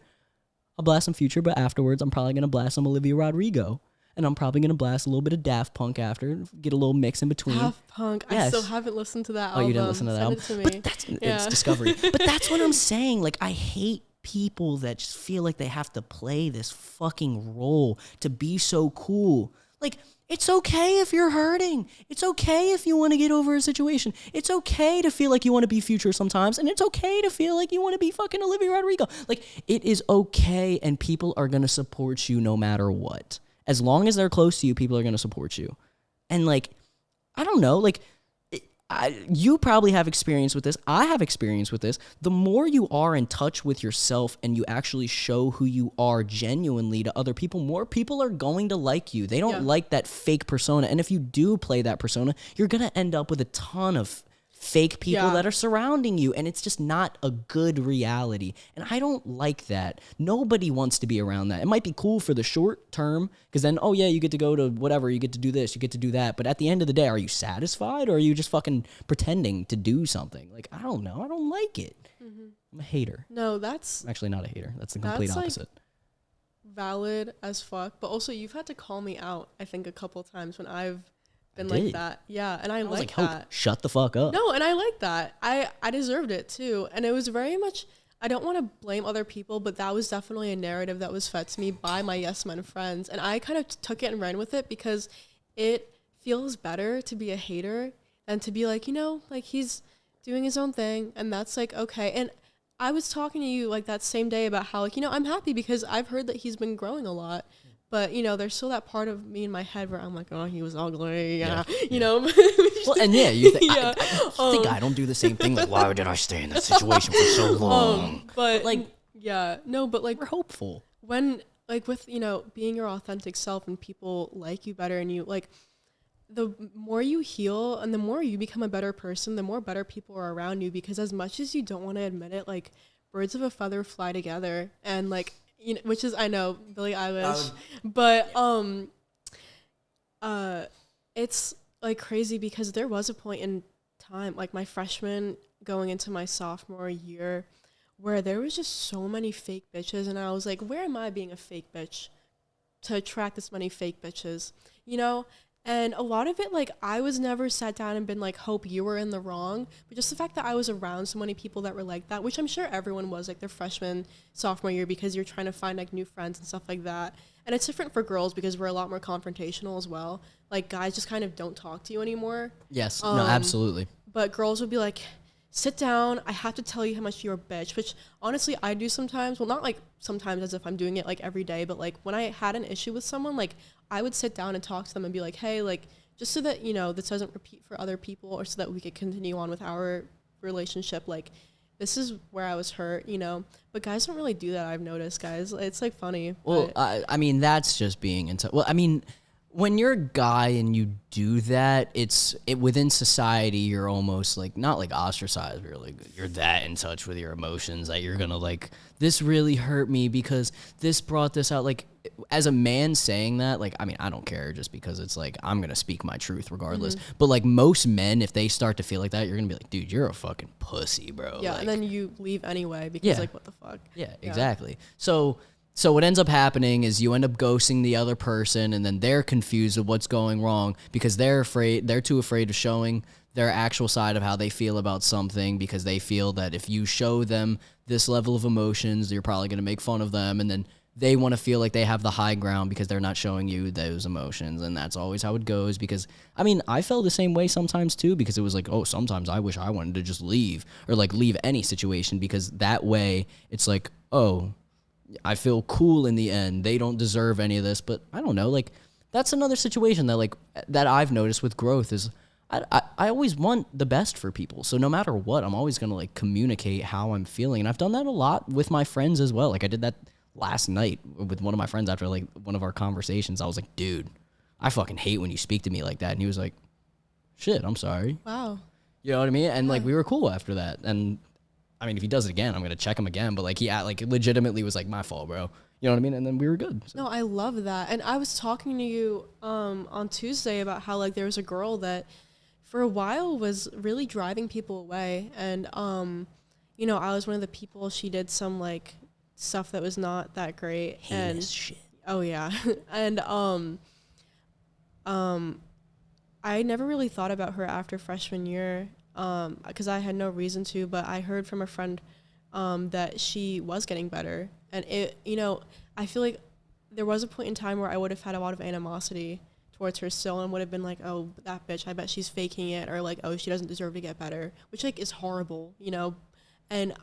But afterwards, I'm probably gonna blast some Olivia Rodrigo, and I'm probably gonna blast a little bit of Daft Punk after. Get a little mix in between. Daft Punk. Yes. I still haven't listened to that album. Oh, you didn't listen to that album? It to me. But it's Discovery. But that's what I'm saying. Like, I hate people that just feel like they have to play this fucking role to be so cool. Like, it's okay if you're hurting. It's okay if you want to get over a situation. It's okay to feel like you want to be Future sometimes, and it's okay to feel like you want to be fucking Olivia Rodrigo. Like, it is okay, and people are going to support you no matter what. As long as they're close to you, people are going to support you. And, like, I don't know, like, you probably have experience with this. I have experience with this. The more you are in touch with yourself and you actually show who you are genuinely to other people, more people are going to like you. They don't like that fake persona. And if you do play that persona, you're going to end up with a ton of fake people that are surrounding you, and it's just not a good reality. And I don't like that. Nobody wants to be around that. It might be cool for the short term, because then, oh yeah, you get to go to whatever, you get to do this, you get to do that. But at the end of the day, are you satisfied, or are you just fucking pretending to do something? Like, I don't know. I don't like it. I'm a hater. No, that's... I'm actually not a hater. That's the complete opposite. Like, valid as fuck. But also, you've had to call me out, I think, a couple times when I've been like that. Yeah, and I like that. Hope, shut the fuck up. No, and I like that. I deserved it too. And it was very much, I don't want to blame other people, but that was definitely a narrative that was fed to me by my yes men friends. And I kind of took it and ran with it, because it feels better to be a hater than to be like, you know, like, he's doing his own thing, and that's like, okay. And I was talking to you like that same day about how, like, you know, I'm happy because I've heard that he's been growing a lot. But, you know, there's still that part of me in my head where I'm like, oh, he was ugly, you know. Well, and yeah, you think, I think I don't do the same thing. Like, why did I stay in that situation for so long? But, like, yeah, no, but, like, we're hopeful. When, like, with, you know, being your authentic self and people like you better, and you, like, the more you heal and the more you become a better person, the more better people are around you, because as much as you don't want to admit it, like, birds of a feather fly together, and, like, you know, which is, I know, Billie Eilish, but it's like crazy, because there was a point in time, like my freshman going into my sophomore year, where there was just so many fake bitches, and I was like, where am I being a fake bitch to attract this many fake bitches, you know? And a lot of it, like, I was never sat down and been like, Hope, you were in the wrong. But just the fact that I was around so many people that were like that, which I'm sure everyone was, like, their freshman, sophomore year, because you're trying to find, like, new friends and stuff like that. And it's different for girls because we're a lot more confrontational as well. Like, guys just kind of don't talk to you anymore. Yes, no, absolutely. But girls would be like, sit down, I have to tell you how much you're a bitch, which honestly I do sometimes. Well, not like sometimes as if I'm doing it like every day, but like when I had an issue with someone, like I would sit down and talk to them and be like, hey, like, just so that, you know, this doesn't repeat for other people, or so that we could continue on with our relationship, like, this is where I was hurt, you know. But guys don't really do that, I've noticed, guys. It's like funny. Well, I mean, that's just being into, well, I mean, when you're a guy and you do that, within society, you're almost like, not like ostracized, but you're that in touch with your emotions that you're gonna like, this really hurt me because this brought this out. Like, as a man saying that, like, I mean, I don't care, just because it's like, I'm gonna speak my truth regardless. Mm-hmm. But like most men, if they start to feel like that, you're gonna be like, dude, you're a fucking pussy, bro. Yeah, like, and then you leave anyway because like, what the fuck? Yeah, exactly. So what ends up happening is you end up ghosting the other person, and then they're confused with what's going wrong because they're too afraid of showing their actual side of how they feel about something, because they feel that if you show them this level of emotions, you're probably going to make fun of them, and then they want to feel like they have the high ground because they're not showing you those emotions. And that's always how it goes, because, I mean, I felt the same way sometimes too, because it was like, oh, sometimes I wish I wanted to just leave, or like leave any situation, because that way it's like, oh, I feel cool in the end. They don't deserve any of this. But I don't know, like, that's another situation that, like, that I've noticed with growth is I always want the best for people. So no matter what, I'm always going to, like, communicate how I'm feeling. And I've done that a lot with my friends as well. Like, I did that last night with one of my friends after, like, one of our conversations. I was like, dude, I fucking hate when you speak to me like that. And he was like, shit, I'm sorry. Wow. You know what I mean? And, like, we were cool after that. And I mean, if he does it again, I'm going to check him again. But, like, he, like, legitimately was like, my fault, bro. You know what I mean? And then we were good. So. No, I love that. And I was talking to you on Tuesday about how like there was a girl that for a while was really driving people away. And, you know, I was one of the people. She did some like stuff that was not that great. Heinous shit. Oh yeah. And I never really thought about her after freshman year because I had no reason to, but I heard from a friend that she was getting better. And it, you know, I feel like there was a point in time where I would have had a lot of animosity towards her still and would have been like, oh, that bitch, I bet she's faking it, or like, oh, she doesn't deserve to get better, which like is horrible, you know. And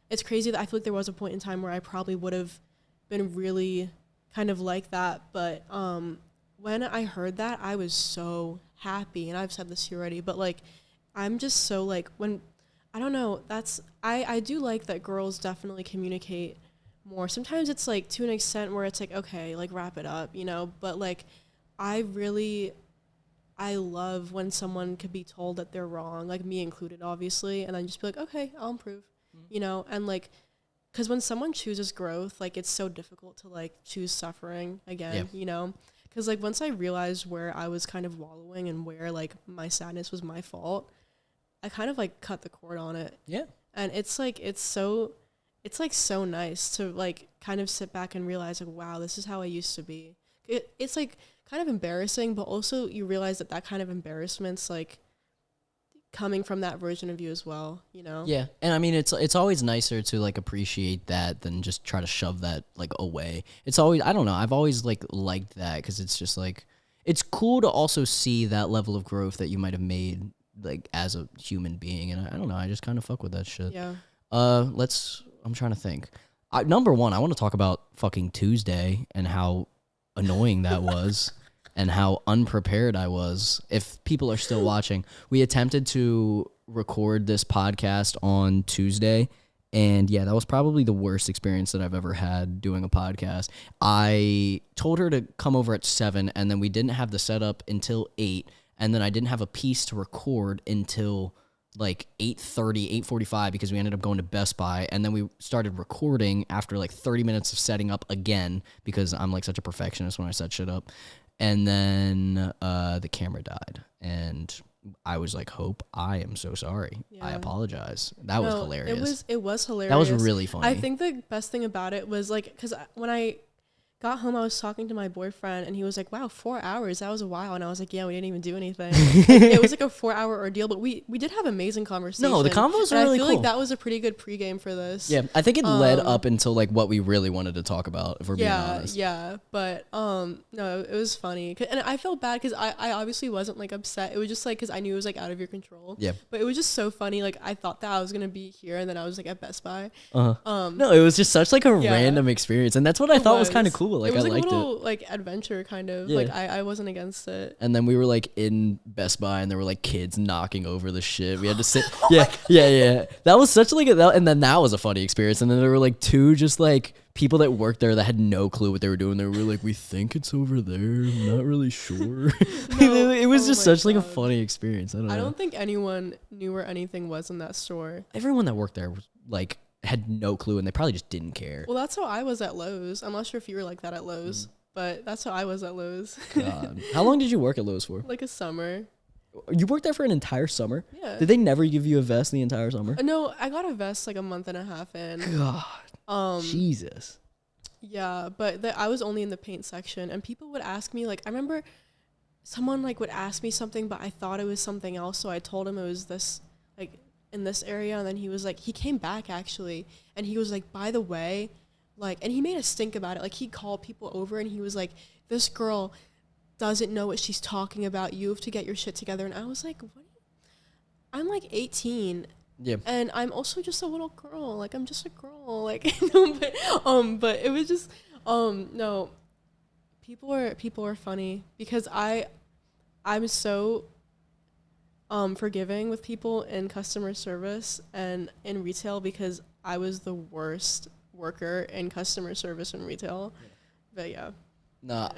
it's crazy that I feel like there was a point in time where I probably would have been really kind of like that, but when I heard that, I was so happy. And I've said this here already, but like I'm just so like, when I don't know, that's I do like that girls definitely communicate more. Sometimes it's like to an extent where it's like, okay, like wrap it up, you know, but like I love when someone could be told that they're wrong, like me included, obviously, and then just be like, okay, I'll improve, you know. And like, because when someone chooses growth, like it's so difficult to like choose suffering again, you know. Because like once I realized where I was kind of wallowing and where like my sadness was my fault, I kind of like cut the cord on it. Yeah. And it's like so nice to like kind of sit back and realize like, wow, this is how I used to be. It's like kind of embarrassing, but also you realize that kind of embarrassment's like coming from that version of you as well, you know? Yeah. And I mean, it's always nicer to like appreciate that than just try to shove that like away. It's always, I don't know, I've always like liked that because it's just like, it's cool to also see that level of growth that you might have made like as a human being. And I don't know, I just kind of fuck with that shit. Yeah. I'm trying to think. Number one, I want to talk about fucking Tuesday and how annoying that was. And how unprepared I was. If people are still watching, we attempted to record this podcast on Tuesday, and yeah, that was probably the worst experience that I've ever had doing a podcast. I told her to come over at 7, and then we didn't have the setup until 8, and then I didn't have a piece to record until like 8:30, 8:45 because we ended up going to Best Buy, and then we started recording after like 30 minutes of setting up again because I'm like such a perfectionist when I set shit up. And then the camera died, and I was like, Hope, I am so sorry. Yeah. I apologize. That was hilarious. It was hilarious. That was really funny. I think the best thing about it was like, because when I got home, I was talking to my boyfriend, and he was like, wow, 4 hours, that was a while. And I was like, yeah, we didn't even do anything. It was like a 4-hour ordeal, but we did have amazing conversations. No, the convos were really cool. I feel like that was a pretty good pregame for this. Yeah, I think it led up until like what we really wanted to talk about, if we're being honest. Yeah, but no, it was funny. And I felt bad because I obviously wasn't like upset. It was just like, because I knew it was like out of your control. Yeah. But it was just so funny. Like I thought that I was going to be here, and then I was like at Best Buy. No, it was just such like a random experience. And that's what I thought was kind of cool. Like I liked it. Like adventure kind of like I wasn't against it. And then we were like in Best Buy, and there were like kids knocking over the shit. We had to sit. yeah. That was such like and then that was a funny experience. And then there were like two just like people that worked there that had no clue what they were doing. They were like, we think it's over there. I'm not really sure. No, it was just such like a funny experience. I don't think anyone knew where anything was in that store. Everyone that worked there was like had no clue, and they probably just didn't care. Well, that's how I was at Lowe's. I'm not sure if you were like that at Lowe's. But that's how I was at Lowe's. God. How long did you work at Lowe's for? Like a summer. You worked there for an entire summer? Yeah. Did they never give you a vest the entire summer? No, I got a vest like a month and a half in. God. Jesus. Yeah, but I was only in the paint section, and people would ask me, like, I remember someone like would ask me something, but I thought it was something else, so I told him it was this, like, in this area, and then he was like, he came back actually, and he was like, by the way, like, and he made us think about it. Like, he called people over, and he was like, this girl doesn't know what she's talking about. You have to get your shit together. And I was like, what? I'm like 18. Yeah. And I'm also just a little girl. Like, I'm just a girl. Like, but it was just, no, people are funny because I'm so forgiving with people in customer service and in retail because I was the worst worker in customer service and retail. But yeah. No,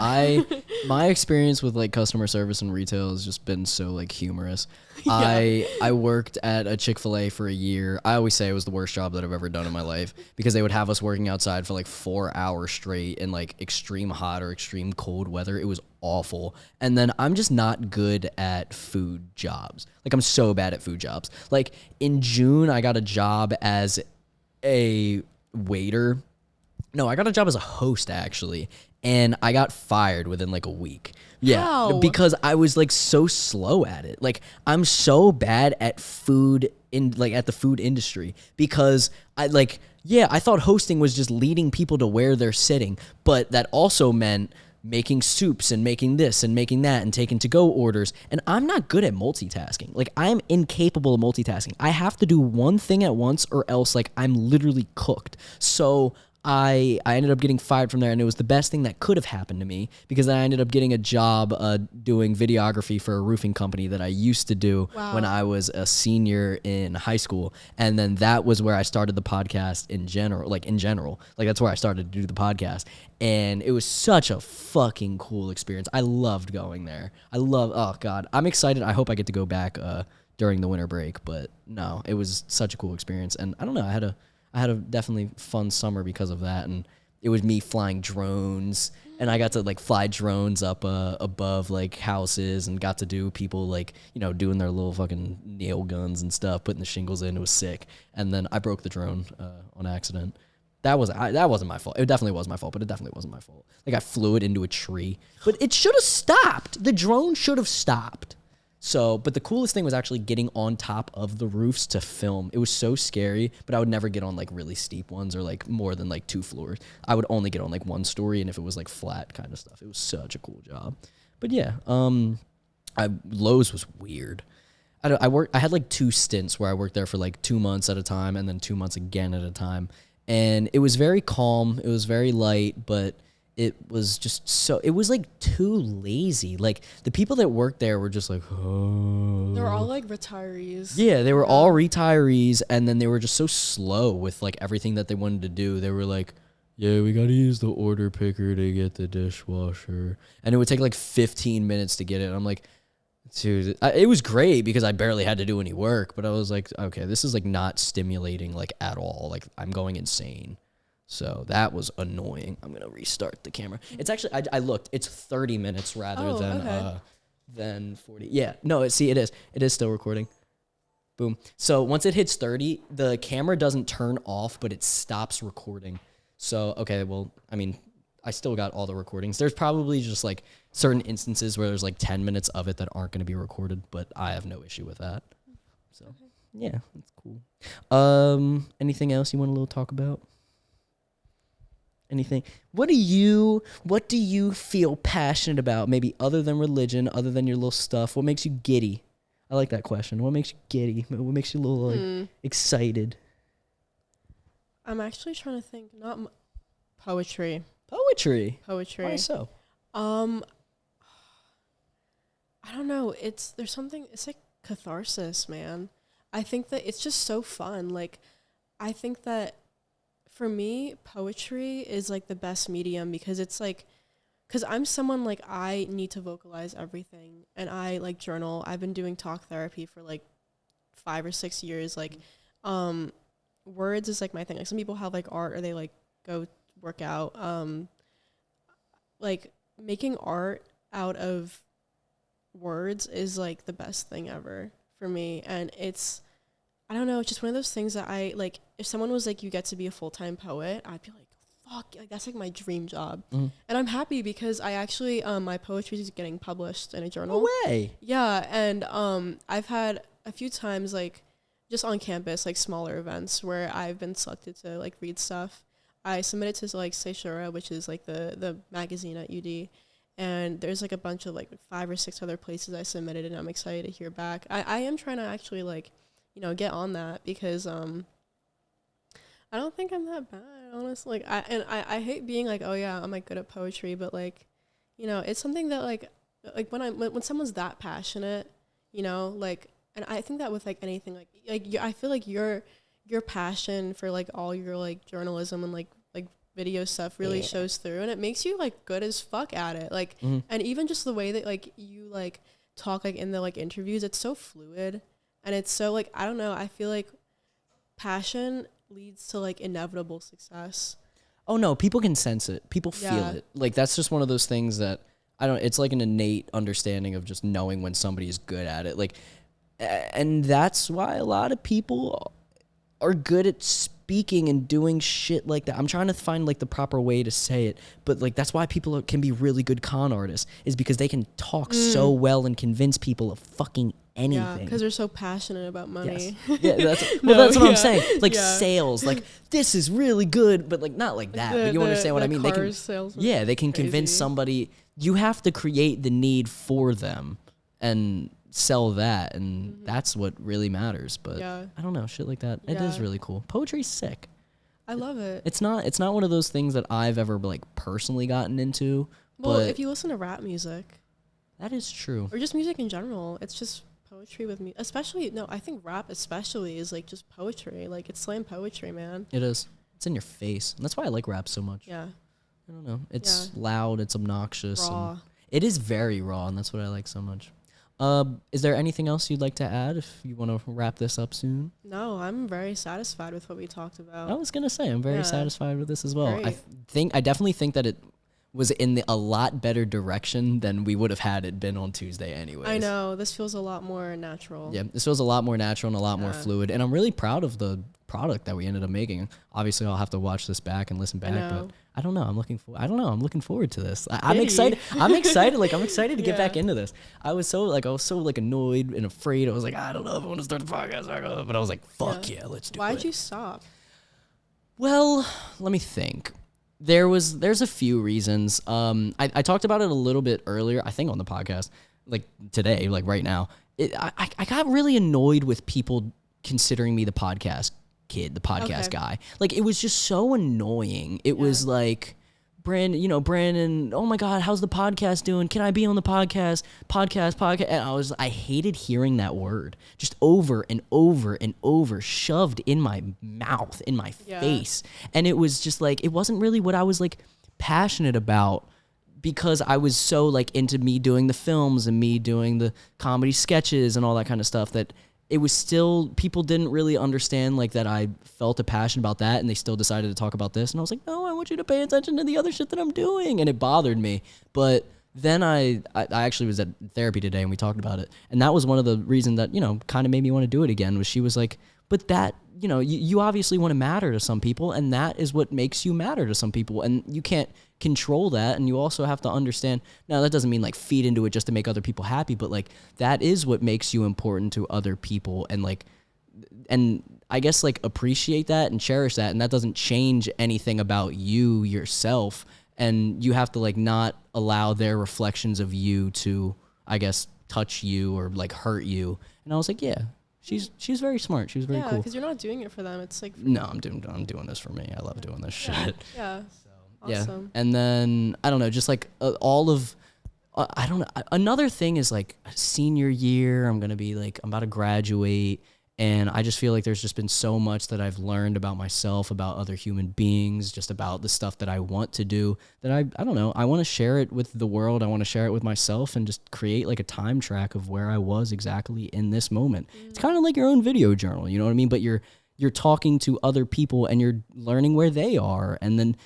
my experience with like customer service and retail has just been so like humorous. Yeah. I worked at a Chick-fil-A for a year. I always say it was the worst job that I've ever done in my life because they would have us working outside for like 4 hours straight in like extreme hot or extreme cold weather. It was awful. And then I'm just not good at food jobs. Like I'm so bad at food jobs. Like in June, I got a job as a waiter. No, I got a job as a host actually, and I got fired within like a week. Yeah, How? because I was like so slow at it. Like I'm so bad at food in like at the food industry because I thought hosting was just leading people to where they're sitting, but that also meant making soups and making this and making that and taking to-go orders. And I'm not good at multitasking. Like I'm incapable of multitasking. I have to do one thing at once or else like I'm literally cooked. So I ended up getting fired from there, and it was the best thing that could have happened to me because I ended up getting a job doing videography for a roofing company that I used to do when I was a senior in high school. And then that was where I started the podcast in general. Like that's where I started to do the podcast. And it was such a fucking cool experience. I loved going there. Oh God, I'm excited. I hope I get to go back during the winter break, but no, it was such a cool experience. And I don't know, I had a definitely fun summer because of that, and it was me flying drones, and I got to like fly drones up above like houses, and got to do people like doing their little fucking nail guns and stuff, putting the shingles in. It was sick, and then I broke the drone on accident. That wasn't my fault. It definitely was my fault, but it definitely wasn't my fault. Like I flew it into a tree, but it should have stopped. The drone should have stopped. So, but the coolest thing was actually getting on top of the roofs to film. It was so scary, but I would never get on like really steep ones or like more than like 2 floors. I would only get on like 1 story, and if it was like flat kind of stuff, it was such a cool job. But yeah, Lowe's was weird. I had like 2 stints where I worked there for like 2 months at a time and then 2 months again at a time. And it was very calm. It was very light, but it was just it was like too lazy. Like the people that worked there were just like, oh. They're all like retirees. Yeah, they were all retirees, and then they were just so slow with like everything that they wanted to do. They were like, yeah, we got to use the order picker to get the dishwasher. And it would take like 15 minutes to get it. And I'm like, dude, it was great because I barely had to do any work, but I was like, okay, this is like not stimulating like at all. Like I'm going insane. So that was annoying. I'm gonna restart the camera. It's actually I looked. It's 30 minutes rather than 40. Yeah. No. It is. It is still recording. Boom. So once it hits 30, the camera doesn't turn off, but it stops recording. So okay. Well, I mean, I still got all the recordings. There's probably just like certain instances where there's like 10 minutes of it that aren't gonna be recorded, but I have no issue with that. So yeah, that's cool. Anything else you want to talk about? Anything? What do you feel passionate about? Maybe other than religion, other than your little stuff. What makes you giddy? I like that question. What makes you giddy? What makes you a little like excited? I'm actually trying to think. Not poetry. Poetry. Why so? I don't know. There's something. It's like catharsis, man. I think that it's just so fun. Like, I think that. For me, poetry is like the best medium because it's like, because I'm someone like I need to vocalize everything and I like journal. I've been doing talk therapy for like 5 or 6 years. Like, words is like my thing. Like some people have like art or they like go work out. Like making art out of words is like the best thing ever for me. And I don't know, it's just one of those things that I, like, if someone was like, you get to be a full-time poet, I'd be like, fuck, like, that's like my dream job. And I'm happy because I actually, my poetry is getting published in a journal. No way. Yeah, and I've had a few times, like, just on campus, like, smaller events where I've been selected to, like, read stuff. I submitted to, like, Seishura, which is, like, the magazine at UD. And there's, like, a bunch of, like, 5 or 6 other places I submitted, and I'm excited to hear back. I am trying to actually, like, get on that because I don't think I'm that bad, honestly. Like I hate being like, oh yeah, I'm like good at poetry, but like, it's something that like when someone's that passionate, like, and I think that with like anything, like I feel like your passion for like all your like journalism and like video stuff really shows through, and it makes you like good as fuck at it. Like, and even just the way that like you like talk like in the like interviews, it's so fluid, and it's so like, I don't know, I feel like passion leads to like inevitable success. Oh no, people can sense it. People feel it. Like that's just one of those things that it's like an innate understanding of just knowing when somebody is good at it. Like, and that's why a lot of people are good at speaking and doing shit like that. I'm trying to find like the proper way to say it, but like that's why people can be really good con artists, is because they can talk so well and convince people of fucking anything. Yeah, because they're so passionate about money. Yes. Yeah, that's what I'm saying. Like sales, like this is really good, but like not like that. But you understand what I mean? They can, they can convince somebody. You have to create the need for them and sell that, and that's what really matters. But I don't know, shit like that. It is really cool. Poetry's sick. I love it. It's not one of those things that I've ever like personally gotten into. Well, but if you listen to rap music, that is true. Or just music in general, it's just poetry with me. Especially, no, I think rap especially is like just poetry. Like it's slam poetry, man. It is. It's in your face. And that's why I like rap so much. Yeah. I don't know. It's loud. It's obnoxious. Raw. It is very raw, and that's what I like so much. Is there anything else you'd like to add if you want to wrap this up soon? No, I'm very satisfied with what we talked about. I was going to say, I'm very satisfied with this as well. Great. I definitely think that it was in a lot better direction than we would have had it been on Tuesday anyways. I know. This feels a lot more natural. Yeah, this feels a lot more natural and a lot more fluid. And I'm really proud of the product that we ended up making. Obviously, I'll have to watch this back and listen back, but I don't know. I'm looking forward to this. I'm excited. I'm excited. Like I'm excited to get back into this. I was so annoyed and afraid. I was like, I don't know if I want to start the podcast, but I was like, fuck yeah, let's do it. Why'd you stop? Well, let me think. There's a few reasons. I talked about it a little bit earlier, I think on the podcast, like today, like right now. I got really annoyed with people considering me the podcast kid, the podcast guy. Like it was just so annoying. It was like, Brandon, oh my God, how's the podcast doing? Can I be on the podcast? And I hated hearing that word just over and over and over shoved in my mouth, in my face. And it was just like, it wasn't really what I was like passionate about, because I was so like into me doing the films and me doing the comedy sketches and all that kind of stuff, that it was still, people didn't really understand like that I felt a passion about that, and they still decided to talk about this. And I was like, no, I want you to pay attention to the other shit that I'm doing. And it bothered me. But then I actually was at therapy today and we talked about it. And that was one of the reasons that, kind of made me want to do it again, was she was like, but that, you obviously want to matter to some people, and that is what makes you matter to some people. And you can't control that. And you also have to understand, now that doesn't mean like feed into it just to make other people happy, but like that is what makes you important to other people. And like, and I guess like appreciate that and cherish that. And that doesn't change anything about you yourself. And you have to like not allow their reflections of you to, I guess, touch you or like hurt you. And I was like, yeah. She's very smart. She was very cool. Yeah, because you're not doing it for them. It's like no, I'm doing this for me. I love doing this shit. Yeah. So, awesome. Yeah. And then I don't know, just like all of I don't know. Another thing is like senior year. I'm about to graduate, and I just feel like there's just been so much that I've learned about myself, about other human beings, just about the stuff that I want to do, that I don't know. I want to share it with the world. I want to share it with myself and just create like a time track of where I was exactly in this moment. It's kind of like your own video journal, you know what I mean? But you're talking to other people and you're learning where they are. And then,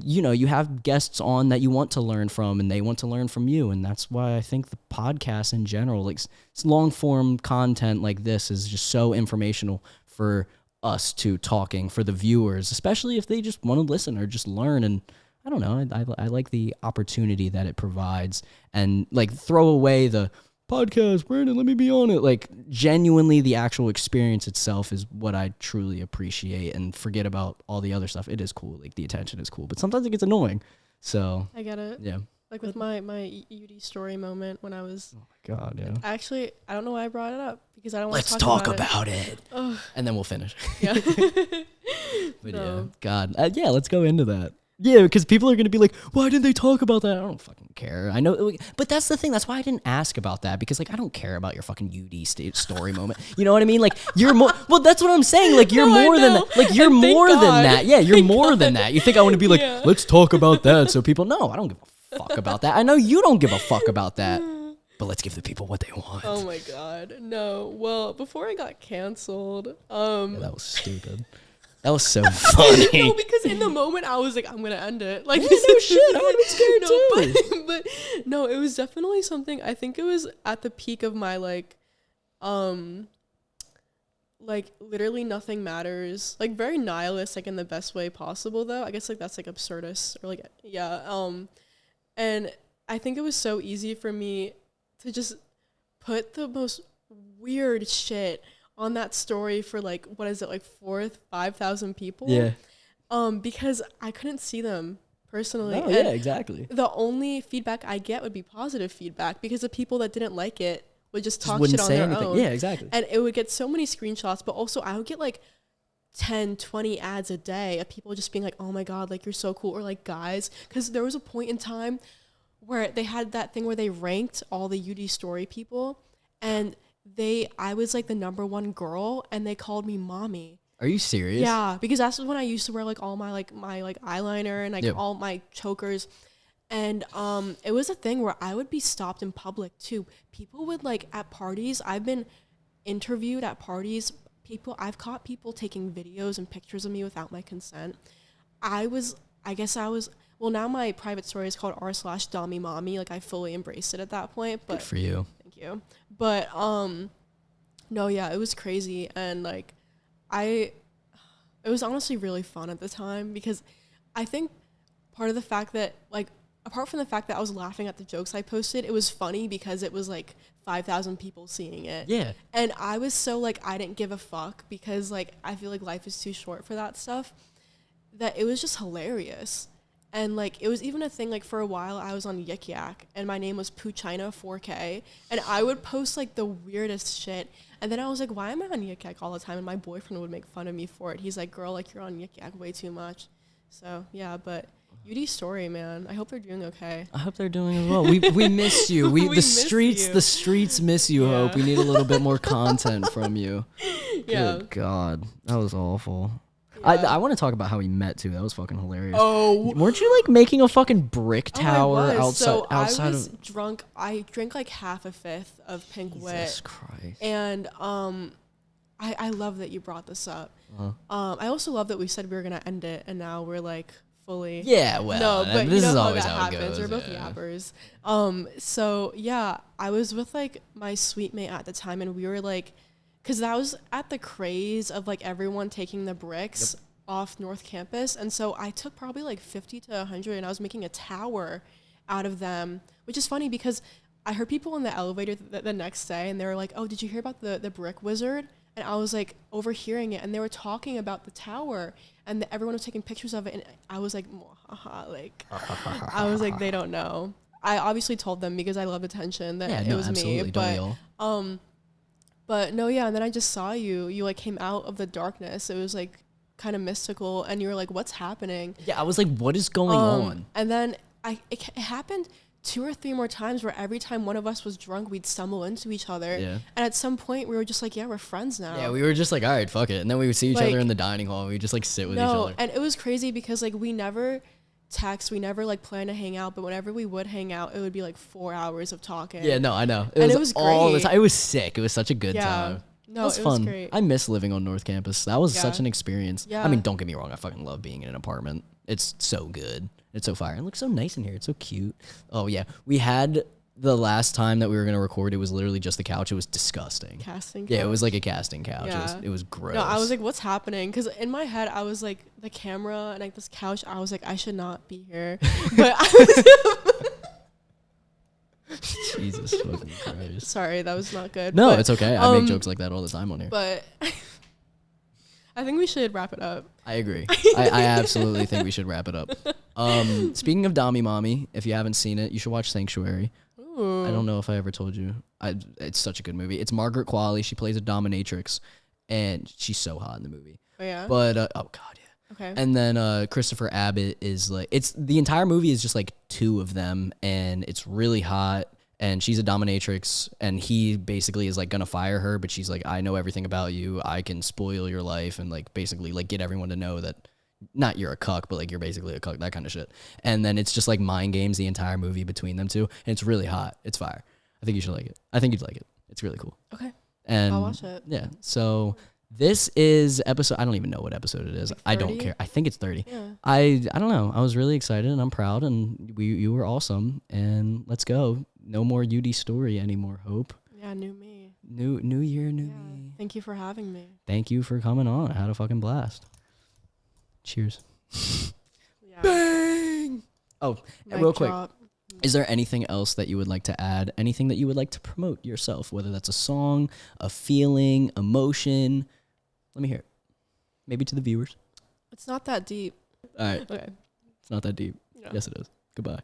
you have guests on that you want to learn from, and they want to learn from you. And that's why I think the podcast in general, like long form content like this, is just so informational for us to talking, for the viewers, especially if they just want to listen or just learn. And I don't know, I like the opportunity that it provides, and like throw away the podcast, Brandon, let me be on it. Like genuinely the actual experience itself is what I truly appreciate, and forget about all the other stuff. It is cool. Like the attention is cool, but sometimes it gets annoying. So I get it. Yeah. Like with my UD story moment when I was. Oh my God, yeah. Actually, I don't know why I brought it up, because I don't want to talk about it. And then we'll finish. Yeah. But yeah, God. Yeah, let's go into that. Yeah, because people are going to be like, why didn't they talk about that? I don't fucking care. I know. But that's the thing. That's why I didn't ask about that, because, like, I don't care about your fucking UD story moment. You know what I mean? Like, you're more. Well, that's what I'm saying. Like, you're more than that. Like, you're more than that. Yeah, you're more than that. You think I want to be like, let's talk about that so people know. I don't give a fuck about that. I know you don't give a fuck about that. But let's give the people what they want. Oh, my God. No. Well, before I got canceled. Yeah, that was stupid. That was so funny. No, because in the moment I was like, I'm gonna end it. Like, yeah, no shit. I would have been scared too. But no, it was definitely something. I think it was at the peak of my like literally nothing matters. Like very nihilist, like in the best way possible. Though I guess like that's like absurdist or like yeah. And I think it was so easy for me to just put the most weird shit on that story for like, what is it, like 5,000 people? Yeah. Because I couldn't see them personally. Oh, yeah, exactly. The only feedback I get would be positive feedback, because the people that didn't like it would just talk wouldn't shit on say their anything. own. Yeah, exactly. And it would get so many screenshots, but also I would get like 10, 20 ads a day of people just being like, oh my God, like you're so cool. Or like guys, because there was a point in time where they had that thing where they ranked all the UD story people, and I was like the number one girl, and they called me mommy. Are you serious? Yeah, because that's when I used to wear like all my eyeliner and like all my chokers. And it was a thing where I would be stopped in public too. People would like at parties, I've been interviewed at parties, I've caught people taking videos and pictures of me without my consent. Well, now my private story is called r/Dommy Mommy. Like I fully embraced it at that point. But good for you. Thank you. But no, yeah, it was crazy, and like it was honestly really fun at the time, because I think part of the fact that like, apart from the fact that I was laughing at the jokes I posted, it was funny because it was like 5,000 people seeing it. Yeah. And I was so like, I didn't give a fuck, because like I feel like life is too short for that stuff, that it was just hilarious. And like, it was even a thing, like for a while I was on Yik Yak and my name was Poochina 4K, and I would post like the weirdest shit. And then I was like, why am I on Yik Yak all the time? And my boyfriend would make fun of me for it. He's like, girl, like you're on Yik Yak way too much. So yeah, but UD story, man. I hope they're doing okay. I hope they're doing as well. We miss you. The streets miss you, Yeah. Hope. We need a little bit more content from you. Yeah. Good God. That was awful. Yeah. I want to talk about how we met too. That was fucking hilarious. Oh, weren't you like making a fucking brick tower outside? I was drunk. I drank like half a fifth of Pink Wit. Jesus Christ. And I love that you brought this up. I also love that we said we were gonna end it, and now we're like fully. Yeah, well, no, but this you know is how always that how it happens. goes. We're both yappers. So yeah, I was with like my suite mate at the time, and we were like, because that was at the craze of like everyone taking the bricks off North Campus, and so I took probably like 50 to 100, and I was making a tower out of them, which is funny because I heard people in the elevator the next day, and they were like, oh, did you hear about the brick wizard? And I was like overhearing it, and they were talking about the tower, and everyone was taking pictures of it, and I was like, I was like, they don't know. I obviously told them because I love attention that it was me, but no, yeah. And then I just saw you like came out of the darkness. It was like kind of mystical, and you were like, what's happening? Yeah, I was like, what is going on? And then it happened 2 or 3 more times where every time one of us was drunk, we'd stumble into each other. Yeah. And at some point we were just like, yeah, we're friends now. Yeah, we were just like, all right, fuck it. And then we would see each other in the dining hall, and we would just like sit with each other. And it was crazy because like we never text, we never like plan to hang out, but whenever we would hang out, it would be like 4 hours of talking. Yeah, no, I know. It was all great. the time. It was sick. It was such a good time. No, it was fun. great. I miss living on North Campus. That was such an experience. Yeah. I mean, don't get me wrong. I fucking love being in an apartment. It's so good. It's so fire. It looks so nice in here. It's so cute. Oh, yeah. We had the last time that we were going to record, it was literally just the couch. It was disgusting. Casting couch. Yeah, it was like a casting couch. Yeah. It was gross. No, I was like, what's happening? Because in my head, I was like, the camera and like this couch, I was like, I should not be here. But I was Jesus fucking Christ. sorry, that was not good. No, but, it's okay. I make jokes like that all the time on here. But I think we should wrap it up. I agree. I absolutely think we should wrap it up. Speaking of Dommy Mommy, if you haven't seen it, you should watch Sanctuary. Ooh. I don't know if I ever told you. It's such a good movie. It's Margaret Qualley. She plays a dominatrix, and she's so hot in the movie. Oh, yeah? But, oh, God, yeah. Okay. And then Christopher Abbott is like, it's the entire movie is just like two of them, and it's really hot. And she's a dominatrix, and he basically is like gonna fire her, but she's like, I know everything about you. I can spoil your life and like basically like get everyone to know that not you're a cuck, but like you're basically a cuck, that kind of shit. And then it's just like mind games the entire movie between them two, and it's really hot. It's fire. I think you should like it. I think you'd like it. It's really cool. Okay. And I'll watch it. Yeah. So this is episode. I don't even know what episode it is. Like I don't 30? care. I think it's 30. Yeah. I don't know. I was really excited and I'm proud, and you were awesome. And let's go. No more UD story anymore. Hope. Yeah, new me. New year, new Yeah. me. Thank you for having me. Thank you for coming on. I had a fucking blast. Cheers. Yeah. Bang. Oh, Mic real quick. drop. Is there anything else that you would like to add? Anything that you would like to promote yourself? Whether that's a song, a feeling, emotion. Let me hear it. Maybe to the viewers. It's not that deep. All right. Okay. It's not that deep. Yeah. Yes, it is. Goodbye.